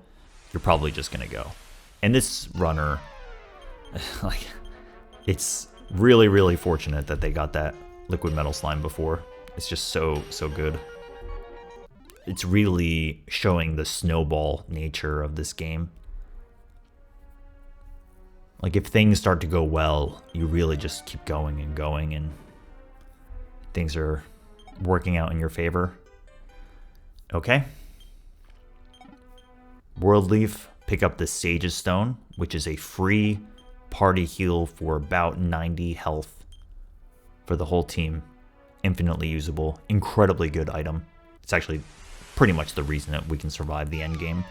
you're probably just going to go. And this runner, it's really, really fortunate that they got that liquid metal slime before. It's just so good. It's really showing the snowball nature of this game. If things start to go well, you really just keep going and going, and things are working out in your favor. Okay. World Leaf, pick up the Sage's Stone, which is a free party heal for about 90 health for the whole team. Infinitely usable, incredibly good item. It's actually pretty much the reason that we can survive the end game.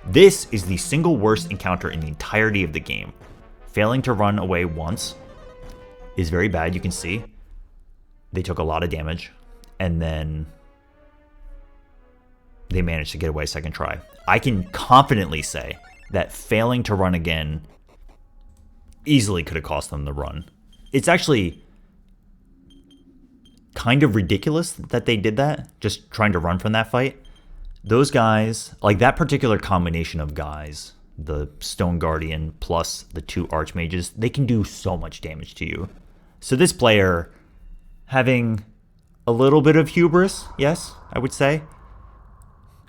This is the single worst encounter in the entirety of the game. Failing to run away once is very bad. You can see they took a lot of damage, and then they managed to get away second try. I can confidently say that failing to run again easily could have cost them the run. It's actually kind of ridiculous that they did that, just trying to run from that fight. Those guys, that particular combination of guys, the Stone Guardian plus the 2 Archmages, they can do so much damage to you. So this player, having a little bit of hubris, yes, I would say,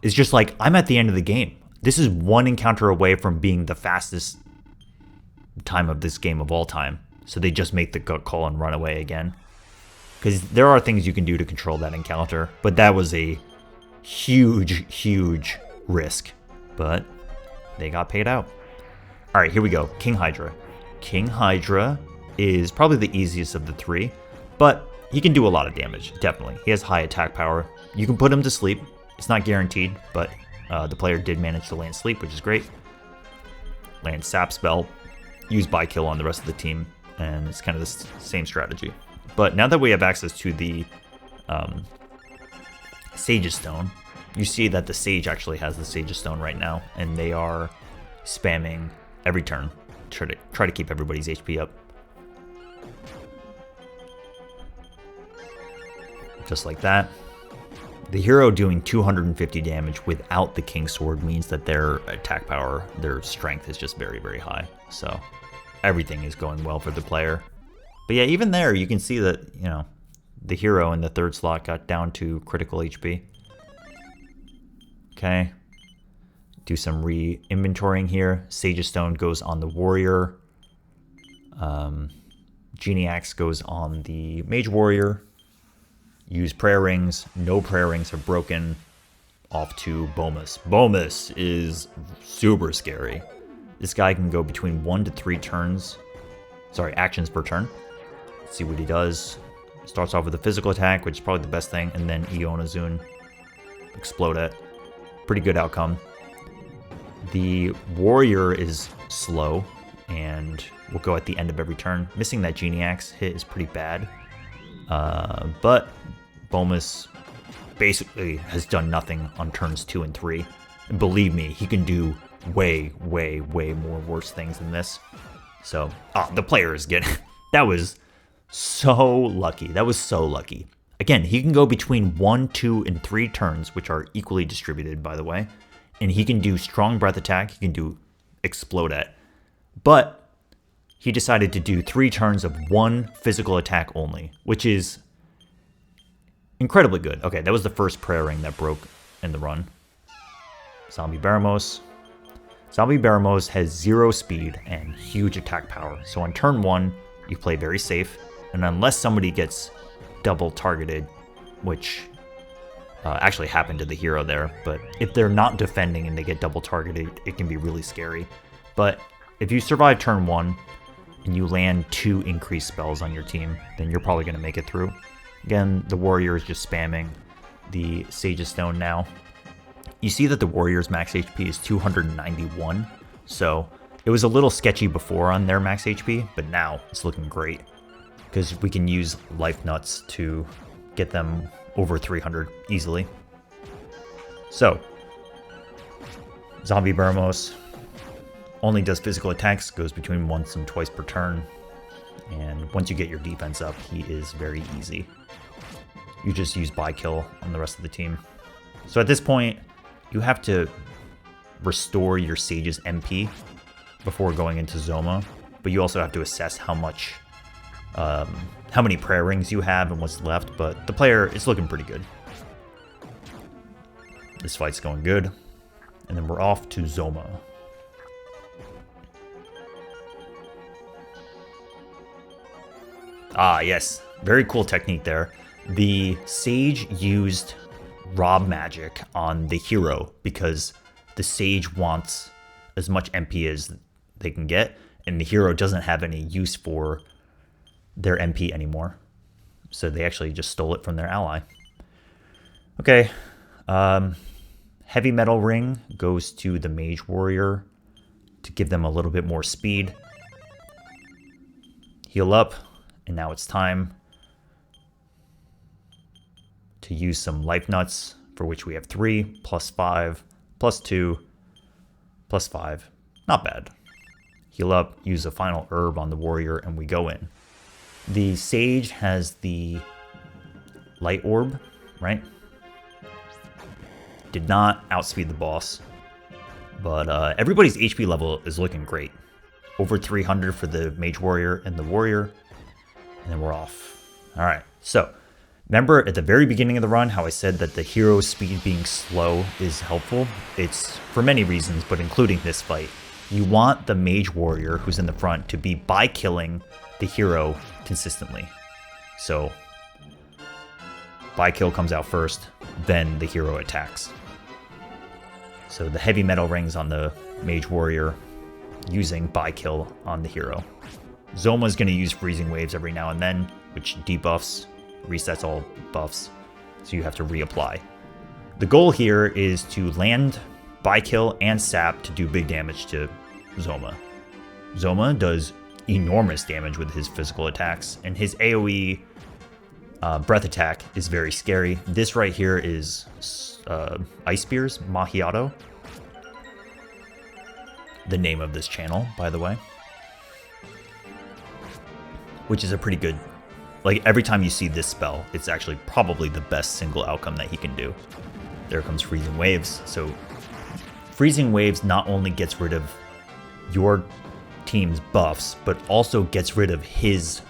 is just like, I'm at the end of the game. This is one encounter away from being the fastest time of this game of all time. So they just make the gut call and run away again. Because there are things you can do to control that encounter. But that was a huge, huge risk. But they got paid out. All right, here we go. King Hydra. King Hydra is probably the easiest of the three. But he can do a lot of damage, definitely. He has high attack power. You can put him to sleep. It's not guaranteed, but the player did manage to land sleep, which is great. Land sap spell. Use buy kill on the rest of the team. And it's kind of the same strategy. But now that we have access to the Sage's Stone, you see that the Sage actually has the Sage's Stone right now, and they are spamming every turn to try to keep everybody's HP up. Just like that. The hero doing 250 damage without the King Sword means that their attack power, their strength is just very, very high. So everything is going well for the player. But yeah, even there, you can see that, you know, the hero in the third slot got down to critical HP. Okay. Do some re-inventorying here. Sage's Stone goes on the warrior. Genie Axe goes on the mage warrior. Use prayer rings. No prayer rings are broken. Off to Bomus. Bomus is super scary. This guy can go between 1 to 3 turns. Sorry, actions per turn. Let's see what he does. Starts off with a physical attack, which is probably the best thing, and then Ionazun. Explode it. Pretty good outcome. The warrior is slow and will go at the end of every turn. Missing that Genie Axe hit is pretty bad. But Bomus basically has done nothing on turns 2 and 3. And believe me, he can do way, way, way more worse things than this. So, the player is getting... That was so lucky. That was so lucky. Again, he can go between 1, 2, and 3 turns, which are equally distributed, by the way. And he can do strong breath attack. He can do explode at. But he decided to do 3 turns of 1 physical attack only, which is incredibly good. Okay, that was the first prayer ring that broke in the run. Zombie Baramos. Zombie Baramos has 0 speed and huge attack power. So on turn 1, you play very safe. And unless somebody gets double targeted, which actually happened to the hero there, but if they're not defending and they get double targeted, it can be really scary. But if you survive turn 1 and you land 2 increased spells on your team, then you're probably going to make it through. Again, the warrior is just spamming the Sage's Stone now. You see that the warrior's max HP is 291, so it was a little sketchy before on their max HP, but now it's looking great because we can use life nuts to get them over 300 easily. So, Zombie Baramos only does physical attacks, goes between once and twice per turn, and once you get your defense up, he is very easy. You just use buy kill on the rest of the team. So at this point, you have to restore your Sage's MP before going into Zoma, but you also have to assess how many prayer rings you have and what's left, but the player is looking pretty good. This fight's going good, and then we're off to Zoma. Ah, yes. Very cool technique there. The Sage used Rob Magic on the hero because the Sage wants as much MP as they can get, and the hero doesn't have any use for their MP anymore. So they actually just stole it from their ally. Okay. Heavy Metal Ring goes to the Mage Warrior to give them a little bit more speed. Heal up. And now it's time to use some life nuts, for which we have 3, +5, +2, +5. Not bad. Heal up, use a final herb on the warrior, and we go in. The Sage has the light orb, right? Did not outspeed the boss, but everybody's HP level is looking great. Over 300 for the Mage Warrior and the Warrior. And then we're off. All right, so Remember at the very beginning of the run how I said that the hero's speed being slow is helpful? It's for many reasons, but including this fight. You want the mage warrior who's in the front to be by-killing the hero consistently. So, by-kill comes out first, then the hero attacks. So the heavy metal rings on the mage warrior, using by-kill on the hero. Zoma's going to use freezing waves every now and then, which debuffs, resets all buffs, so you have to reapply. The goal here is to land by-kill and sap to do big damage to Zoma. Zoma does enormous damage with his physical attacks, and his AoE breath attack is very scary. This right here is Ice Spears, Mahiato. The name of this channel, by the way. Which is a pretty good... Like, every time you see this spell, it's actually probably the best single outcome that he can do. There comes Freezing Waves. So, Freezing Waves not only gets rid of your team's buffs, but also gets rid of his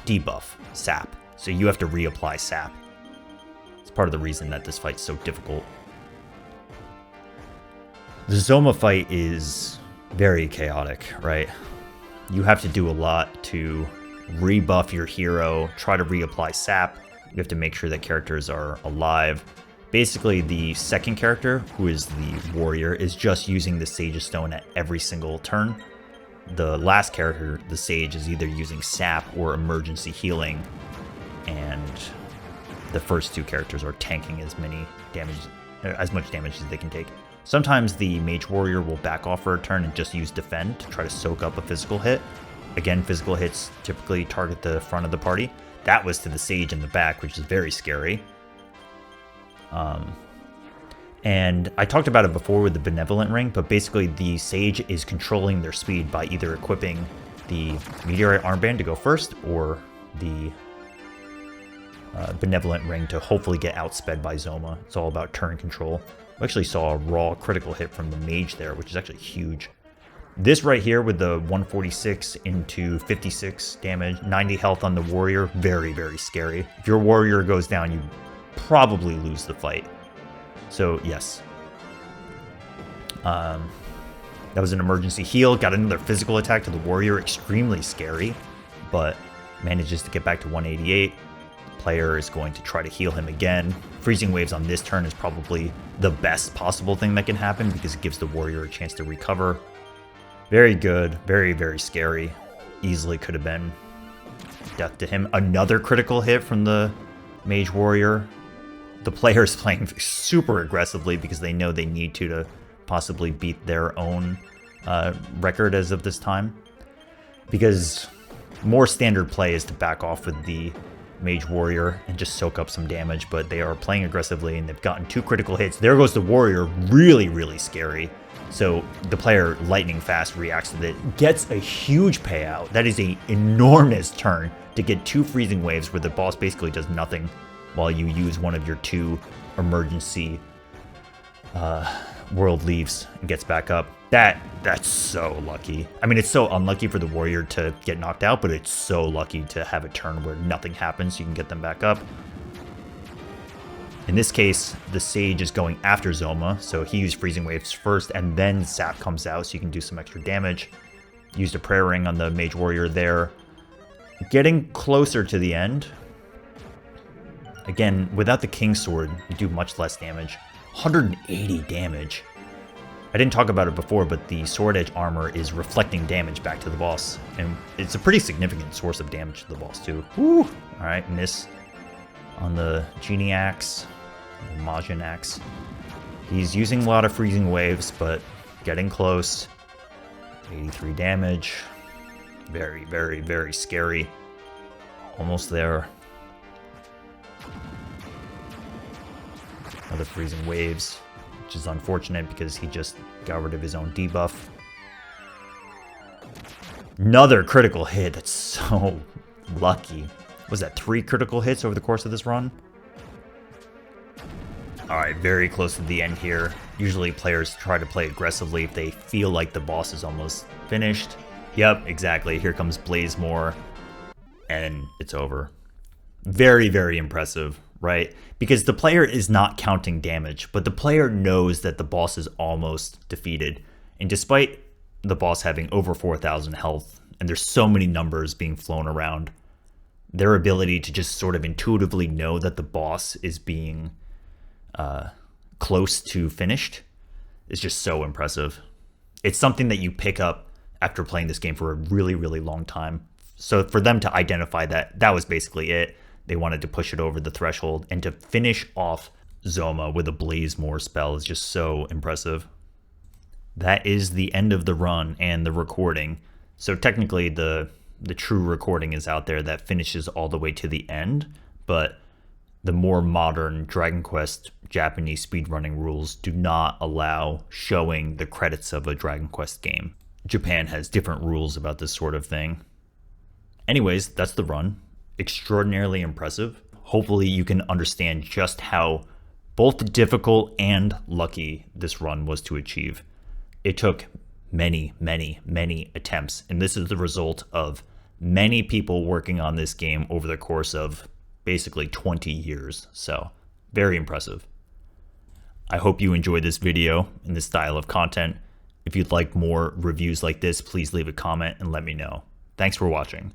debuff, sap. So you have to reapply sap. It's part of the reason that this fight's so difficult. The Zoma fight is very chaotic, right? You have to do a lot to rebuff your hero, try to reapply sap. You have to make sure that characters are alive. Basically, the second character, who is the warrior, is just using the Sage's Stone at every single turn. The last character, the Sage, is either using sap or emergency healing, and the first two characters are tanking as much damage as they can take. Sometimes the Mage Warrior will back off for a turn and just use Defend to try to soak up a physical hit. Again, physical hits typically target the front of the party. That was to the Sage in the back, which is very scary. And I talked about it before with the Benevolent Ring, but basically the Sage is controlling their speed by either equipping the Meteorite Armband to go first, or the Benevolent Ring to hopefully get outsped by Zoma. It's all about turn control. We actually saw a raw critical hit from the Mage there, which is actually huge. This right here with the 146 into 56 damage, 90 health on the Warrior, very, very scary. If your Warrior goes down, you probably lose the fight. So, yes. That was an emergency heal. Got another physical attack to the Warrior. Extremely scary, but manages to get back to 188. The player is going to try to heal him again. Freezing Waves on this turn is probably the best possible thing that can happen because it gives the Warrior a chance to recover. Very good. Very, very scary. Easily could have been death to him. Another critical hit from the Mage Warrior. The player is playing super aggressively because they know they need to possibly beat their own record as of this time. Because more standard play is to back off with the Mage Warrior and just soak up some damage, but they are playing aggressively and they've gotten 2 critical hits. There goes the Warrior, really, really scary. So the player lightning fast reacts to it, gets a huge payout. That is an enormous turn to get 2 freezing waves where the boss basically does nothing while you use one of your 2 emergency world leaves and gets back up. That's so lucky. I mean, it's so unlucky for the Warrior to get knocked out, but it's so lucky to have a turn where nothing happens so you can get them back up. In this case, the Sage is going after Zoma, so he used Freezing Waves first, and then Sap comes out so you can do some extra damage. Used a Prayer Ring on the Mage Warrior there. Getting closer to the end. Again, without the King Sword, you do much less damage. 180 damage. I didn't talk about it before, but the Sword Edge armor is reflecting damage back to the boss, and it's a pretty significant source of damage to the boss, too. Woo! Alright, miss on the Genie Axe, the Majin Axe. He's using a lot of Freezing Waves, but getting close. 83 damage. Very, very, very scary. Almost there. Another Freezing Waves, which is unfortunate because he just got rid of his own debuff. Another critical hit. That's so lucky. Was that 3 critical hits over the course of this run? Alright, very close to the end here. Usually players try to play aggressively if they feel like the boss is almost finished. Yep, exactly. Here comes Blazemore, and it's over. Very, very impressive, right? Because the player is not counting damage, but the player knows that the boss is almost defeated. And despite the boss having over 4,000 health, and there's so many numbers being flown around, their ability to just sort of intuitively know that the boss is being close to finished is just so impressive. It's something that you pick up after playing this game for a really, really long time. So for them to identify that, that was basically it. They wanted to push it over the threshold, and to finish off Zoma with a Blaze More spell is just so impressive. That is the end of the run and the recording. So technically the true recording is out there that finishes all the way to the end, but the more modern Dragon Quest Japanese speedrunning rules do not allow showing the credits of a Dragon Quest game. Japan has different rules about this sort of thing. Anyways, that's the run. Extraordinarily impressive. Hopefully you can understand just how both difficult and lucky this run was to achieve. It took many, many, many attempts, and this is the result of many people working on this game over the course of basically 20 years. So very impressive. I hope you enjoyed this video and this style of content. If you'd like more reviews like this, please leave a comment and let me know. Thanks for watching.